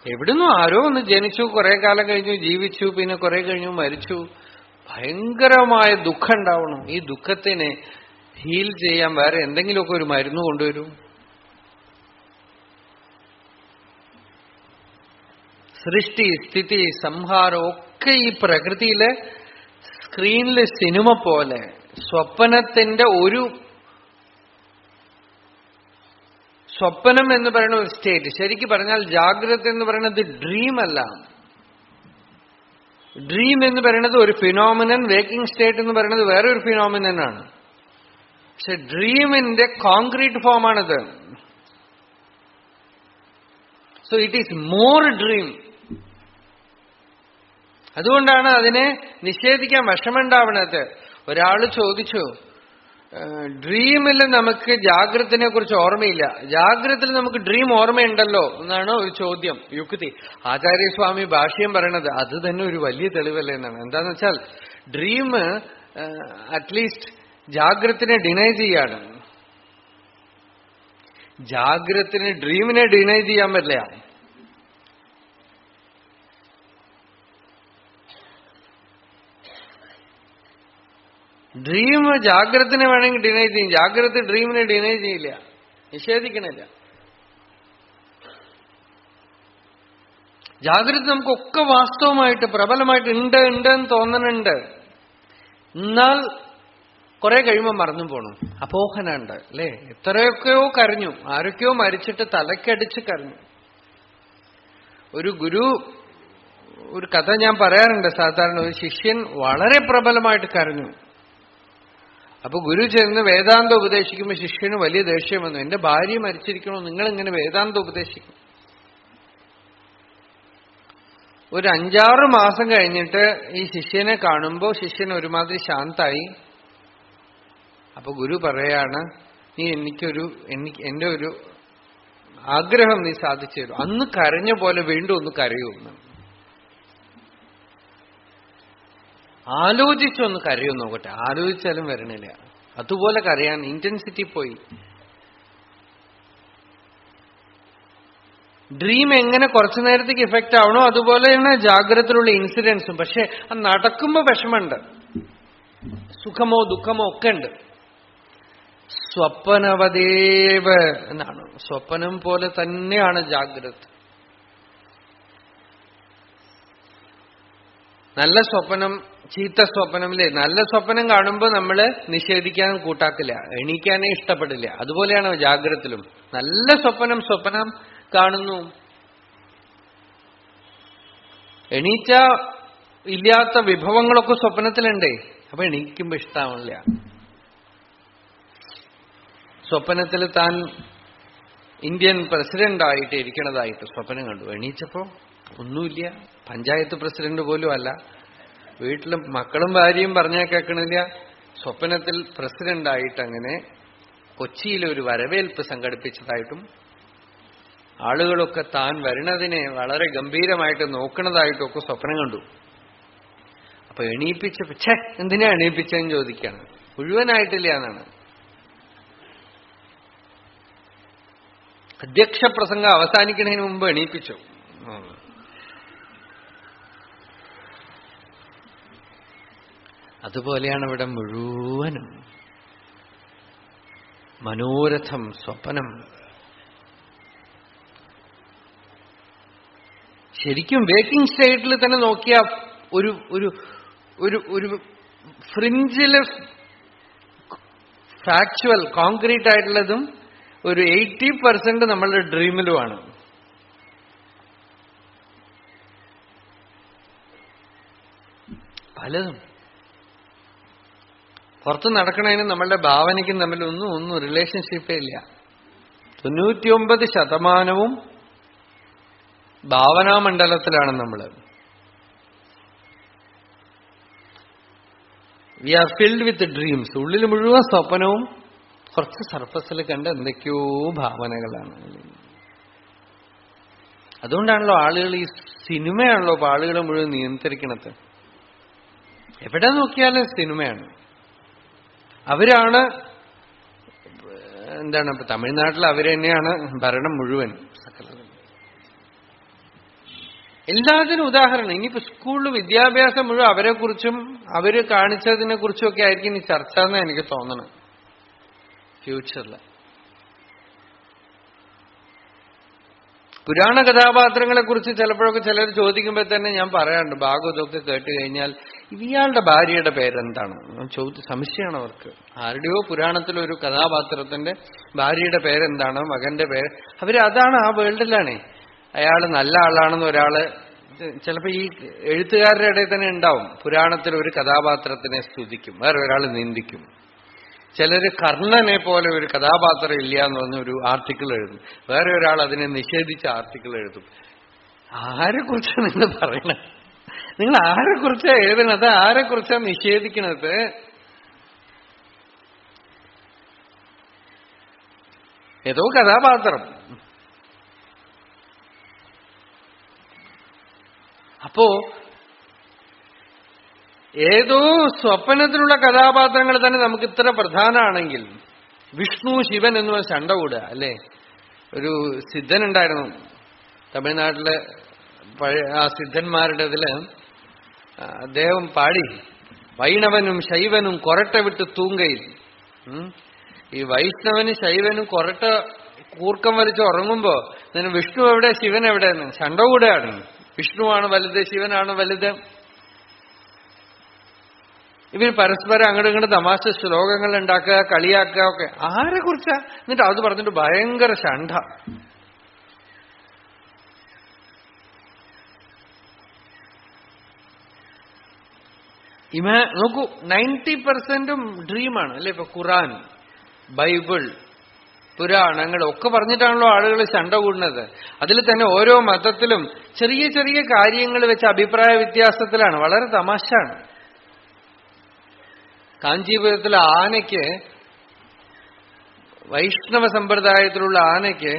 Speaker 2: എവിടുന്നോ ആരോ ഒന്ന് ജനിച്ചു, കുറെ കാലം കഴിഞ്ഞു ജീവിച്ചു, പിന്നെ കുറെ കഴിഞ്ഞു മരിച്ചു. ഭയങ്കരമായ ദുഃഖം ഉണ്ടാവണം. ഈ ദുഃഖത്തിനെ ഹീൽ ചെയ്യാൻ വേറെ എന്തെങ്കിലുമൊക്കെ ഒരു മരുന്ന് കൊണ്ടുവരൂ. സൃഷ്ടി, സ്ഥിതി, സംഹാരം ഒക്കെ ഈ പ്രകൃതിയിലെ സ്ക്രീനിലെ സിനിമ പോലെ. സ്വപ്നത്തിന്റെ ഒരു സ്വപ്നം എന്ന് പറയുന്ന ഒരു സ്റ്റേറ്റ്. ശരിക്കും പറഞ്ഞാൽ ജാഗ്രത എന്ന് പറയുന്നത് ഡ്രീം അല്ല. ഡ്രീം എന്ന് പറയുന്നത് ഒരു ഫിനോമിനൻ, വേക്കിംഗ് സ്റ്റേറ്റ് എന്ന് പറയുന്നത് വേറെ ഒരു ഫിനോമിനനാണ്. പക്ഷെ ഡ്രീമിന്റെ കോൺക്രീറ്റ് ഫോമാണിത്. So it is more dream. അതുകൊണ്ടാണ് അതിനെ നിഷേധിക്കാൻ വിഷമുണ്ടാവണത്. ഒരാൾ ചോദിച്ചു, ഡ്രീമിൽ നമുക്ക് ജാഗ്രതനെ കുറിച്ച് ഓർമ്മയില്ല, ജാഗ്രതയിൽ നമുക്ക് ഡ്രീം ഓർമ്മയുണ്ടല്ലോ എന്നാണ് ഒരു ചോദ്യം, യുക്തി. ആചാര്യസ്വാമി ഭാഷ്യം പറയണത് അത് തന്നെ ഒരു വലിയ തെളിവല്ലേ എന്നാണ്. എന്താന്ന് വെച്ചാൽ ഡ്രീം അറ്റ്ലീസ്റ്റ് ജാഗ്രതനെ ഡിനൈ ചെയ്യാണ്. ജാഗ്രതന് ഡ്രീമിനെ ഡിനൈ ചെയ്യാൻ പറ്റില്ല. ഡ്രീം ജാഗ്രതനെ വേണമെങ്കിൽ ഡിനൈ ചെയ്യും, ജാഗ്രത ഡ്രീമിനെ ഡിനൈ ചെയ്യില്ല, നിഷേധിക്കണില്ല. ജാഗ്രത നമുക്കൊക്കെ വാസ്തവമായിട്ട് പ്രബലമായിട്ട് ഉണ്ടെന്ന് തോന്നണുണ്ട്. എന്നാൽ കുറെ കഴിയുമ്പോൾ മറന്നു പോണു. അപോഹനുണ്ട് അല്ലേ? എത്രയൊക്കെയോ കരഞ്ഞു, ആരൊക്കെയോ മരിച്ചിട്ട് തലക്കടിച്ച് കരഞ്ഞു. ഒരു ഗുരു, ഒരു കഥ ഞാൻ പറയാറുണ്ട് സാധാരണ. ഒരു ശിഷ്യൻ വളരെ പ്രബലമായിട്ട് കരഞ്ഞു. അപ്പൊ ഗുരു ചെന്ന് വേദാന്തം ഉപദേശിക്കുമ്പോൾ ശിഷ്യന് വലിയ ദേഷ്യം വന്നു. എന്റെ ഭാര്യ മരിച്ചിരിക്കണോ, നിങ്ങളിങ്ങനെ വേദാന്തം ഉപദേശിക്കും. ഒരു 5-6 മാസം കഴിഞ്ഞിട്ട് ഈ ശിഷ്യനെ കാണുമ്പോൾ ശിഷ്യൻ ഒരുമാതിരി ശാന്തായി. അപ്പൊ ഗുരു പറയാണ്, നീ എന്റെ ഒരു ആഗ്രഹം നീ സാധിച്ചു തരും. അന്ന് കരഞ്ഞ പോലെ വീണ്ടും ഒന്ന് കരയുമെന്ന്. ആലോചിച്ചൊന്ന് കരയും നോക്കട്ടെ. ആലോചിച്ചാലും വരണില്ല. അതുപോലെ കരയാൻ ഇന്റൻസിറ്റി പോയി. ഡ്രീം എങ്ങനെ കുറച്ചു നേരത്തേക്ക് ഇഫക്റ്റ് ആവണോ അതുപോലെയാണ് ജാഗ്രതയിലുള്ള ഇൻസിഡൻസും. പക്ഷെ അത് നടക്കുമ്പോ വിഷമമുണ്ട്, സുഖമോ ദുഃഖമോ ഒക്കെ ഉണ്ട്. സ്വപ്നവദേവ എന്നാണ്. സ്വപ്നം പോലെ തന്നെയാണ് ജാഗ്രത. നല്ല സ്വപ്നം ചീത്ത സ്വപ്നമില്ലേ? നല്ല സ്വപ്നം കാണുമ്പോൾ നമ്മള് നിഷേധിക്കാൻ കൂട്ടാക്കില്ല, എണീക്കാനേ ഇഷ്ടപ്പെടില്ല. അതുപോലെയാണ് ജാഗ്രതയിലും. നല്ല സ്വപ്നം കാണുന്നു, എണീച്ച ഇല്ലാത്ത വിഭവങ്ങളൊക്കെ സ്വപ്നത്തിലുണ്ടേ, അപ്പൊ എണീക്കുമ്പോ ഇഷ്ടാവില്ല. സ്വപ്നത്തിൽ താൻ ഇന്ത്യൻ പ്രസിഡന്റ് ആയിട്ട് ഇരിക്കണതായിട്ട് സ്വപ്നം കണ്ടു. എണീച്ചപ്പോ ഒന്നുമില്ല, പഞ്ചായത്ത് പ്രസിഡന്റ് പോലും അല്ല, വീട്ടിലും മക്കളും ഭാര്യയും പറഞ്ഞാൽ കേൾക്കണില്ല. സ്വപ്നത്തിൽ പ്രസിഡന്റായിട്ട് അങ്ങനെ കൊച്ചിയിൽ ഒരു വരവേൽപ്പ് സംഘടിപ്പിച്ചതായിട്ടും ആളുകളൊക്കെ താൻ വരുന്നതിനെ വളരെ ഗംഭീരമായിട്ട് നോക്കണതായിട്ടും ഒക്കെ സ്വപ്നം കണ്ടു. അപ്പൊ എണീപ്പിച്ച എന്തിനാ എണീപ്പിച്ചെന്ന് ചോദിക്കാണ്. മുഴുവനായിട്ടില്ല എന്നാണ്. അധ്യക്ഷ പ്രസംഗം അവസാനിക്കുന്നതിന് മുമ്പ് എണീപ്പിച്ചു. അതുപോലെയാണ് ഇവിടെ മുഴുവനും. മനോരഥം, സ്വപ്നം. ശരിക്കും വേക്കിംഗ് സ്റ്റേറ്റിൽ തന്നെ നോക്കിയ ഒരു ഒരു ഒരു ഒരു ഫ്രിഞ്ചില് ഫാക്ച്വൽ കോൺക്രീറ്റ് ആയിട്ടുള്ളതും ഒരു 80% നമ്മളുടെ ഡ്രീമിലുമാണ്. പലതും പുറത്ത് നടക്കണതിനും നമ്മളുടെ ഭാവനയ്ക്കും തമ്മിലൊന്നും റിലേഷൻഷിപ്പേ ഇല്ല. 99% ഭാവനാമണ്ഡലത്തിലാണ് നമ്മൾ. We are filled with dreams. ഉള്ളിൽ മുഴുവൻ സ്വപ്നവും കുറച്ച് സർഫസിൽ കണ്ട എന്തൊക്കെയോ ഭാവനകളാണ്. അതുകൊണ്ടാണല്ലോ ആളുകൾ ഈ സിനിമയാണല്ലോ ആളുകളെ മുഴുവൻ നിയന്ത്രിക്കണത്. എവിടെ നോക്കിയാലും സിനിമയാണ്. അവരാണ് എന്താണ് ഇപ്പൊ തമിഴ്നാട്ടിൽ അവർ തന്നെയാണ് ഭരണം മുഴുവൻ. എല്ലാത്തിനും ഉദാഹരണം. ഇനിയിപ്പോ സ്കൂളിൽ വിദ്യാഭ്യാസം മുഴുവൻ അവരെക്കുറിച്ചും അവര് കാണിച്ചതിനെ കുറിച്ചും ഒക്കെ ആയിരിക്കും ഈ ചർച്ച എന്ന് എനിക്ക് തോന്നണം ഫ്യൂച്ചറിൽ. പുരാണ കഥാപാത്രങ്ങളെ കുറിച്ച് ചിലപ്പോഴൊക്കെ ചിലർ ചോദിക്കുമ്പോൾ തന്നെ ഞാൻ പറയാറുണ്ട്, ഭാഗവതമൊക്കെ കേട്ട് കഴിഞ്ഞാൽ ഇയാളുടെ ഭാര്യയുടെ പേരെന്താണ് സംശയമാണ് അവർക്ക്. ആരുടെയോ പുരാണത്തിലൊരു കഥാപാത്രത്തിന്റെ ഭാര്യയുടെ പേരെന്താണ്, മകന്റെ പേര്, അതാണ് ആ വേൾഡിലാണേ. അയാൾ നല്ല ആളാണെന്ന് ഒരാള് ചിലപ്പോ ഈ എഴുത്തുകാരുടെ ഇടയിൽ തന്നെ ഉണ്ടാവും. പുരാണത്തിൽ ഒരു കഥാപാത്രത്തിനെ സ്തുതിക്കും, വേറെ ഒരാൾ നിന്ദിക്കും. ചിലര് കർണനെ പോലെ ഒരു കഥാപാത്രം ഇല്ല എന്ന് പറഞ്ഞൊരു ആർട്ടിക്കിൾ എഴുതും, വേറെ ഒരാൾ അതിനെ നിഷേധിച്ച ആർട്ടിക്കിൾ എഴുതും. ആരെക്കുറിച്ചാണ് നിങ്ങൾ പറയണത്? നിങ്ങൾ ആരെക്കുറിച്ചാണ് എഴുതണത്? ആരെക്കുറിച്ചാണ് നിഷേധിക്കണത്? ഏതോ കഥാപാത്രം. അപ്പോ ഏതോ സ്വപ്നത്തിലുള്ള കഥാപാത്രങ്ങൾ തന്നെ നമുക്ക് ഇത്ര പ്രധാനമാണെങ്കിൽ വിഷ്ണു ശിവൻ എന്ന് പറഞ്ഞ ശണ്ട കൂടുക അല്ലേ? ഒരു സിദ്ധനുണ്ടായിരുന്നു തമിഴ്നാട്ടിലെ പഴയ ആ സിദ്ധന്മാരുടെ ഇതില്. അദ്ദേഹം പാടി, വൈണവനും ശൈവനും കൊരട്ട വിട്ട് തൂങ്കയിൽ. ഈ വൈഷ്ണവനും ശൈവനും കൊരട്ട കൂർക്കം വലിച്ച് ഉറങ്ങുമ്പോ ഇതിന് വിഷ്ണു എവിടെ ശിവൻ എവിടെയെന്ന് ശണ്ട കൂടെയാണ്. വിഷ്ണുവാണ് വലുത്, ശിവനാണ് വലുത്. ഇവർ പരസ്പരം അങ്ങോട്ടും ഇങ്ങോട്ട് തമാശ ശ്ലോകങ്ങൾ ഉണ്ടാക്കുക, കളിയാക്കുക ഒക്കെ. ആരെക്കുറിച്ചാ? എന്നിട്ട് അത് പറഞ്ഞിട്ട് ഭയങ്കര ശണ്ഠ. നോക്കൂ, 90% ഡ്രീമാണ് അല്ലെ? ഇപ്പൊ ഖുറാൻ, ബൈബിൾ, പുരാണങ്ങൾ ഒക്കെ പറഞ്ഞിട്ടാണല്ലോ ആളുകൾ ശണ്ട കൂടുന്നത്. അതിൽ തന്നെ ഓരോ മതത്തിലും ചെറിയ ചെറിയ കാര്യങ്ങൾ വെച്ച് അഭിപ്രായ വ്യത്യാസത്തിലാണ്. വളരെ തമാശാണ്. കാഞ്ചീപുരത്തിലെ ആനയ്ക്ക്, വൈഷ്ണവ സമ്പ്രദായത്തിലുള്ള ആനയ്ക്ക്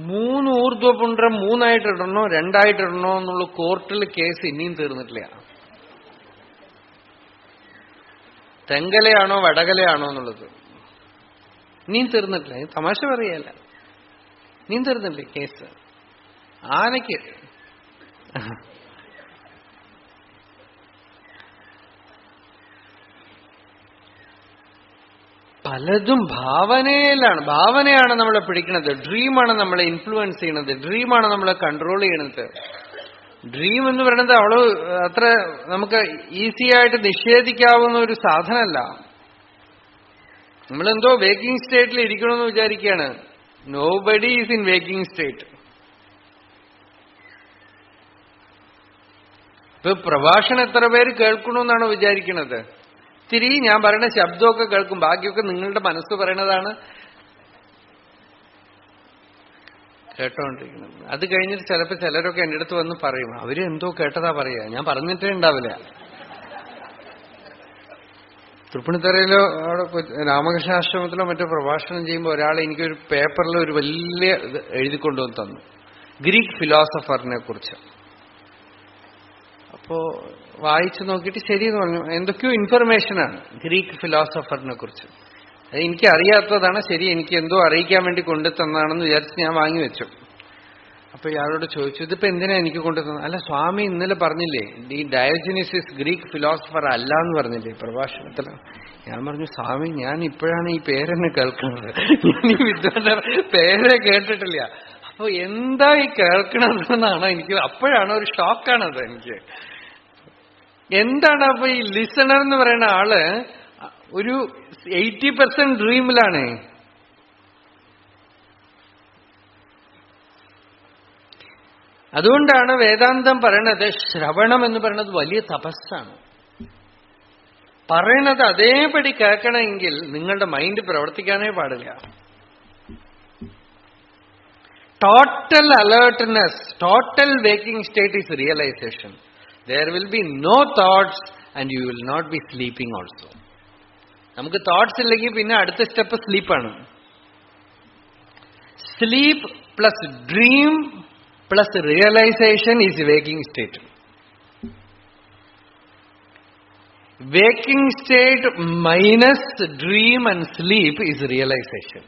Speaker 2: 3 ഊർധ്വപുണ്ഡ്രം 3ആയിട്ടിടണോ 2ആയിട്ടിടണോ എന്നുള്ള കോർട്ടിൽ കേസ് ഇനിയും തീർന്നിട്ടില്ല. തെങ്കലയാണോ വടകലയാണോ എന്നുള്ളത്. നീ തീർന്നിട്ടില്ല, തമാശ പറയല്ല, നീ തീർന്നില്ലേ കേസ്. ആനയ്ക്ക് പലതും ഭാവനയാണ് നമ്മളെ പിടിക്കുന്നത്. ഡ്രീമാണ് നമ്മളെ ഇൻഫ്ലുവൻസ് ചെയ്യുന്നത്, ഡ്രീമാണ് നമ്മളെ കൺട്രോൾ ചെയ്യണത്. ഡ്രീം എന്ന് പറയുന്നത് അത്ര നമുക്ക് ഈസി ആയിട്ട് നിഷേധിക്കാവുന്ന ഒരു സാധനമല്ല. നമ്മളെന്തോ വേക്കിംഗ് സ്റ്റേറ്റിൽ ഇരിക്കണമെന്ന് വിചാരിക്കുകയാണ്. Nobody is in waking state. ഇപ്പൊ പ്രഭാഷണം എത്ര പേര് കേൾക്കണമെന്നാണോ വിചാരിക്കുന്നത്? ഇത്തിരി ഞാൻ പറയുന്ന ശബ്ദമൊക്കെ കേൾക്കും, ബാക്കിയൊക്കെ നിങ്ങളുടെ മനസ്സ് പറയണതാണ് കേട്ടോണ്ടിരിക്കുന്നത്. അത് കഴിഞ്ഞിട്ട് ചിലപ്പോൾ ചിലരൊക്കെ എൻ്റെ അടുത്ത് വന്ന് പറയും, അവരെന്തോ കേട്ടതാ പറയാ, ഞാൻ പറഞ്ഞിട്ടേ ഉണ്ടാവില്ല. തൃപ്പൂണിത്തറയിലോ അവിടെ രാമകൃഷ്ണാശ്രമത്തിലോ മറ്റോ പ്രഭാഷണം ചെയ്യുമ്പോൾ ഒരാൾ എനിക്കൊരു പേപ്പറിൽ ഒരു വലിയ ഇത് എഴുതിക്കൊണ്ടുവന്ന് തന്നു, ഗ്രീക്ക് ഫിലോസഫറിനെ കുറിച്ച്. അപ്പോ വായിച്ചു നോക്കിയിട്ട് ശരിയെന്ന് പറഞ്ഞു. എന്തൊക്കെയോ ഇൻഫർമേഷനാണ് ഗ്രീക്ക് ഫിലോസഫറിനെ കുറിച്ച്. അത് എനിക്ക് അറിയാത്തതാണ്, ശരി എനിക്ക് എന്തോ അറിയിക്കാൻ വേണ്ടി കൊണ്ടു തന്നാണെന്ന് വിചാരിച്ച് ഞാൻ വാങ്ങി വെച്ചു. അപ്പൊ ഇയാളോട് ചോദിച്ചു, ഇതിപ്പോ എന്തിനാ എനിക്ക് കൊണ്ടു തന്നത്? അല്ല സ്വാമി ഇന്നലെ പറഞ്ഞില്ലേ ഈ ഡയോജനീസിസ് ഗ്രീക്ക് ഫിലോസഫർ അല്ല എന്ന് പറഞ്ഞില്ലേ പ്രഭാഷണത്തിൽ. ഞാൻ പറഞ്ഞു, സ്വാമി ഞാൻ ഇപ്പോഴാണ് ഈ പേരെന്നെ കേൾക്കുന്നത്, ഞാൻ ഈ വിദ്വാന്റെ പേരെ കേട്ടിട്ടില്ല. അപ്പൊ എന്താ ഈ കേൾക്കണമെന്നാണ് എനിക്ക്. അപ്പോഴാണ് ഒരു ഷോക്കാണത് എനിക്ക്. എന്താണ് അപ്പൊ ഈ ലിസണർ എന്ന് പറയുന്ന ആള് ഒരു 80% ഡ്രീമിലാണ്. അതുകൊണ്ടാണ് വേദാന്തം പറയണത് ശ്രവണം എന്ന് പറയുന്നത് വലിയ തപസ്സാണ്. പറയണത് അതേപടി കേൾക്കണമെങ്കിൽ നിങ്ങളുടെ മൈൻഡ് പ്രവർത്തിക്കാനേ പാടില്ല. Total alertness, total waking state is realisation. There will be no thoughts and you will not be sleeping also. നമുക്ക് തോട്ട്സ് ഇല്ലെങ്കിൽ പിന്നെ അടുത്ത സ്റ്റെപ്പ് സ്ലീപ്പാണ്. Sleep plus dream plus realisation is waking state. Waking state minus dream and sleep is realisation.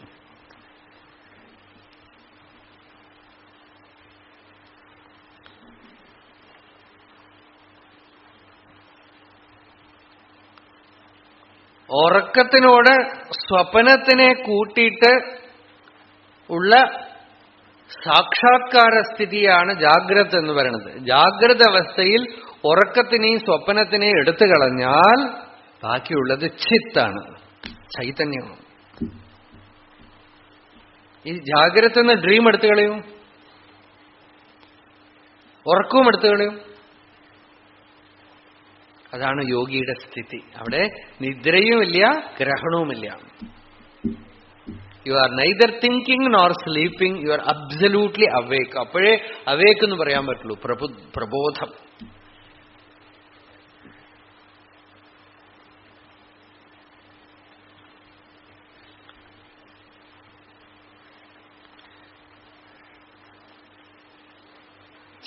Speaker 2: ഉറക്കത്തിനോട് സ്വപ്നത്തിനെ കൂട്ടിയിട്ട് ഉള്ള സാക്ഷാത്കാര സ്ഥിതിയാണ് ജാഗ്രത എന്ന് പറയുന്നത്. ജാഗ്രത അവസ്ഥയിൽ ഉറക്കത്തിനെയും സ്വപ്നത്തിനെയും എടുത്തു കളഞ്ഞാൽ ബാക്കിയുള്ളത് ചിത്താണ്, ചൈതന്യമാണ്. ഈ ജാഗ്രത എന്ന് ഡ്രീം എടുത്തു കളയും, ഉറക്കവും എടുത്തു കളയും. അതാണ് യോഗിയുടെ സ്ഥിതി. അവിടെ നിദ്രയുമില്ല ഗ്രഹണവുമില്ല. You are neither thinking nor sleeping, you are absolutely awake. അപ്പോഴേ അവേക്ക് എന്ന് പറയാൻ പറ്റുള്ളൂ, പ്രബോധം.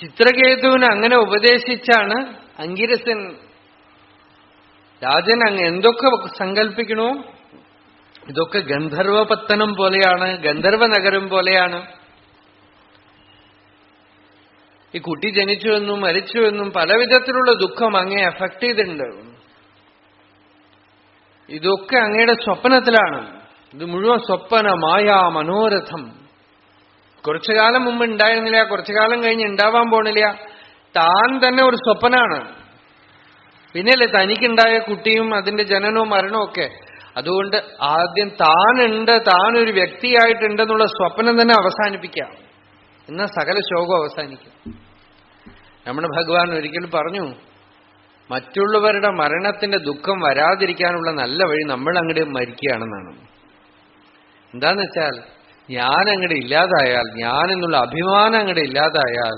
Speaker 2: ചിത്രകേതുവിന് അങ്ങനെ ഉപദേശിച്ചാണ് അങ്കിരസൻ രാജൻ അങ്ങ് എന്തൊക്കെ സങ്കല്പിക്കണോ ഇതൊക്കെ ഗന്ധർവപത്തനം പോലെയാണ്, ഗന്ധർവ നഗരം പോലെയാണ്. ഈ കുട്ടി ജനിച്ചുവെന്നും മരിച്ചുവെന്നും പലവിധത്തിലുള്ള ദുഃഖം അങ്ങയെ അഫക്ട് ചെയ്തിട്ടുണ്ട്. ഇതൊക്കെ അങ്ങയുടെ സ്വപ്നത്തിലാണ്. ഇത് മുഴുവൻ സ്വപ്ന മായാ മനോരഥം. കുറച്ചു കാലം മുമ്പ് ഉണ്ടായിരുന്നില്ല, കുറച്ചു കാലം കഴിഞ്ഞ് ഉണ്ടാവാൻ പോണില്ല. താൻ തന്നെ ഒരു സ്വപ്നാണ്. പിന്നെയല്ലേ തനിക്കുണ്ടായ കുട്ടിയും അതിന്റെ ജനനവും മരണവും ഒക്കെ. അതുകൊണ്ട് ആദ്യം താനുണ്ട്, താനൊരു വ്യക്തിയായിട്ടുണ്ടെന്നുള്ള സ്വപ്നം തന്നെ അവസാനിപ്പിക്കാം, എന്നാൽ സകല ശോകം അവസാനിക്കും. നമ്മുടെ ഭഗവാൻ ഒരിക്കലും പറഞ്ഞു, മറ്റുള്ളവരുടെ മരണത്തിന്റെ ദുഃഖം വരാതിരിക്കാനുള്ള നല്ല വഴി നമ്മൾ അങ്ങോട്ട് മരിക്കുകയാണെന്നാണ്. എന്താന്ന് വെച്ചാൽ ഞാൻ അങ്ങോട്ട് ഇല്ലാതായാൽ, ഞാൻ എന്നുള്ള അഭിമാനം അങ്ങോട്ട് ഇല്ലാതായാൽ,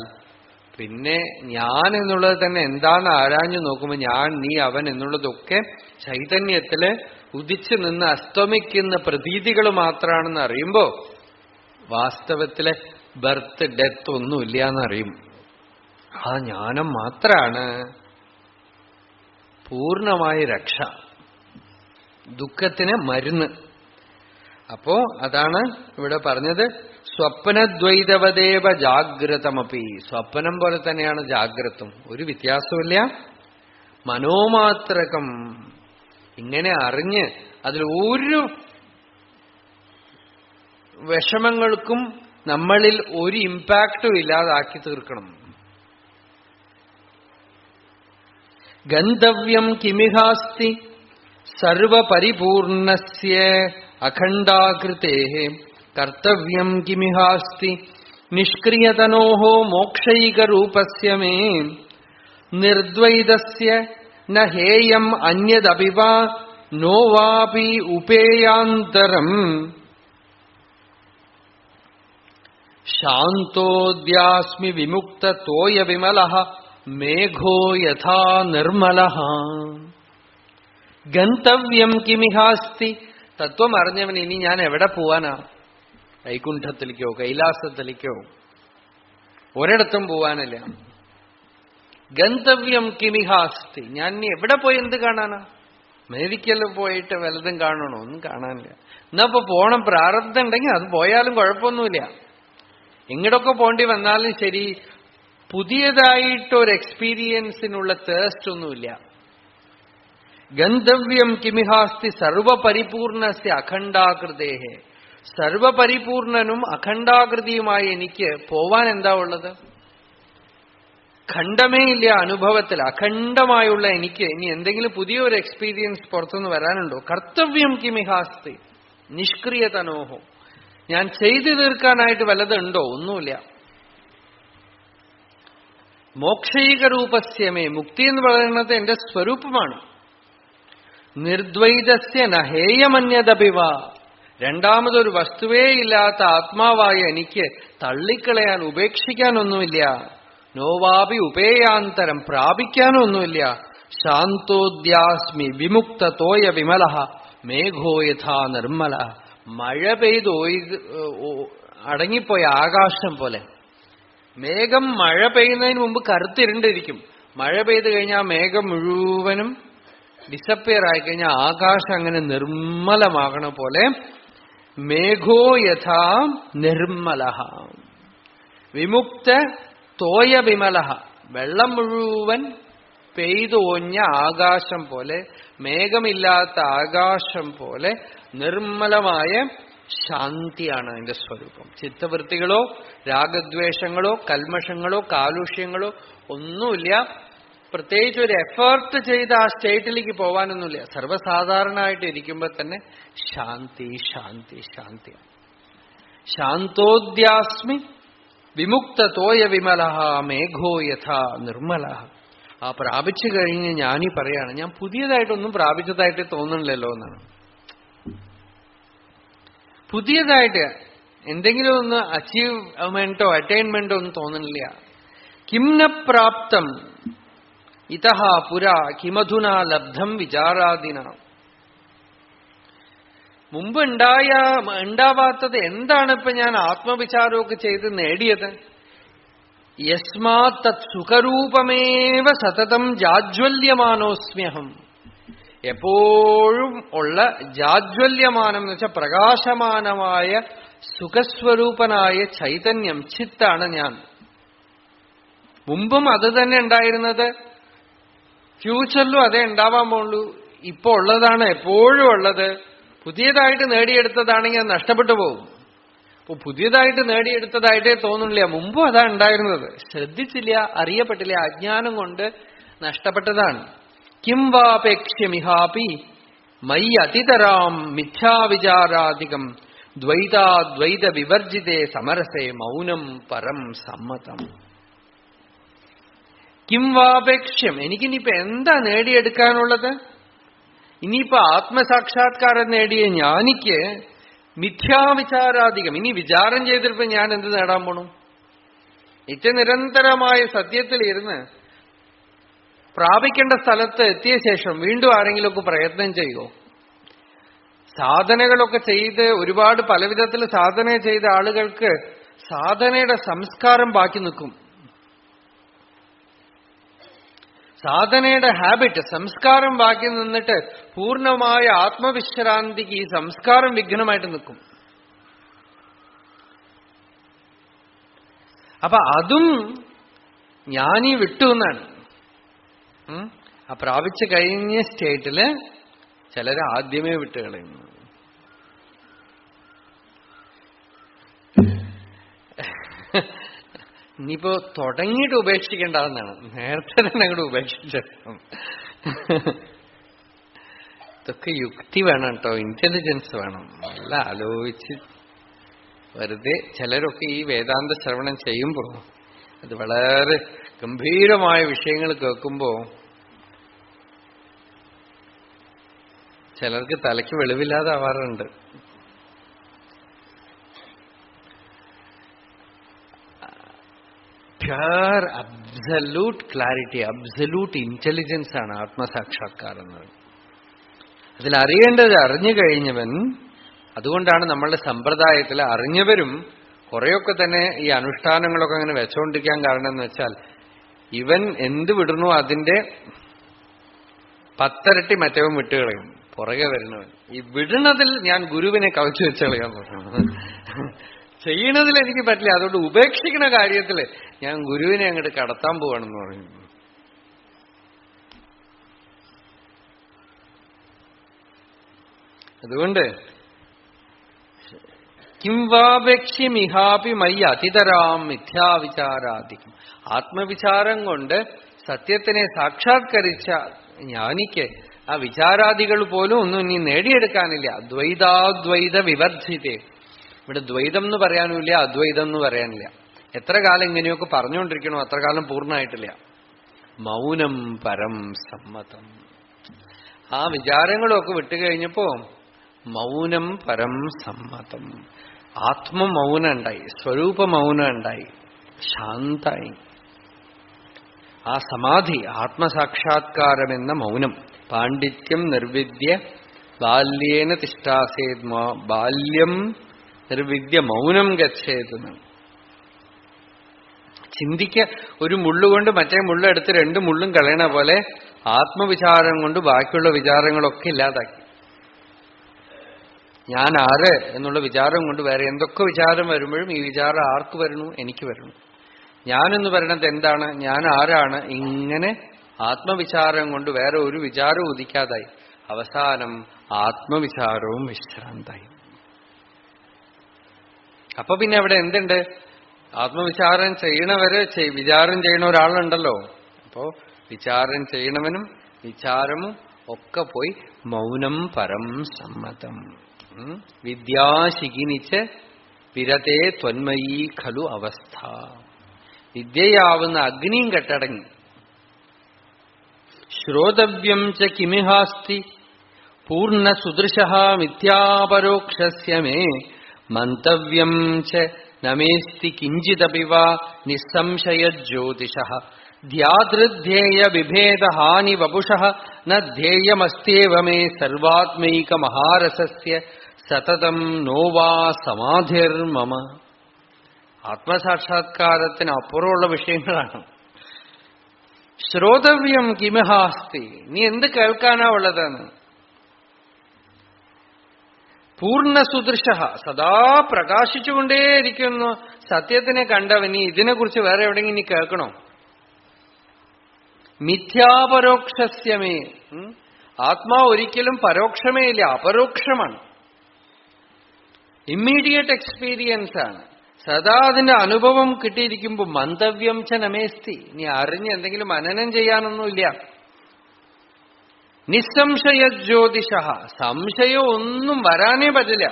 Speaker 2: പിന്നെ ഞാൻ എന്നുള്ളത് തന്നെ എന്താണെന്ന് ആരാഞ്ഞു നോക്കുമ്പോൾ ഞാൻ, നീ, അവൻ എന്നുള്ളതൊക്കെ ചൈതന്യത്തില് ഉദിച്ചു നിന്ന് അസ്തമിക്കുന്ന പ്രതീതികൾ മാത്രമാണെന്ന് അറിയുമ്പോ വാസ്തവത്തില് ബർത്ത് ഡെത്ത് ഒന്നുമില്ല എന്നറിയും. ആ ജ്ഞാനം മാത്രമാണ് പൂർണ്ണമായ രക്ഷ. ദുഃഖത്തിന് മരുന്ന്. അപ്പോ അതാണ് ഇവിടെ പറഞ്ഞത്, സ്വപ്നദ്വൈതവദേവ ജാഗ്രതമപി. സ്വപ്നം പോലെ തന്നെയാണ് ജാഗ്രതും, ഒരു വ്യത്യാസമില്ല. മനോമാത്രകം, ഇങ്ങനെ അറിഞ്ഞ് അതിൽ ഒരു വിഷമങ്ങൾക്കും നമ്മളിൽ ഒരു ഇമ്പാക്റ്റും ഇല്ലാതാക്കി തീർക്കണം. ഗന്ധവ്യം കിമിഹാസ്തി സർവപരിപൂർണസ്യ അഖണ്ഡാകൃതേഃ കർത്തവ്യം കിമിഹാസ്തി നിഷ്ക്രിയതനോഃ മോക്ഷൈകരൂപസ്യ മേ നിർദ്വൈതസ്യ ന ഹേയം അന്യദപി വാ നോ വാപി ഉപേയാന്തരം ശാന്തോദ്യാസ്മി വിമുക്തതോയ വിമലഃ മേഘോ യഥാ നിർമ്മലഃ. ഗന്തവ്യം കിമിഹാസ്തി. തത്വം അറിഞ്ഞവൻ ഇനി ഞാൻ എവിടെ പോവാനാ? വൈകുണ്ഠത്തിലേക്കോ കൈലാസത്തിലേക്കോ ഒരിടത്തും പോവാനില്ല. ഗന്തവ്യം കിമിഹാസ്തി. ഞാൻ ഇനി എവിടെ പോയി എന്ത് കാണാനാ? അമേരിക്കയിൽ പോയിട്ട് വലുതും കാണണോ? ഒന്നും കാണാനില്ല. എന്നാ ഇപ്പൊ പോണം, പ്രാരബ്ധം ഉണ്ടെങ്കിൽ അത് പോയാലും കുഴപ്പമൊന്നുമില്ല. എങ്ങടൊക്കെ പോണ്ടി വന്നാലും ശരി, പുതിയതായിട്ടൊരു എക്സ്പീരിയൻസിനുള്ള തേസ്റ്റ് ഒന്നുമില്ല. ഗന്ധവ്യം കിമിഹാസ്തി സർവപരിപൂർണസ്യ അഖണ്ഡാകൃതേഃ. സർവപരിപൂർണനും അഖണ്ഡാകൃതിയുമായി എനിക്ക് പോവാൻ എന്താ ഉള്ളത്? ഖണ്ഡമേ ഇല്ല അനുഭവത്തിൽ. അഖണ്ഡമായുള്ള എനിക്ക് ഇനി എന്തെങ്കിലും പുതിയൊരു എക്സ്പീരിയൻസ് പുറത്തുനിന്ന് വരാനുണ്ടോ? കർത്തവ്യം കിമിഹാസ്തി നിഷ്ക്രിയതനോഹോ. ഞാൻ ചെയ്തു തീർക്കാനായിട്ട് വല്ലതുണ്ടോ? ഒന്നുമില്ല. മോക്ഷൈകരൂപസ്യമേ. മുക്തി എന്ന് പറയുന്നത് എന്റെ സ്വരൂപമാണ്. നിർദ്വൈതസ്യ നഹേയമന്യദപിവ. രണ്ടാമതൊരു വസ്തുവേ ഇല്ലാത്ത ആത്മാവായ എനിക്ക് തള്ളിക്കളയാൻ, ഉപേക്ഷിക്കാനൊന്നുമില്ല. നോവാപി ഉപേയാന്തരം, പ്രാപിക്കാനൊന്നുമില്ല. ശാന്തോദ്യാസ്മി വിമുക്തതോയ വിമലഃ മേഘോ യഥാ നിർമ്മല. മഴ പെയ്ത് അടങ്ങിപ്പോയ ആകാശം പോലെ. മേഘം മഴ പെയ്യുന്നതിന് മുമ്പ് കറുത്തിരുണ്ടിരിക്കും. മഴ പെയ്ത് കഴിഞ്ഞാൽ മേഘം മുഴുവനും ഡിസപ്പിയർ ആയിക്കഴിഞ്ഞാൽ ആകാശം അങ്ങനെ നിർമ്മലമാകണ പോലെ മേഘോ യഥാ നിർമ്മലഃ വിമുക്ത തോയ വിമലഃ. വെള്ളം മുഴുവൻ പെയ്തോഞ്ഞ ആകാശം പോലെ, മേഘമില്ലാത്ത ആകാശം പോലെ നിർമ്മലമായ ശാന്തിയാണ് അതിന്റെ സ്വരൂപം. ചിത്തവൃത്തികളോ രാഗദ്വേഷങ്ങളോ കൽമഷങ്ങളോ കാലുഷ്യങ്ങളോ ഒന്നുമില്ല. പ്രത്യേകിച്ച് ഒരു എഫേർട്ട് ചെയ്ത് ആ സ്റ്റേറ്റിലേക്ക് പോവാനൊന്നുമില്ല. സർവ്വസാധാരണമായിട്ട് ഇരിക്കുമ്പോൾ തന്നെ ശാന്തി ശാന്തി ശാന്തി. ശാന്തോദ്യാസ്മി വിമുക്തതോയ വിമലഃ മേഘോ യഥാ നിർമ്മലഃ. ആ പ്രാപിച്ചു കഴിഞ്ഞ് ഞാനീ പറയാണ്, ഞാൻ പുതിയതായിട്ടൊന്നും പ്രാപിച്ചതായിട്ട് തോന്നണില്ലല്ലോ എന്നാണ്. പുതിയതായിട്ട് എന്തെങ്കിലും ഒന്ന് അച്ചീവ്മെന്റോ അറ്റൈൻമെന്റോ ഒന്നും തോന്നുന്നില്ല. കിംന പ്രാപ്തം ഇതഃ പുരാ കിമധുനാ ലബ്ധം വിചാരാദിന. മുമ്പ് ഉണ്ടാവാത്തത് എന്താണ് ഇപ്പൊ ഞാൻ ആത്മവിചാരമൊക്കെ ചെയ്ത് നേടിയത്? യസ്മാത് തത് സുഖരൂപമേവ സതതം ജാജ്വല്യമാനോസ്മ്യഹം. എപ്പോഴും ഉള്ള ജാജ്വല്യമാനം എന്ന് വെച്ചാൽ പ്രകാശമാനമായ സുഖസ്വരൂപനായ ചൈതന്യം ചിത്താണ് ഞാൻ. മുമ്പും അത് തന്നെ ഉണ്ടായിരുന്നത്, ഫ്യൂച്ചറിലും അതേ ഉണ്ടാവാൻ പോകുള്ളൂ. ഇപ്പൊ ഉള്ളതാണ് എപ്പോഴും ഉള്ളത്. പുതിയതായിട്ട് നേടിയെടുത്തതാണെങ്കിൽ അത് നഷ്ടപ്പെട്ടു പോകും. ഇപ്പൊ പുതിയതായിട്ട് നേടിയെടുത്തതായിട്ടേ തോന്നുന്നില്ല. മുമ്പും അതാ ഉണ്ടായിരുന്നത്, ശ്രദ്ധിച്ചില്ല, അറിയപ്പെട്ടില്ല, അജ്ഞാനം കൊണ്ട് നഷ്ടപ്പെട്ടതാണ്. കിം വാപേക്ഷ്യമിഹാപി മയി അതിതരാം മിഥ്യാവിചാരാധികം ദ്വൈതാദ്വൈത വിവർജിതേ സമരസേ മൗനം പരം സമ്മതം. കിം വാപേക്ഷ്യം, എനിക്കിനിയിപ്പോ എന്താ നേടിയെടുക്കാനുള്ളത്? ഇനിയിപ്പോ ആത്മസാക്ഷാത്കാരം നേടിയ ജ്ഞാനിക്ക് മിഥ്യാവിചാരാധികം, ഇനി വിചാരം ചെയ്തിട്ട് ഞാൻ എന്ത് നേടാൻ പോണു? നിത്യനിരന്തരമായ സത്യത്തിൽ ഇരുന്ന് പ്രാപിക്കേണ്ട സ്ഥലത്ത് എത്തിയ ശേഷം വീണ്ടും ആരെങ്കിലുമൊക്കെ പ്രയത്നം ചെയ്യുമോ? സാധനകളൊക്കെ ചെയ്ത് ഒരുപാട് പലവിധത്തിൽ സാധന ചെയ്ത ആളുകൾക്ക് സാധനയുടെ സംസ്കാരം ബാക്കി നിൽക്കും. സാധനയുടെ ഹാബിറ്റ്, സംസ്കാരം ബാക്കി നിന്നിട്ട് പൂർണ്ണമായ ആത്മവിശ്രാന്തിക്ക് ഈ സംസ്കാരം വിഘ്നമായിട്ട് നിൽക്കും. അപ്പൊ അതും ജ്ഞാനി വിട്ടു എന്നാണ്. ആ പ്രാപിച്ചു കഴിഞ്ഞ സ്റ്റേറ്റില് ചിലര് ആദ്യമേ വിട്ടുകളയുന്നു. ഇനിയിപ്പോ തുടങ്ങിയിട്ട് ഉപേക്ഷിക്കേണ്ടതെന്നാണ്, നേരത്തെ തന്നെ അങ്ങോട്ട് ഉപേക്ഷിച്ചേക്കാം. ഇതൊക്കെ യുക്തി വേണം കേട്ടോ, ഇന്റലിജൻസ് വേണം, നല്ല ആലോചിച്ച്. വെറുതെ ചിലരൊക്കെ ഈ വേദാന്ത ശ്രവണം ചെയ്യുമ്പോൾ അത് വളരെ ഗംഭീരമായ വിഷയങ്ങൾ കേൾക്കുമ്പോ ചിലർക്ക് തലയ്ക്ക് വെളിവില്ലാതാവാറുണ്ട്. Pure absolute clarity, absolute intelligence ആണ് ആത്മസാക്ഷാത്കാരം എന്നത്. അതിലറിയേണ്ടത് അറിഞ്ഞു കഴിഞ്ഞവൻ. അതുകൊണ്ടാണ് നമ്മളുടെ സമ്പ്രദായത്തിൽ അറിഞ്ഞവരും കുറെയൊക്കെ തന്നെ ഈ അനുഷ്ഠാനങ്ങളൊക്കെ അങ്ങനെ വെച്ചോണ്ടിരിക്കാൻ കാരണം എന്ന് വെച്ചാൽ ഇവൻ എന്ത് വിടുന്നു അതിന്റെ 10 ഇരട്ടി മറ്റവൻ വിട്ടുകളയും, പുറകെ വരുന്നവൻ. ഈ വിടുന്നതിൽ ഞാൻ ഗുരുവിനെ കവച്ചു വെച്ചളയാൻ പറഞ്ഞു, ചെയ്യണതിൽ എനിക്ക് പറ്റില്ല, അതുകൊണ്ട് ഉപേക്ഷിക്കുന്ന കാര്യത്തില് ഞാൻ ഗുരുവിനെ അങ്ങോട്ട് കടത്താൻ പോവാണെന്ന് പറഞ്ഞു. അതുകൊണ്ട് കിം വാപേക്ഷ്യമിഹാപി മയ്യ അതിതരാം മിഥ്യാവിചാരാധികം. ആത്മവിചാരം കൊണ്ട് സത്യത്തിനെ സാക്ഷാത്കരിച്ച ജ്ഞാനിക്ക് ആ വിചാരാദികൾ പോലും ഒന്നും ഇനി നേടിയെടുക്കാനില്ല. ദ്വൈതാദ്വൈത വിവർജിതേ. ഇവിടെ ദ്വൈതം എന്ന് പറയാനുമില്ല, അദ്വൈതം എന്ന് പറയാനില്ല. എത്ര കാലം ഇങ്ങനെയൊക്കെ പറഞ്ഞുകൊണ്ടിരിക്കണോ അത്ര കാലം പൂർണ്ണമായിട്ടില്ല. മൗനം പരം സമ്മതം. ആ വിചാരങ്ങളൊക്കെ വിട്ടുകഴിഞ്ഞപ്പോ മൗനം പരം സമ്മതം. ആത്മമൗനം ഉണ്ടായി, സ്വരൂപ മൗനം ഉണ്ടായി, ശാന്തായി. ആ സമാധി ആത്മസാക്ഷാത്കാരമെന്ന മൗനം. പാണ്ഡിത്യം നിർവിദ്യ ബാല്യേന തിഷ്ഠാസേത്, ബാല്യം നിർവിദ്യ മൗനം ഗച്ഛേതെന്ന്. ചിന്തിക്ക, ഒരു മുള്ളുകൊണ്ട് മറ്റേ മുള്ളെടുത്ത് 2 മുള്ളും കളയണ പോലെ ആത്മവിചാരം കൊണ്ട് ബാക്കിയുള്ള വിചാരങ്ങളൊക്കെ ഇല്ലാതാക്കി. ഞാൻ ആര് എന്നുള്ള വിചാരം കൊണ്ട് വേറെ എന്തൊക്കെ വിചാരം വരുമ്പോഴും ഈ വിചാരം ആർക്ക് വരണു? എനിക്ക് വരണു. ഞാനെന്ന് പറയണത് എന്താണ്? ഞാൻ ആരാണ്? ഇങ്ങനെ ആത്മവിചാരം കൊണ്ട് വേറെ ഒരു വിചാരവും ഉദിക്കാതായി. അവസാനം ആത്മവിചാരവും വിശ്രാന്തായി. അപ്പൊ പിന്നെ അവിടെ എന്തുണ്ട്? ആത്മവിചാരം ചെയ്യണവര് വിചാരം ചെയ്യണ ഒരാളുണ്ടല്ലോ. അപ്പോ വിചാരം ചെയ്യണവനും വിചാരവും ഒക്കെ പോയി മൗനം പരം സമ്മതം. വിദ്യാശിഖിനിച്ച് വിരതേ ത്വന്മയീ ഖലു അവസ്ഥ. വിദ്യയാവുന്ന അഗ്നിയും കെട്ടടങ്ങി. ശ്രോതവ്യം ച കിമിഹാസ്തി പൂർണ്ണ സുദൃശഃ മിഥ്യാപരോക്ഷസ്യ മേ മന്തവ്യം ച നമേസ്തി കിഞ്ചിദപി വാ നിസ്സംശയ ജ്യോതിഷഃ ധ്യാതൃധ്യേയ വിഭേദഹാനി വപുഷഃ ന ധ്യേയമസ്തേവ മേ സർവാത്മൈക മഹാരസസ്യ സതതം നോവാ സമാധിർമമ. ആത്മസാക്ഷാത്കാരത്തിന് അപ്പുറമുള്ള വിഷയങ്ങളാണ്. ശ്രോതവ്യം കിമഹാസ്തി, നീ എന്ത് കേൾക്കാനാ ഉള്ളതെന്ന്. പൂർണ്ണ സുദൃശ, സദാ പ്രകാശിച്ചുകൊണ്ടേയിരിക്കുന്നു സത്യത്തിനെ കണ്ടവൻ. നീ ഇതിനെക്കുറിച്ച് വേറെ എവിടെയെങ്കിലും നീ കേൾക്കണോ? മിഥ്യാപരോക്ഷസ്യമേ, ആത്മാ ഒരിക്കലും പരോക്ഷമേ ഇല്ല, അപരോക്ഷമാണ്. ഇമ്മീഡിയറ്റ് എക്സ്പീരിയൻസ് ആണ്. സദാ അതിന്റെ അനുഭവം കിട്ടിയിരിക്കുമ്പോൾ മന്തവ്യം ച നമേസ്തി, നീ അറിഞ്ഞ് എന്തെങ്കിലും മനനം ചെയ്യാനൊന്നുമില്ല. നിസ്സംശയ ജ്യോതിഷ, സംശയം ഒന്നും വരാനേ പറ്റില്ല.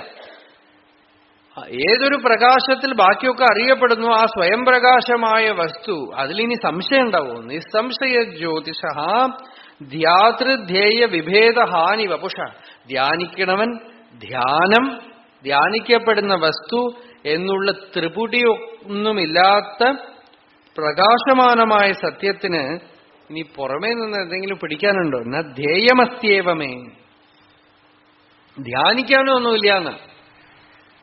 Speaker 2: ഏതൊരു പ്രകാശത്തിൽ ബാക്കിയൊക്കെ അറിയപ്പെടുന്നു ആ സ്വയം പ്രകാശമായ വസ്തു, അതിലിനി സംശയം ഉണ്ടാവോ? നിസ്സംശയ ജ്യോതിഷ ധ്യാതൃധ്യേയ വിഭേദഹാനി വപുഷ. ധ്യാനിക്കണവൻ, ധ്യാനം, ധ്യാനിക്കപ്പെടുന്ന വസ്തു എന്നുള്ള ത്രിപുടിയൊന്നുമില്ലാത്ത പ്രകാശമാനമായ സത്യത്തിന് ഇനി പുറമേ നിന്ന് എന്തെങ്കിലും പിടിക്കാനുണ്ടോ? ന ധ്യേയമസ്ത്യേവമേ, ധ്യാനിക്കാനോ ഒന്നുമില്ലാന്ന്.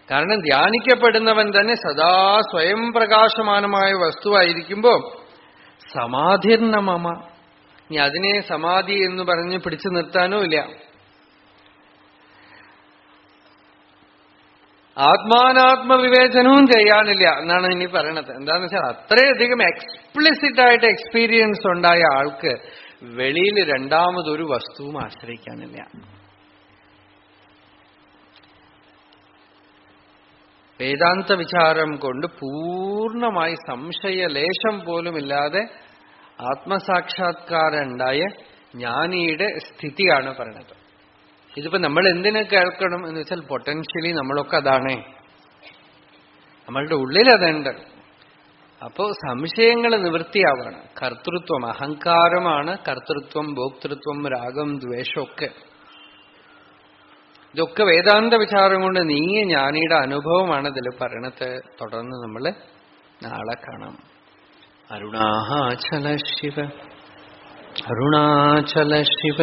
Speaker 2: കാരണം ധ്യാനിക്കപ്പെടുന്നവൻ തന്നെ സദാ സ്വയം പ്രകാശമാനമായ വസ്തുവായിരിക്കുമ്പോ സമാധിർണമമ, ഇനി അതിനെ സമാധി എന്ന് പറഞ്ഞ് പിടിച്ചു നിർത്താനോ ഇല്ല. ആത്മാനാത്മവിവേചനവും ചെയ്യാനില്ല എന്നാണ് ഇനി പറയണത്. എന്താന്ന് വെച്ചാൽ അത്രയധികം എക്സ്പ്ലിസിറ്റ് ആയിട്ട് എക്സ്പീരിയൻസ് ഉണ്ടായ ആൾക്ക് വെളിയിൽ രണ്ടാമതൊരു വസ്തുവും ആശ്രയിക്കാനില്ല. വേദാന്ത വിചാരം കൊണ്ട് പൂർണ്ണമായി സംശയലേശം പോലുമില്ലാതെ ആത്മസാക്ഷാത്കാരം ഉണ്ടായ ജ്ഞാനിയുടെ സ്ഥിതിയാണ് പറയണത്. ഇതിപ്പോ നമ്മൾ എന്തിനു കേൾക്കണം എന്ന് വെച്ചാൽ പൊട്ടൻഷ്യലി നമ്മളൊക്കെ അതാണ്, നമ്മളുടെ ഉള്ളിൽ അതുണ്ട്. അപ്പോ സംശയങ്ങൾ നിവൃത്തിയാവാണ്. കർത്തൃത്വം, അഹങ്കാരമാണ് കർത്തൃത്വം, ഭോക്തൃത്വം, രാഗം, ദ്വേഷമൊക്കെ. ഇതൊക്കെ വേദാന്ത വിചാരം കൊണ്ട് നീങ്ങിയ ജ്ഞാനിയുടെ അനുഭവമാണ് ഇതിൽ പറയണത്. തുടർന്ന് നമ്മൾ നാളെ കാണാം. അരുണാചല ശിവ, അരുണാചല ശിവ,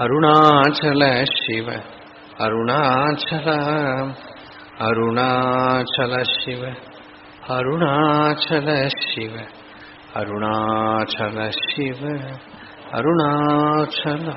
Speaker 2: അരുണാചല ശിവ, അരുണാചല, അരുണാചല ശിവ, അരുണാചല ശിവ, അരുണാചല ശിവ, അരുണാചല.